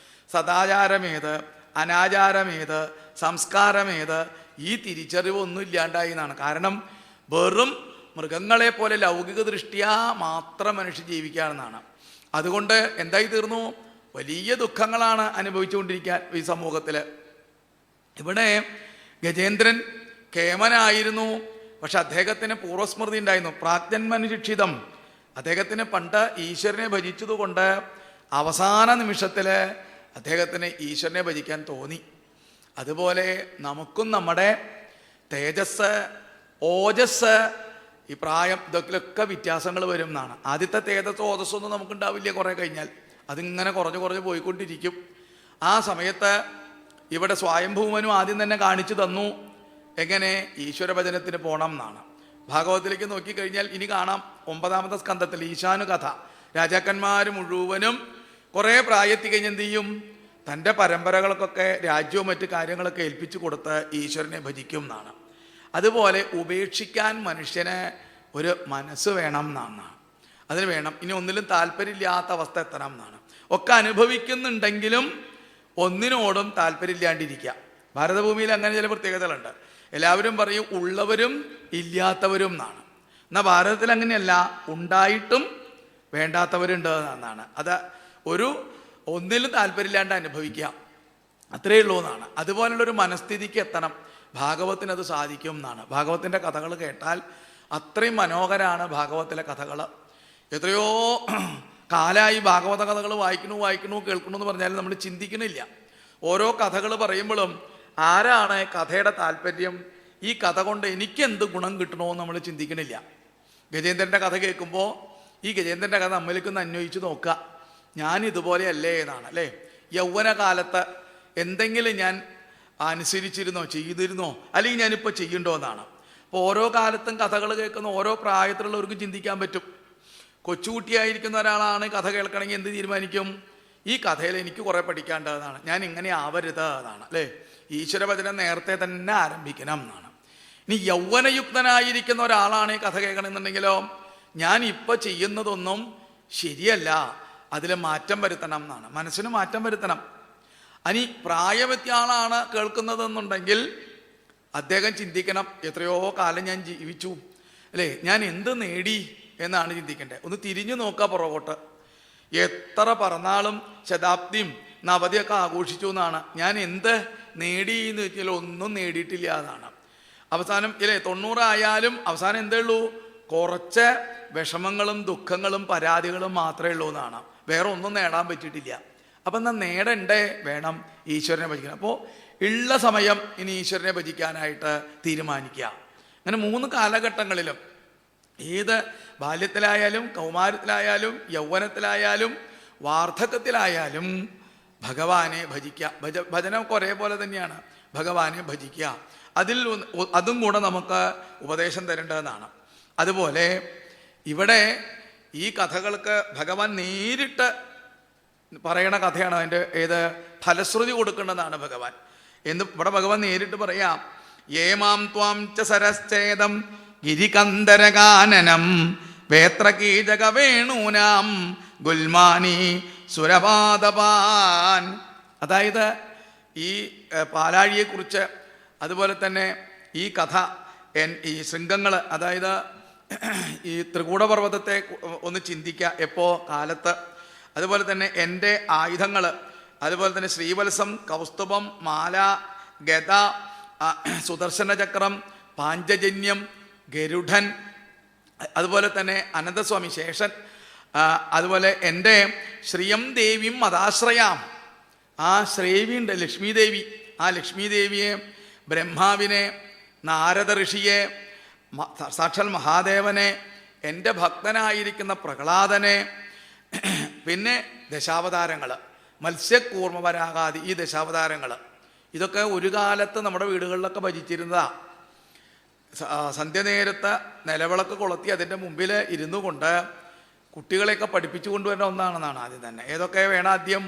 സദാചാരമേത്, അനാചാരമേത്, സംസ്കാരമേത്, ഈ തിരിച്ചറിവൊന്നും ഇല്ലാണ്ടായി എന്നാണ്. കാരണം വെറും മൃഗങ്ങളെ പോലെ ലൗകിക ദൃഷ്ടിയാ മാത്രം മനുഷ്യൻ ജീവിക്കുകയാണെന്നാണ്. അതുകൊണ്ട് എന്തായി തീർന്നു? വലിയ ദുഃഖങ്ങളാണ് അനുഭവിച്ചുകൊണ്ടിരിക്കാൻ ഈ സമൂഹത്തിൽ. ഇവിടെ ഗജേന്ദ്രൻ കേമനായിരുന്നു, പക്ഷെ അദ്ദേഹത്തിന് പൂർവ്വസ്മൃതി ഉണ്ടായിരുന്നു, പ്രാജ്ഞന്മനുശിക്ഷിതം. അദ്ദേഹത്തിന് പണ്ട് ഈശ്വരനെ ഭജിച്ചതുകൊണ്ട് അവസാന നിമിഷത്തിൽ അദ്ദേഹത്തിന് ഈശ്വരനെ ഭജിക്കാൻ തോന്നി. അതുപോലെ നമുക്കും നമ്മുടെ തേജസ്, ഓജസ്, ഈ പ്രായം, ഇതൊക്കെ വ്യത്യാസങ്ങൾ വരും എന്നാണ്. ആദ്യത്തെ തേജസ് ഓജസ്സൊന്നും നമുക്കുണ്ടാവില്ല, കുറേ കഴിഞ്ഞാൽ അതിങ്ങനെ കുറഞ്ഞു കുറഞ്ഞു പോയിക്കൊണ്ടിരിക്കും. ആ സമയത്ത് ഇവിടെ സ്വയംഭൂമനും ആദ്യം തന്നെ കാണിച്ചു തന്നു എങ്ങനെ ഈശ്വരഭജനത്തിന് പോകണം എന്നാണ്. ഭാഗവതത്തിലേക്ക് നോക്കിക്കഴിഞ്ഞാൽ ഇനി കാണാം 9ാമത്തെ സ്കന്ധത്തിൽ ഈശാനു കഥ. രാജാക്കന്മാർ മുഴുവനും കുറേ പ്രായത്തിൽ കഴിഞ്ഞ് എന്ത് ചെയ്യും? തൻ്റെ പരമ്പരകൾക്കൊക്കെ രാജ്യവും മറ്റു കാര്യങ്ങളൊക്കെ ഏൽപ്പിച്ചു കൊടുത്ത് ഈശ്വരനെ ഭജിക്കും എന്നാണ്. അതുപോലെ ഉപേക്ഷിക്കാൻ മനുഷ്യന് ഒരു മനസ്സ് വേണം എന്നാണ്. അതിന് വേണം. ഇനി ഒന്നിലും താല്പര്യമില്ലാത്ത അവസ്ഥ എത്തണം എന്നാണ്. ഒക്കെ അനുഭവിക്കുന്നുണ്ടെങ്കിലും ഒന്നിനോടും താല്പര്യമില്ലാണ്ടിരിക്കുക. ഭാരതഭൂമിയിൽ അങ്ങനെ ചില പ്രത്യേകതകളുണ്ട്. എല്ലാവരും പറയും ഉള്ളവരും ഇല്ലാത്തവരും എന്നാണ്. എന്നാൽ ഭാരതത്തിൽ അങ്ങനെയല്ല, ഉണ്ടായിട്ടും വേണ്ടാത്തവരുണ്ട് എന്നാണ്. അത് ഒന്നിലും താല്പര്യമില്ലാണ്ട് അനുഭവിക്കുക, അത്രയേ ഉള്ളൂ എന്നാണ്. അതുപോലുള്ളൊരു മനസ്ഥിതിക്ക് എത്തണം. ഭാഗവത്തിന് അത് സാധിക്കും എന്നാണ്. ഭാഗവത്തിൻ്റെ കഥകൾ കേട്ടാൽ അത്രയും മനോഹരമാണ് ഭാഗവത്തിലെ കഥകൾ. എത്രയോ കാലമായി ഭാഗവത കഥകൾ വായിക്കണു കേൾക്കണു എന്ന് പറഞ്ഞാൽ നമ്മൾ ചിന്തിക്കണില്ല. ഓരോ കഥകൾ പറയുമ്പോഴും ആരാണ് കഥയുടെ താല്പര്യം, ഈ കഥ കൊണ്ട് എനിക്കെന്ത് ഗുണം കിട്ടണമെന്ന് നമ്മൾ ചിന്തിക്കണില്ല. ഗജേന്ദ്രൻ്റെ കഥ കേൾക്കുമ്പോൾ ഈ ഗജേന്ദ്രൻ്റെ കഥ നമ്മളിലേക്കൊന്ന് അന്വയിച്ച് നോക്കുക. ഞാൻ ഇതുപോലെയല്ലേ എന്നാണ് അല്ലേ? യൗവനകാലത്ത് എന്തെങ്കിലും ഞാൻ അനുസരിച്ചിരുന്നോ, ചെയ്തിരുന്നോ, അല്ലെങ്കിൽ ഞാനിപ്പോൾ ചെയ്യണ്ടോ എന്നാണ്. അപ്പോൾ ഓരോ കാലത്തും കഥകൾ കേൾക്കുന്ന ഓരോ പ്രായത്തിലുള്ളവർക്ക് ചിന്തിക്കാൻ പറ്റും. കൊച്ചുകുട്ടിയായിരിക്കുന്ന ഒരാളാണ് കഥ കേൾക്കണമെങ്കിൽ എന്ത് തീരുമാനിക്കും? ഈ കഥയിൽ എനിക്ക് കുറേ പഠിക്കേണ്ടതാണ്, ഞാൻ ഇങ്ങനെ ആവരുത് എന്നാണ് അല്ലേ? ഈശ്വരഭജനം നേരത്തെ തന്നെ ആരംഭിക്കണം എന്നാണ്. ഇനി യൗവനയുക്തനായിരിക്കുന്ന ഒരാളാണ് ഈ കഥ കേൾക്കണമെന്നുണ്ടെങ്കിലോ, ഞാൻ ഇപ്പം ചെയ്യുന്നതൊന്നും ശരിയല്ല, അതിൽ മാറ്റം വരുത്തണം എന്നാണ്. മനസ്സിന് മാറ്റം വരുത്തണം. ഇനി പ്രായവ്യത്യ ആളാണ് കേൾക്കുന്നതെന്നുണ്ടെങ്കിൽ അദ്ദേഹം ചിന്തിക്കണം, എത്രയോ കാലം ഞാൻ ജീവിച്ചു അല്ലേ, ഞാൻ എന്ത് നേടി എന്നാണ് ചിന്തിക്കേണ്ടത്. ഒന്ന് തിരിഞ്ഞു നോക്കുക പുറകോട്ട്. എത്ര പറന്നാളും ശതാബ്ദിയും നവതിയൊക്കെ ആഘോഷിച്ചു എന്നാണ്. ഞാൻ എന്ത് നേടി എന്ന് വെച്ചാൽ ഒന്നും നേടിയിട്ടില്ല എന്നാണ്. അവസാനം ഇല്ലേ 90 ആയാലും അവസാനം എന്തേ ഉള്ളൂ? കുറച്ച് വിഷമങ്ങളും ദുഃഖങ്ങളും പരാതികളും മാത്രമേ ഉള്ളൂ എന്നാണ്. വേറെ ഒന്നും നേടാൻ പറ്റിയിട്ടില്ല. അപ്പം എന്നാൽ നേടണ്ടേ? വേണം, ഈശ്വരനെ ഭജിക്കണം. അപ്പോൾ ഉള്ള സമയം ഇനി ഈശ്വരനെ ഭജിക്കാനായിട്ട് തീരുമാനിക്കുക. അങ്ങനെ 3 കാലഘട്ടങ്ങളിലും, ഏത് ബാല്യത്തിലായാലും കൗമാരത്തിലായാലും യൗവനത്തിലായാലും വാർദ്ധക്യത്തിലായാലും ഭഗവാനെ ഭജിക്കുക. ഭജനം ഒരേപോലെ തന്നെയാണ്, ഭഗവാനെ ഭജിക്കുക. അതും കൂടെ നമുക്ക് ഉപദേശം തരേണ്ടതെന്നാണ്. അതുപോലെ ഇവിടെ ഈ കഥകൾക്ക് ഭഗവാൻ നേരിട്ട് പറയണ കഥയാണ്. അതിൻ്റെ ഫലശ്രുതി കൊടുക്കേണ്ടതാണ് ഭഗവാൻ എന്ന് ഇവിടെ ഭഗവാൻ നേരിട്ട് പറയാം. ഏമാം ത്വാം ച സരശ്ചേദം ഗിരികന്ദരകാനനം വേത്രകീചകവേണൂനാം ഗുൽമാനി സുരപാദപാൻ. അതായത് ഈ പാലാഴിയെക്കുറിച്ച്, അതുപോലെ തന്നെ ഈ കഥ, ഈ ശൃംഗങ്ങൾ, അതായത് ഈ ത്രികൂടപർവ്വതത്തെ ഒന്ന് ചിന്തിക്കുക എപ്പോൾ കാലത്ത്. അതുപോലെ തന്നെ എൻ്റെ ആയുധങ്ങൾ, അതുപോലെ തന്നെ ശ്രീവത്സം, കൗസ്തുഭം, മാല, ഗദ, സുദർശനചക്രം, പാഞ്ചജന്യം, ഗരുഡൻ, അതുപോലെ തന്നെ അനന്തസ്വാമി ശേഷൻ, അതുപോലെ എൻ്റെ ശ്രിയം ദേവിയും മതാശ്രയാം, ആ ശ്രേവിയുണ്ട് ലക്ഷ്മി ദേവി, ആ ലക്ഷ്മി ദേവിയെ, ബ്രഹ്മാവിനെ, നാരദ ഋഷിയെ, സാക്ഷാൽ മഹാദേവനെ, എൻ്റെ ഭക്തനായിരിക്കുന്ന പ്രഹ്ലാദനെ, പിന്നെ ദശാവതാരങ്ങൾ, മത്സ്യകൂർമ്മവരാകാദി ഈ ദശാവതാരങ്ങൾ, ഇതൊക്കെ ഒരു കാലത്ത് നമ്മുടെ വീടുകളിലൊക്കെ ഭജിച്ചിരുന്നതാണ്. സന്ധ്യനേരത്ത് നിലവിളക്ക് കൊളുത്തി അതിൻ്റെ മുമ്പിൽ ഇരുന്നു കൊണ്ട് കുട്ടികളെയൊക്കെ പഠിപ്പിച്ചു കൊണ്ടുവരുന്ന ഒന്നാണെന്നാണ് ആദ്യം തന്നെ. ഏതൊക്കെ വേണം ആദ്യം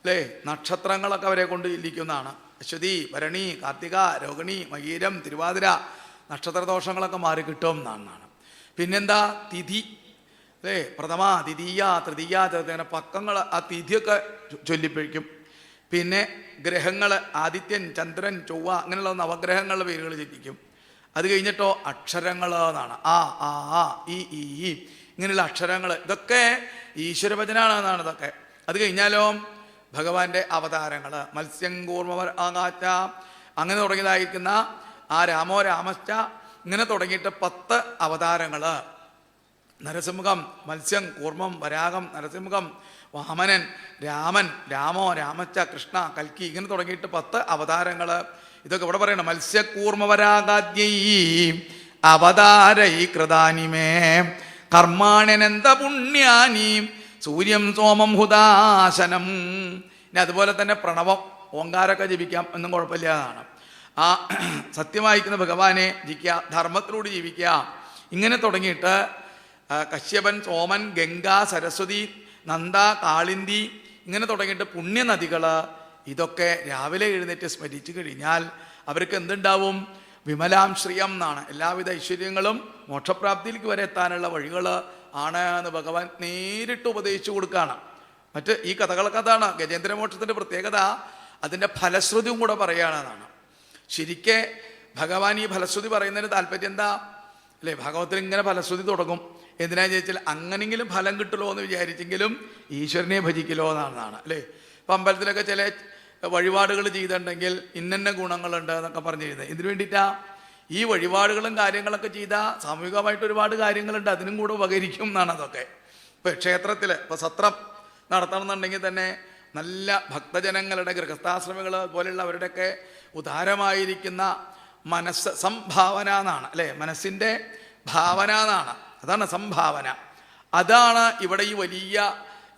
അല്ലേ? നക്ഷത്രങ്ങളൊക്കെ അവരെ കൊണ്ട് ഇരിക്കുന്നതാണ്. അശ്വതി, ഭരണി, കാർത്തിക, രോഹിണി, മകീരം, തിരുവാതിര നക്ഷത്രദോഷങ്ങളൊക്കെ മാറി കിട്ടും എന്നാണ്. പിന്നെന്താ? തിഥി അല്ലേ? പ്രഥമ, ദ്വിതീയ, തൃതീയ, അങ്ങനെ പക്കങ്ങൾ ആ തിഥിയൊക്കെ ചൊല്ലിപ്പിക്കും. പിന്നെ ഗ്രഹങ്ങൾ, ആദിത്യൻ, ചന്ദ്രൻ, ചൊവ്വ, അങ്ങനെയുള്ള നവഗ്രഹങ്ങളുടെ പേരുകൾ ചൊല്ലിക്കും. അത് കഴിഞ്ഞിട്ടോ അക്ഷരങ്ങൾ എന്നാണ്. ആ ആ ആ ഈ ഈ ഇങ്ങനെയുള്ള അക്ഷരങ്ങൾ, ഇതൊക്കെ ഈശ്വരവചനാണെന്നാണ് ഇതൊക്കെ. അത് കഴിഞ്ഞാലോ ഭഗവാന്റെ അവതാരങ്ങൾ, മത്സ്യം കൂർമ്മവരാകാച്ച, അങ്ങനെ തുടങ്ങിയതായിരിക്കുന്ന ആ രാമോ രാമശ്ച, ഇങ്ങനെ തുടങ്ങിയിട്ട് 10 അവതാരങ്ങൾ. നരസിംഹം, മത്സ്യം, കൂർമ്മം, വരാകം, നരസിംഹം, വാമനൻ, രാമൻ, രാമോ രാമച്ച, കൃഷ്ണ, കൽക്കി, ഇങ്ങനെ തുടങ്ങിയിട്ട് 10 അവതാരങ്ങൾ. ഇതൊക്കെ ഇവിടെ പറയണം. മത്സ്യകൂർമ്മവരാകാദ്യൈ അവതാരൈ കൃതാനിമേ കർമാണ്യനന്ത പുണ്യാനി സൂര്യം സോമം ഹുദാശനം. ഇനി അതുപോലെ തന്നെ പ്രണവം, ഓങ്കാരമൊക്കെ ജപിക്കാം, ഒന്നും കുഴപ്പമില്ലാതാണ്. ആ സത്യമായിരിക്കുന്ന ഭഗവാനെ ജപിക്കുക, ധർമ്മത്തിലൂടെ ജീവിക്കുക. ഇങ്ങനെ തുടങ്ങിയിട്ട് കശ്യപൻ, സോമൻ, ഗംഗ, സരസ്വതി, നന്ദ, കാളിന്തി, ഇങ്ങനെ തുടങ്ങിയിട്ട് പുണ്യനദികൾ, ഇതൊക്കെ രാവിലെ എഴുന്നേറ്റ് സ്മരിച്ചു കഴിഞ്ഞാൽ അവർക്ക് എന്തുണ്ടാവും? വിമലാംശ്രിയം എന്നാണ്. എല്ലാവിധ ഐശ്വര്യങ്ങളും മോക്ഷപ്രാപ്തിയിലേക്ക് വരെ എത്താനുള്ള വഴികൾ ആണ് എന്ന് ഭഗവാൻ നേരിട്ട് ഉപദേശിച്ചു കൊടുക്കുകയാണ്. മറ്റ് ഈ കഥകളൊക്കെ അതാണ് ഗജേന്ദ്രമോക്ഷത്തിൻ്റെ പ്രത്യേകത. അതിൻ്റെ ഫലശ്രുതിയും കൂടെ പറയുകയാണെന്നാണ്. ശരിക്കെ ഭഗവാൻ ഈ ഫലശ്രുതി പറയുന്നതിന് താല്പര്യം എന്താ അല്ലേ? ഭാഗവത്തിൽ ഇങ്ങനെ ഫലശ്രുതി തുടങ്ങും. എന്തിനാന്ന് ചോദിച്ചാൽ അങ്ങനെങ്കിലും ഫലം കിട്ടുമല്ലോ എന്ന് വിചാരിച്ചെങ്കിലും ഈശ്വരനെ ഭജിക്കലോ എന്നാണ് അല്ലേ? ഇപ്പം അമ്പലത്തിലൊക്കെ ചില വഴിപാടുകൾ ചെയ്തിട്ടുണ്ടെങ്കിൽ ഇന്ന ഗുണങ്ങളുണ്ട് എന്നൊക്കെ പറഞ്ഞു ചെയ്യുന്നത് ഇതിനു വേണ്ടിയിട്ടാ. ഈ വഴിപാടുകളും കാര്യങ്ങളൊക്കെ ചെയ്താൽ സാമൂഹികമായിട്ട് ഒരുപാട് കാര്യങ്ങളുണ്ട്, അതിനും കൂടെ ഉപകരിക്കും എന്നാണ് അതൊക്കെ. ഇപ്പം ക്ഷേത്രത്തിൽ ഇപ്പോൾ സത്രം നടത്തണമെന്നുണ്ടെങ്കിൽ തന്നെ നല്ല ഭക്തജനങ്ങളുടെ, ഗൃഹസ്ഥാശ്രമികൾ പോലെയുള്ളവരുടെയൊക്കെ ഉദാരമായിരിക്കുന്ന മനസ്സ്, സംഭാവന എന്നാണ് അല്ലേ? മനസ്സിൻ്റെ ഭാവന എന്നാണ്, അതാണ് സംഭാവന. അതാണ് ഇവിടെ ഈ വലിയ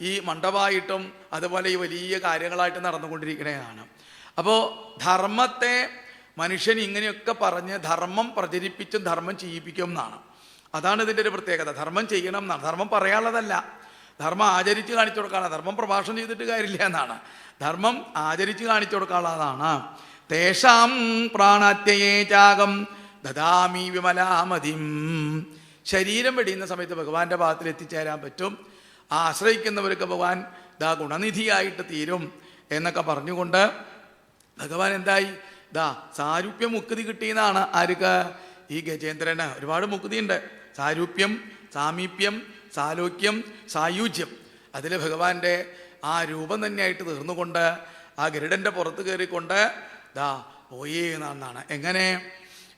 ഈ മണ്ഡപമായിട്ടും അതുപോലെ ഈ വലിയ കാര്യങ്ങളായിട്ട് നടന്നുകൊണ്ടിരിക്കുന്നതാണ്. അപ്പോൾ ധർമ്മത്തെ മനുഷ്യൻ ഇങ്ങനെയൊക്കെ പറഞ്ഞ് ധർമ്മം പ്രചരിപ്പിച്ചും ധർമ്മം ചെയ്യിപ്പിക്കും എന്നാണ്. അതാണ് ഇതിൻ്റെ ഒരു പ്രത്യേകത. ധർമ്മം ചെയ്യണം എന്നാണ്. ധർമ്മം പറയാനുള്ളതല്ല, ധർമ്മം ആചരിച്ച് കാണിച്ചു കൊടുക്കാനുള്ള. ധർമ്മം പ്രഭാഷണം ചെയ്തിട്ട് കാര്യമില്ല എന്നാണ്. ധർമ്മം ആചരിച്ച് കാണിച്ചു കൊടുക്കാനുള്ളതാണ്. തേഷാം പ്രാണാത്യയേ ചാകം ദദാമി വിമലാമതിം. ശരീരം വെടിയുന്ന സമയത്ത് ഭഗവാന്റെ ഭാഗത്തിൽ എത്തിച്ചേരാൻ പറ്റും. ആശ്രയിക്കുന്നവർക്ക് ഭഗവാൻ ദാ ഗുണനിധിയായിട്ട് തീരും എന്നൊക്കെ പറഞ്ഞുകൊണ്ട് ഭഗവാൻ എന്തായി? ദാ സാരൂപ്യം മുക്തി കിട്ടിയെന്നാണ്. ആർക്ക്? ഈ ഗജേന്ദ്രന് ഒരുപാട് മുക്തിയുണ്ട്. സാരൂപ്യം, സാമീപ്യം, സാലോക്യം, സായുജ്യം. അതിൽ ഭഗവാന്റെ ആ രൂപം തന്നെയായിട്ട് തീർന്നുകൊണ്ട് ആ ഗരുഡൻ്റെ പുറത്ത് കയറിക്കൊണ്ട് ദാ പോയി എന്നാണ്. എങ്ങനെ?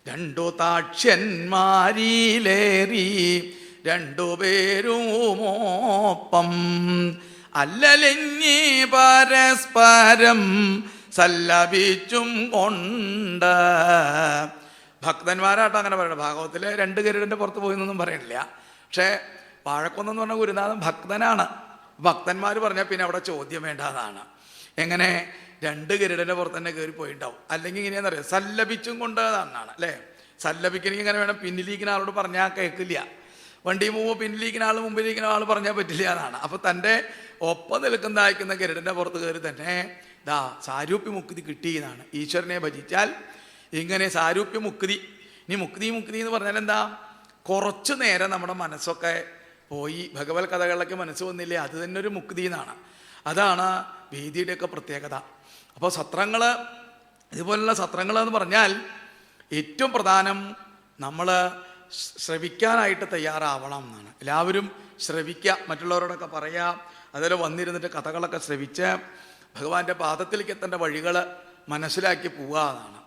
2 താക്ഷ്യന്മാരിലേറി 2 പേരുമോപ്പം അല്ലലിഞ്ഞി പരസ്പരം സല്ലപിച്ചും കൊണ്ട്. ഭക്തന്മാരാട്ടോ അങ്ങനെ പറയണം. ഭാഗവത്തിൽ 2 ഗരുഡൻ്റെ പുറത്ത് പോയി എന്നൊന്നും പറയണില്ല. പക്ഷേ വാഴക്കൊന്നെന്ന് പറഞ്ഞ ഗുരുനാഥൻ ഭക്തനാണ്. ഭക്തന്മാർ പറഞ്ഞാൽ പിന്നെ അവിടെ ചോദ്യം വേണ്ടതാണ്. എങ്ങനെ? 2 ഗരുഡൻ്റെ പുറത്ത് തന്നെ കയറി പോയിണ്ടാവും. അല്ലെങ്കിൽ ഇങ്ങനെയാണെന്നറിയാം, സല്ലപിച്ചും കൊണ്ട് എന്നാണ് അല്ലേ? സല്ലപിക്കണമെങ്കിൽ ഇങ്ങനെ വേണം. പിന്നിലിരിക്കുന്ന ആളോട് പറഞ്ഞാൽ കേൾക്കില്ല. വണ്ടി പോകുമ്പോൾ പിന്നിലിരിക്കുന്ന ആൾ മുമ്പിലിരിക്കുന്ന ആൾ പറഞ്ഞാൽ പറ്റില്ല എന്നാണ്. അപ്പോൾ തൻ്റെ ഒപ്പം നിൽക്കുന്ന അയക്കുന്ന ഗരുഡൻ്റെ പുറത്ത് കയറി തന്നെ ദാ സാരൂപ്യ മുക്തി കിട്ടി എന്നാണ്. ഈശ്വരനെ ഭജിച്ചാൽ ഇങ്ങനെ സാരൂപ്യ മുക്തി. ഇനി മുക്തി എന്ന് പറഞ്ഞാൽ എന്താ? കുറച്ചു നേരം നമ്മുടെ മനസ്സൊക്കെ പോയി ഭഗവത് കഥകളിലൊക്കെ മനസ്സ് വന്നില്ലേ, അത് തന്നെ ഒരു മുക്തി എന്നാണ്. അതാണ് വേദിയുടെയൊക്കെ പ്രത്യേകത. അപ്പോൾ സത്രങ്ങൾ, ഇതുപോലുള്ള സത്രങ്ങൾ എന്ന് പറഞ്ഞാൽ ഏറ്റവും പ്രധാനം നമ്മൾ ശ്രവിക്കാനായിട്ട് തയ്യാറാവണം എന്നാണ്. എല്ലാവരും ശ്രവിക്കുക, മറ്റുള്ളവരോടൊക്കെ പറയുക, അതിൽ വന്നിരുന്നിട്ട് കഥകളൊക്കെ ശ്രവിച്ച് ഭഗവാന്റെ പാദത്തിലേക്ക് എത്തേണ്ട വഴികൾ മനസ്സിലാക്കി പോവുക എന്നാണ്.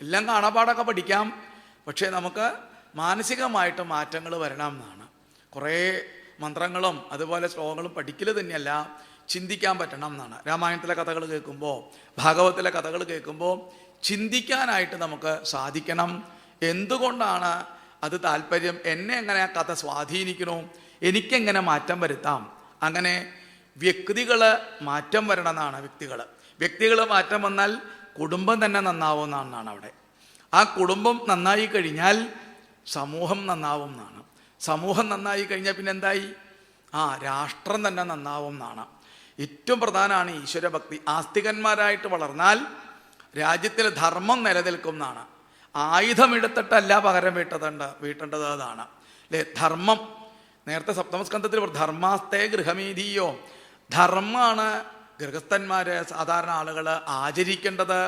എല്ലാം കാണാപ്പാടൊക്കെ പഠിക്കാം, പക്ഷേ നമുക്ക് മാനസികമായിട്ട് മാറ്റങ്ങൾ വരണം എന്നാണ്. കുറേ മന്ത്രങ്ങളും അതുപോലെ ശ്ലോകങ്ങളും പഠിക്കൽ തന്നെയല്ല, ചിന്തിക്കാൻ പറ്റണം എന്നാണ്. രാമായണത്തിലെ കഥകൾ കേൾക്കുമ്പോൾ, ഭാഗവത്തിലെ കഥകൾ കേൾക്കുമ്പോൾ ചിന്തിക്കാനായിട്ട് നമുക്ക് സാധിക്കണം. എന്തുകൊണ്ടാണ് അത് താല്പര്യം? എന്നെ എങ്ങനെ ആ കഥ സ്വാധീനിക്കണോ? എനിക്കെങ്ങനെ മാറ്റം വരുത്താം? അങ്ങനെ വ്യക്തികൾ മാറ്റം വരണമെന്നാണ്. വ്യക്തികൾ മാറ്റം വന്നാൽ കുടുംബം തന്നെ നന്നാവുമെന്നാണ് അവിടെ. ആ കുടുംബം നന്നായി കഴിഞ്ഞാൽ സമൂഹം നന്നാവും എന്നാണ്. സമൂഹം നന്നായി കഴിഞ്ഞാൽ പിന്നെ എന്തായി? രാഷ്ട്രം തന്നെ നന്നാവും എന്നാണ്. ഏറ്റവും പ്രധാനമാണ് ഈശ്വരഭക്തി. ആസ്തികന്മാരായിട്ട് വളർന്നാൽ രാജ്യത്തിൽ ധർമ്മം നിലനിൽക്കും എന്നാണ്. ആയുധമെടുത്തിട്ടല്ല പകരം വീട്ടേണ്ടത് അതാണ് അല്ലേ? ധർമ്മം. നേരത്തെ സപ്തമസ്കന്ധത്തിൽ ധർമാസ്തേ ഗൃഹമീതിയോ, ധർമ്മമാണ് ഗൃഹസ്ഥന്മാർ സാധാരണ ആളുകൾ ആചരിക്കേണ്ടത്.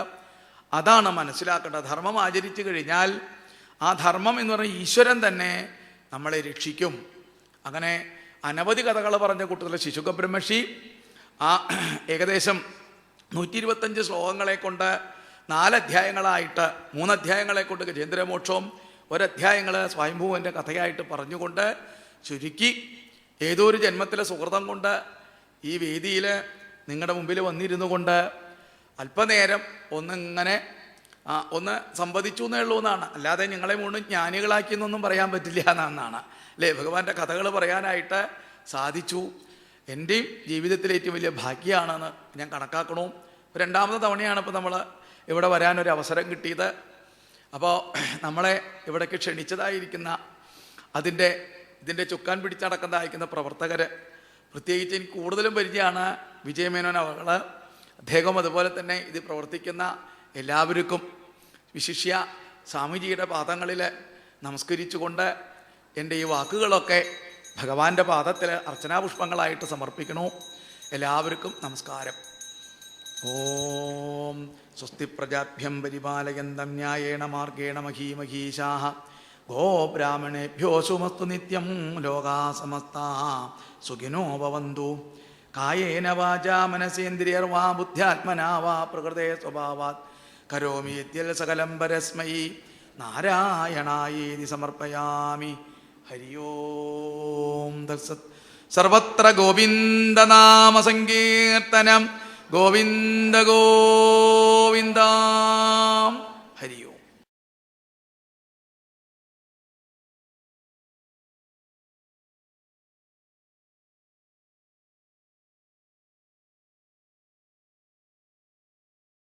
അതാണ് മനസ്സിലാക്കേണ്ടത്. ധർമ്മം ആചരിച്ചു കഴിഞ്ഞാൽ ആ ധർമ്മം എന്ന് പറഞ്ഞാൽ ഈശ്വരൻ തന്നെ നമ്മളെ രക്ഷിക്കും. അങ്ങനെ അനവധി കഥകൾ പറഞ്ഞ കൂട്ടത്തിലെ ശിശുക ബ്രഹ്മർഷി ഏകദേശം 125 ശ്ലോകങ്ങളെ കൊണ്ട് 4 അധ്യായങ്ങളായിട്ട് 3 അധ്യായങ്ങളെ കൊണ്ട് ഗജേന്ദ്രമോക്ഷവും 1 അധ്യായങ്ങൾ സ്വയംഭൂവൻ്റെ കഥയായിട്ട് പറഞ്ഞുകൊണ്ട് ചുരുക്കി, ഏതോ ഒരു ജന്മത്തിലെ സുഹൃതം കൊണ്ട് ഈ വേദിയിൽ നിങ്ങളുടെ മുമ്പിൽ വന്നിരുന്നു കൊണ്ട് അല്പനേരം ഒന്നിങ്ങനെ ഒന്ന് സംവദിച്ചു എന്നേ ഉള്ളൂ എന്നാണ്. അല്ലാതെ ഞങ്ങളെ മുഴുവൻ ജ്ഞാനികളാക്കിയെന്നൊന്നും പറയാൻ പറ്റില്ല എന്നാണ് അല്ലേ? ഭഗവാന്റെ കഥകൾ പറയാനായിട്ട് സാധിച്ചു. എൻ്റെയും ജീവിതത്തിലെ ഏറ്റവും വലിയ ഭാഗ്യമാണെന്ന് ഞാൻ കണക്കാക്കണു. 2ാമത്തെ തവണയാണ് ഇപ്പോൾ നമ്മൾ ഇവിടെ വരാനൊരു അവസരം കിട്ടിയത്. അപ്പോൾ നമ്മളെ ഇവിടേക്ക് ക്ഷണിച്ചതായിരിക്കുന്ന ഇതിൻ്റെ ചുക്കാൻ പിടിച്ചടക്കുന്നതായിരിക്കുന്ന പ്രവർത്തകർ, പ്രത്യേകിച്ച് എനിക്ക് കൂടുതലും പരിചയമാണ് വിജയമേനോൻ അവകൾ, അദ്ദേഹം അതുപോലെ തന്നെ ഇത് പ്രവർത്തിക്കുന്ന എല്ലാവർക്കും വിശിഷ്യ സ്വാമിജിയുടെ പാദങ്ങളിൽ നമസ്കരിച്ചുകൊണ്ട് എൻ്റെ ഈ വാക്കുകളൊക്കെ ഭഗവാന്റെ പാദത്തിൽ അർച്ചനാപുഷ്പങ്ങളായിട്ട് സമർപ്പിക്കണു. എല്ലാവർക്കും നമസ്കാരം. ഓം സ്വസ്തി പ്രജാഭ്യം പരിപാലയന്തം ന്യായേണ മാർഗേണ മഹീമഹീശാഃ ഗോബ്രാഹ്മണേഭ്യോ ശുഭമസ്തു നിത്യം ലോകാ സമസ്താഃ സുഖിനോ ഭവന്തു. കായേന വാചാ മനസേന്ദ്രിയർവാ ബുദ്ധ്യാത്മനാ വാ പ്രകൃതേ സ്വഭാവാത് കരോമി യദ്യൽ സകലം പരസ്മൈ നാരായണായേതി സമർപ്പയാമി. ഹരി ഓം തത്സത്. സർവത്ര ഗോവിന്ദനാമ സങ്കീർത്തനം. ഗോവിന്ദ ഗോ